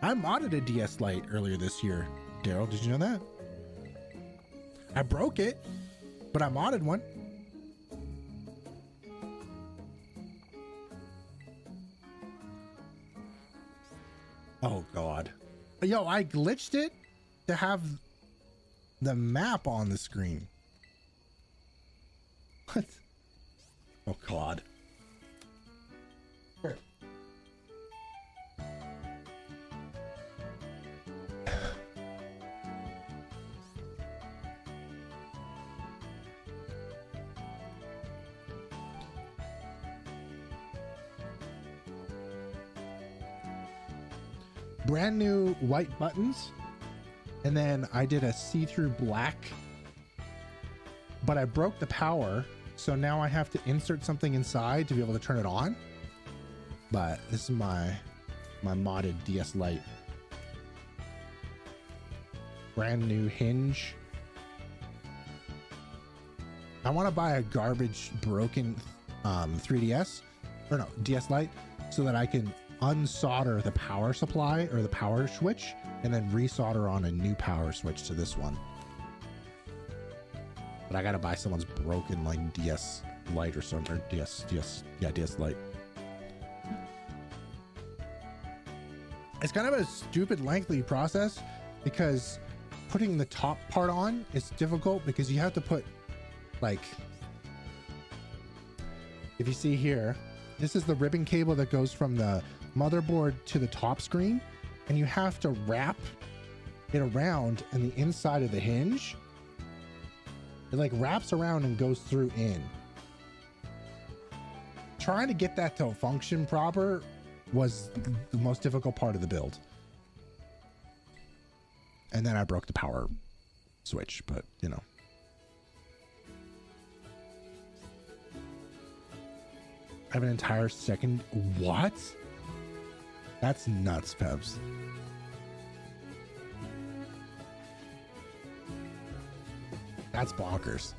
I modded a DS Lite earlier this year, Daryl. Did you know that? I broke it, but I modded one. Oh god. Yo, I glitched it to have the map on the screen. What? Oh god. Here. Brand new white buttons, and then I did a see-through black, but I broke the power, so now I have to insert something inside to be able to turn it on. But this is my modded DS Lite. Brand new hinge. I want to buy a garbage broken 3DS, or no, DS Lite, so that I can unsolder the power supply or the power switch and then resolder on a new power switch to this one. But I gotta buy someone's broken like DS Lite or something, or DS Lite. It's kind of a stupid lengthy process because putting the top part on is difficult because you have to put, like, if you see here, this is the ribbon cable that goes from the motherboard to the top screen, and you have to wrap it around in the inside of the hinge. It like wraps around and goes through in. Trying to get that to function proper was the most difficult part of the build. And then I broke the power switch, but you know. I have an entire second. What? That's nuts, Pebs. That's bonkers.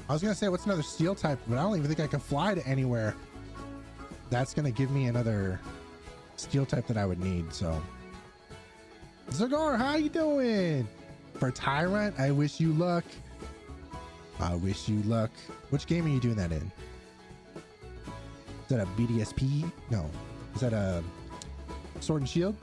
I was gonna say what's another steel type, but I don't even think I can fly to anywhere. That's gonna give me another steel type that I would need. So, Zagar, how you doing? For Tyrant, I wish you luck. I wish you luck. Which game are you doing that in? Is that a BDSP? No. Is that a Sword and Shield?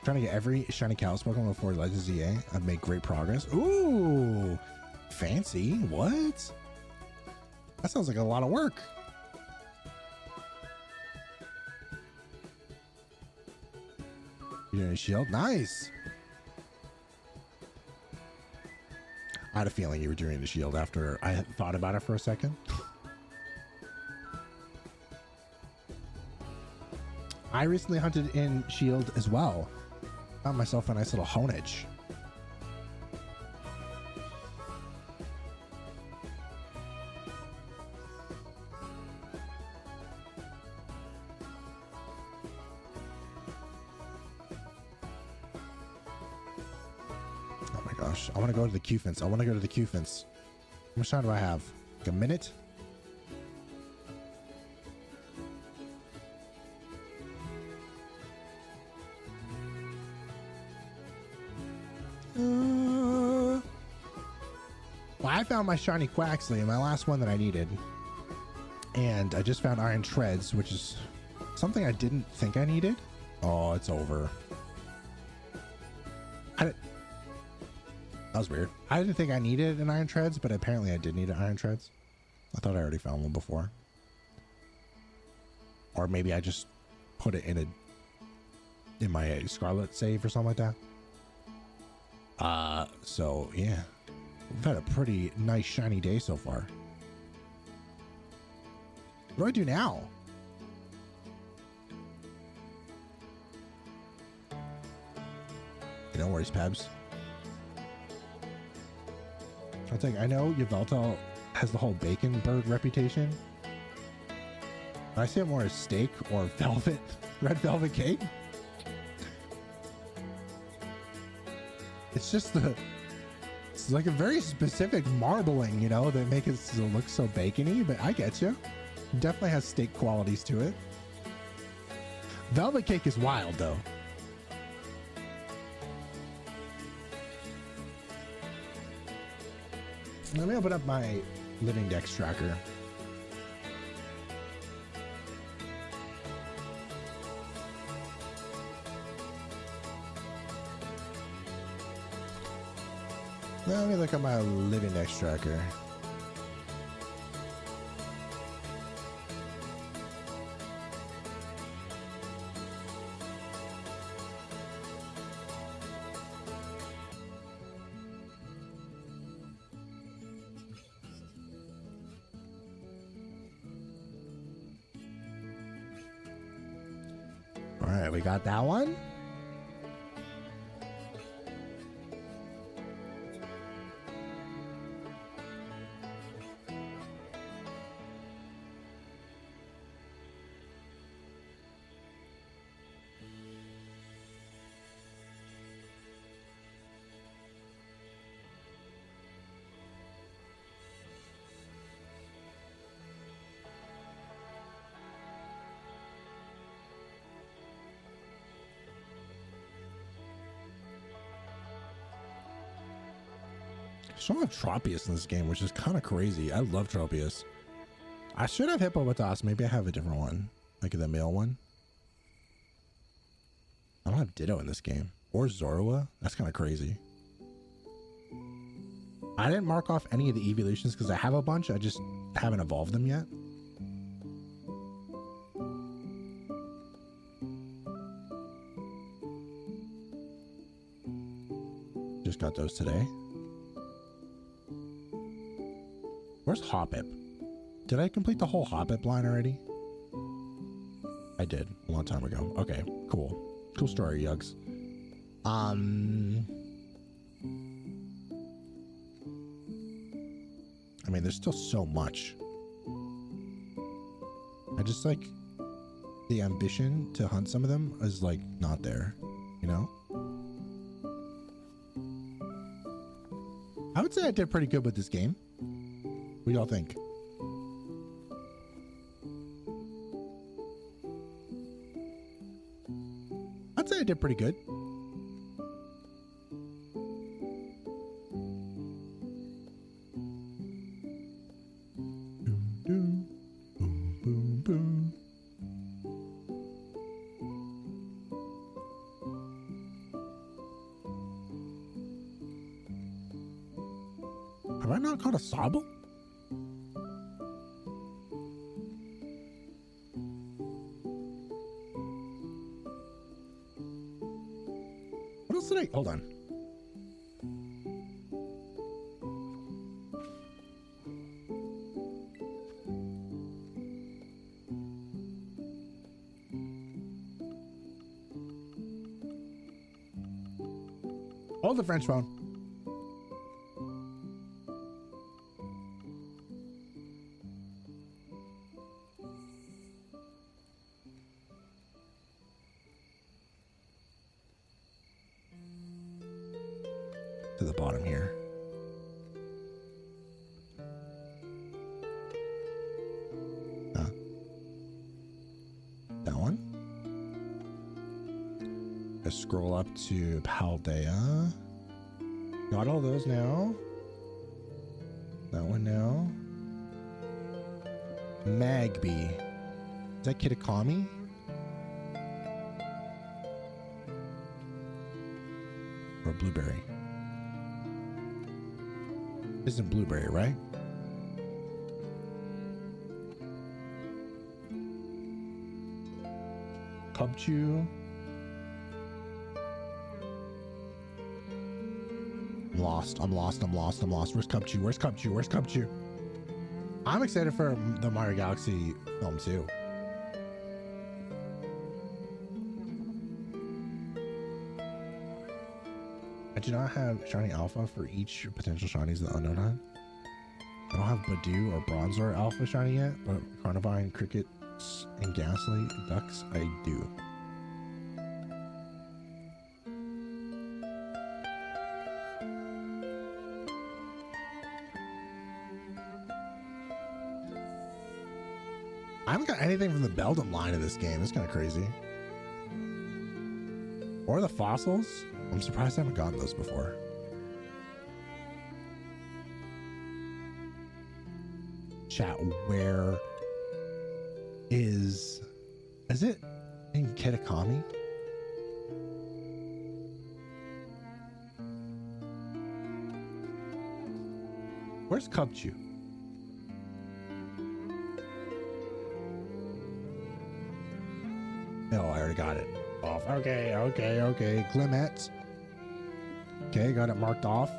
Trying to get every shiny Kalos Pokemon before Legends ZA. I've made great progress. Ooh, fancy. What? That sounds like a lot of work. You're doing a shield? Nice. I had a feeling you were doing the shield after I had thought about it for a second. I recently hunted in shield as well. Found myself a nice little honage. Oh my gosh. I want to go to the Q fence. I want to go to the Q fence. How much time do I have? Like a minute? Well, I found my shiny Quaxley, my last one that I needed. And I just found Iron Treads, which is something I didn't think I needed. Oh, it's over. That was weird. I didn't think I needed an Iron Treads, but apparently I did need an Iron Treads. I thought I already found one before. Or maybe I just put it in my Scarlet save or something like that. So yeah, we've had a pretty nice shiny day so far. What do I do now? No worries, Pabs. I think I know Yveltal has the whole bacon bird reputation. I see it more as steak or velvet, red velvet cake. It's just it's like a very specific marbling, you know, that make it look so bacony, but I get you. Definitely has steak qualities to it. Velvet cake is wild though. Let me open up my Living Dex tracker. Let me look at my Living Dex tracker. All right, we got that one. So I have Tropius in this game, which is kind of crazy. I love Tropius. I should have Hippopotas. Maybe I have a different one, like the male one. I don't have Ditto in this game. Or Zorua. That's kind of crazy. I didn't mark off any of the evolutions because I have a bunch. I just haven't evolved them yet. Just got those today. Where's Hoppip? Did I complete the whole Hoppip line already? I did a long time ago. Okay, cool. Cool story, Yugz. I mean, there's still so much. I just like the ambition to hunt some of them is like not there, you know? I would say I did pretty good with this game. What do y'all think? I'd say I did pretty good. Boom, boom, boom, boom, boom. Have I not caught a Sobble? What else did I... Hold on. Hold the French phone. To the bottom here. That one. Let's scroll up to Paldea. Got all those now. That one now. Magby. Is that Kitakami? Or Blueberry? This isn't Blueberry, right? Cubchoo. I'm lost. Where's Cubchoo? I'm excited for the Mario Galaxy film too. I do not have Shiny Alpha for each potential Shinies that Unknown had. I don't have Badoo or Bronzor Alpha Shiny yet, but Carnivine, Crickets, and Ghastly Ducks I do. I haven't got anything from the Beldum line of this game. It's kind of crazy. Or the fossils. I'm surprised I haven't gotten those before. Chat, where is it in Kitakami? Where's Cubchoo? Oh, I already got it off. Okay. Clement. Okay, got it marked off.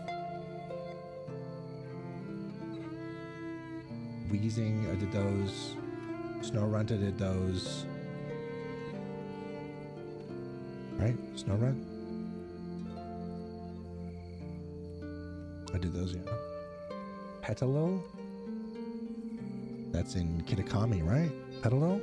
Wheezing, I did those. Snowrunt, I did those. Right? Snowrunt? I did those, yeah. Petalil? That's in Kitakami, right? Petalil?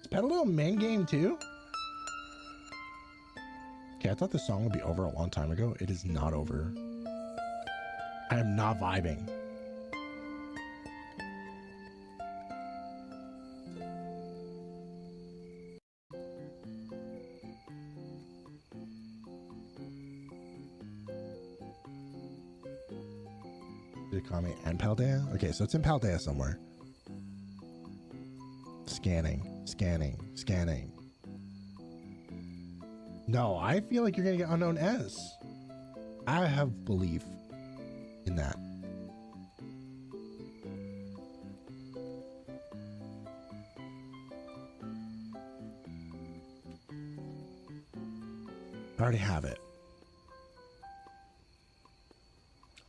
Petalil main game too? Okay, I thought the song would be over a long time ago. It is not over. I am not vibing. Kami and Paldea? Okay, so it's in Paldea somewhere. Scanning, scanning, scanning. No, I feel like you're gonna get unknown S. I have belief in that. I already have it.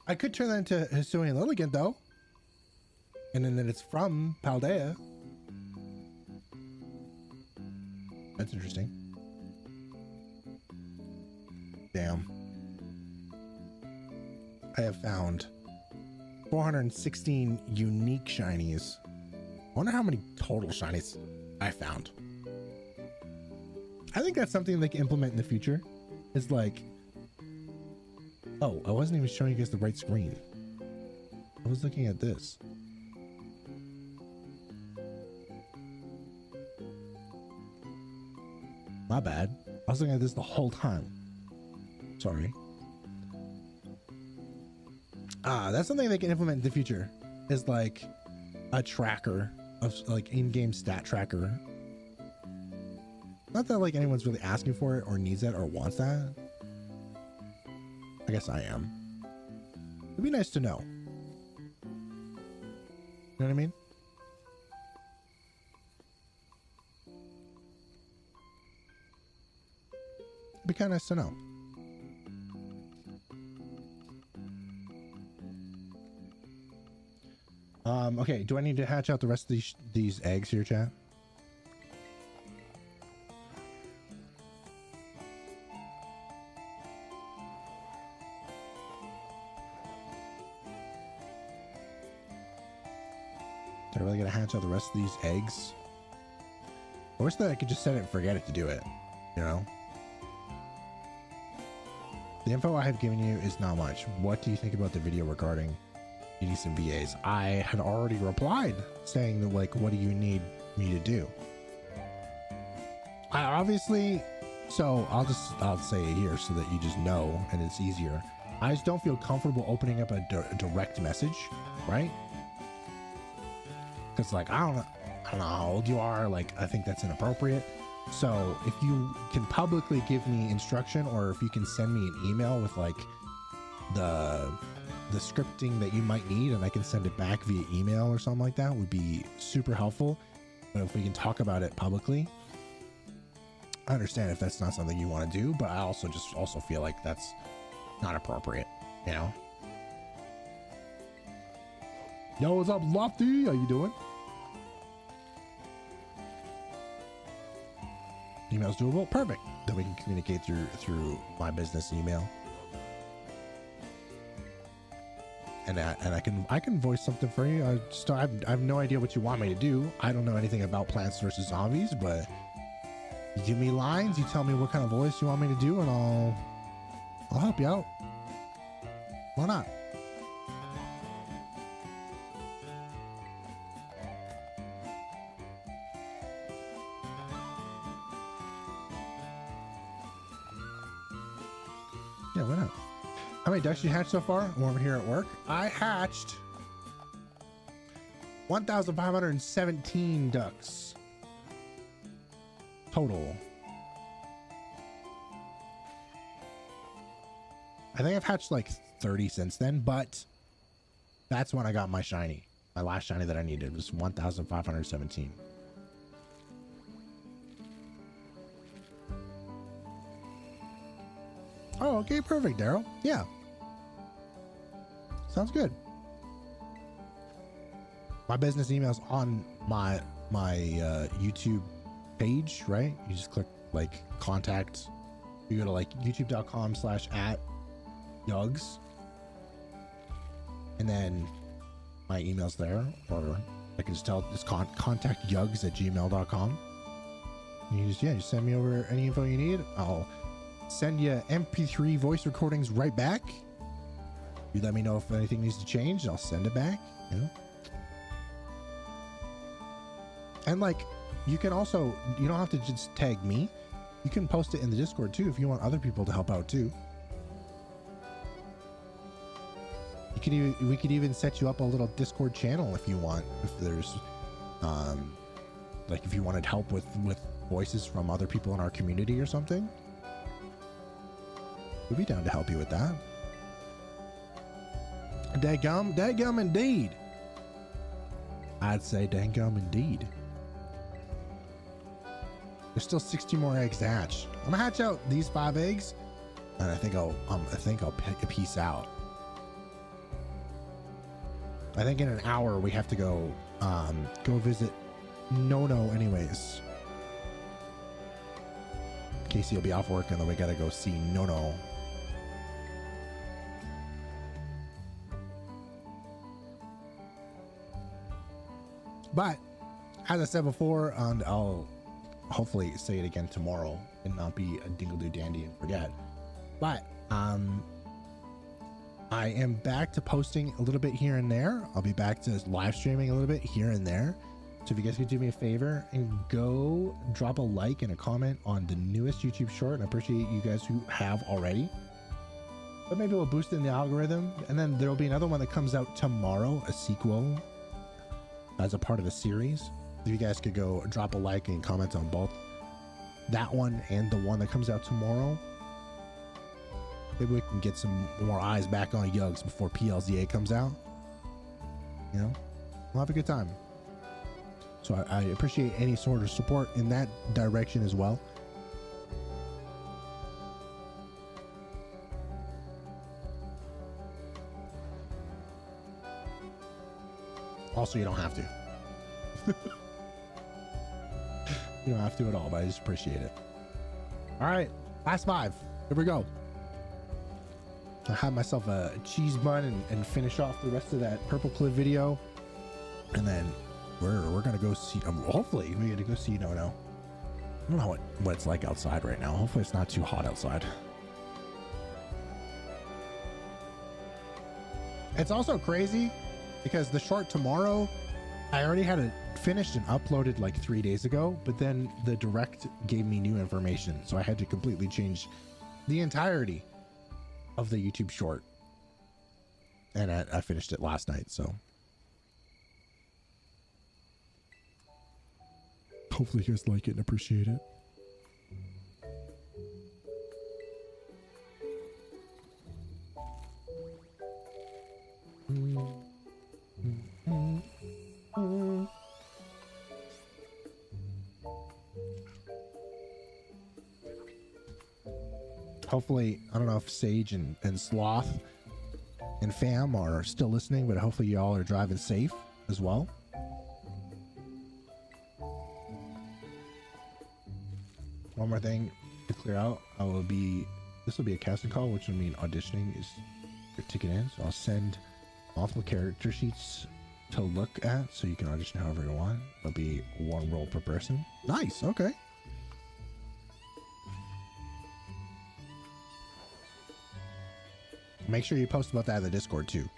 I could turn that into Hisuian Lilligant though. And then it's from Paldea. That's interesting. Damn. I have found 416 unique shinies. I wonder how many total shinies I found. I think that's something they can implement in the future. Is like, oh, I wasn't even showing you guys the right screen. I was looking at this. My bad. I was looking at this the whole time. Sorry. That's something they can implement in the future. Is like a tracker of like in-game stat tracker. Not that like anyone's really asking for it or needs that or wants that. I guess I am. It'd be nice to know. You know what I mean? It'd be kind of nice to know. Okay, do I need to hatch out the rest of these eggs here, chat? Am I really gonna hatch out the rest of these eggs? I wish that I could just set it and forget it to do it, you know? The info I have given you is not much. What do you think about the video regarding needing some VAs? I had already replied saying that, like, what do you need me to do? I obviously, so I'll say it here so that you just know and it's easier. I just don't feel comfortable opening up a direct message, right? Because like I don't know how old you are. Like I think that's inappropriate. So if you can publicly give me instruction, or if you can send me an email with like the scripting that you might need, and I can send it back via email or something like that, would be super helpful. But if we can talk about it publicly, I understand if that's not something you want to do, but I also feel like that's not appropriate, you know? Yo, what's up, Lofty? How you doing? Email's doable? Perfect. Then we can communicate through my business email. And I can voice something for you. I have no idea what you want me to do. I don't know anything about Plants vs. Zombies, but you give me lines, you tell me what kind of voice you want me to do, and I'll help you out. Why not? Yeah, why not? How many ducks you hatched so far? I'm over here at work. I hatched 1,517 ducks total. I think I've hatched like 30 since then, but that's when I got my shiny. My last shiny that I needed was 1,517. Oh, okay, perfect, Daryl. Yeah. Sounds good. My business email's on my YouTube page, right? You just click like contact. You go to like youtube.com/@yugz. And then my email's there, or I can just tell it's contact yugz@gmail.com. You just send me over any info you need. I'll send you MP3 voice recordings right back. You let me know if anything needs to change, and I'll send it back, you know? And like, you can also, you don't have to just tag me. You can post it in the Discord too if you want other people to help out too. You could even, we could even set you up a little Discord channel if you want. If there's, like if you wanted help with voices from other people in our community or something, we'd be down to help you with that. Dadgum indeed. I'd say dadgum indeed. There's still 60 more eggs to hatch. I'm gonna hatch out these 5 eggs, and I think I'll pick a piece out. I think in an hour we have to go visit Nono anyways. Casey will be off work, and then we gotta go see Nono. But as I said before, and I'll hopefully say it again tomorrow and not be a dingle-doo dandy and forget, but I am back to posting a little bit here and there. I'll be back to live streaming a little bit here and there. So if you guys could do me a favor and go drop a like and a comment on the newest YouTube short, and I appreciate you guys who have already. But maybe we'll boost in the algorithm, and then there'll be another one that comes out tomorrow, a sequel as a part of a series. If you guys could go drop a like and comment on both that one and the one that comes out tomorrow, maybe we can get some more eyes back on Yugz before PLZA comes out. You know, we'll have a good time. So I appreciate any sort of support in that direction as well. Also, you don't have to. You don't have to at all, but I just appreciate it. All right, last 5. Here we go. I have myself a cheese bun and finish off the rest of that Purple Cliff video, and then we're gonna go see. Hopefully, we're gonna go see Nono. I don't know what it's like outside right now. Hopefully, it's not too hot outside. It's also crazy because the short tomorrow, I already had it finished and uploaded like 3 days ago, but then the direct gave me new information, so I had to completely change the entirety of the YouTube short, and I finished it last night. So hopefully you guys like it and appreciate it. Hopefully, I don't know if Sage and Sloth and Fam are still listening, but hopefully y'all are driving safe as well. One more thing to clear out. This will be a casting call, which will mean auditioning is your ticket in. So I'll send multiple character sheets to look at, so you can audition however you want. There'll be 1 role per person. Nice. Okay. Make sure you post about that in the Discord too.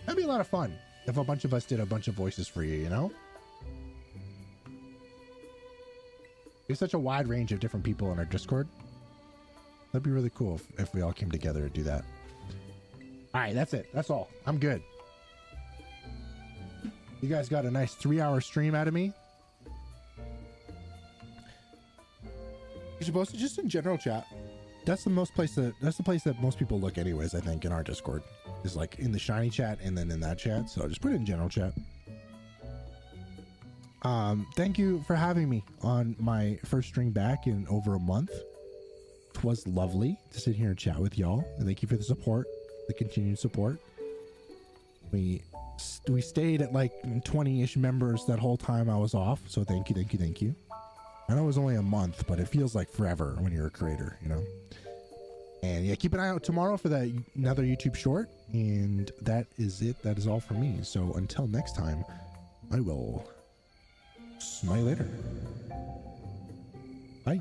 That'd be a lot of fun if a bunch of us did a bunch of voices for you, you know? There's such a wide range of different people in our Discord. That'd be really cool if we all came together to do that. All right, that's it. That's all. I'm good. You guys got a nice 3-hour stream out of me. You should post it just in general chat. That's the place that most people look anyways, I think, in our Discord. Is like in the shiny chat and then in that chat. So just put it in general chat. Thank you for having me on my first stream back in over a month. It was lovely to sit here and chat with y'all. And thank you for the support, the continued support. We stayed at like 20-ish members that whole time I was off. So thank you, thank you, thank you. I know it was only a month, but it feels like forever when you're a creator, you know? And yeah, keep an eye out tomorrow for another YouTube short. And that is it. That is all for me. So until next time, I will Smile later. Bye.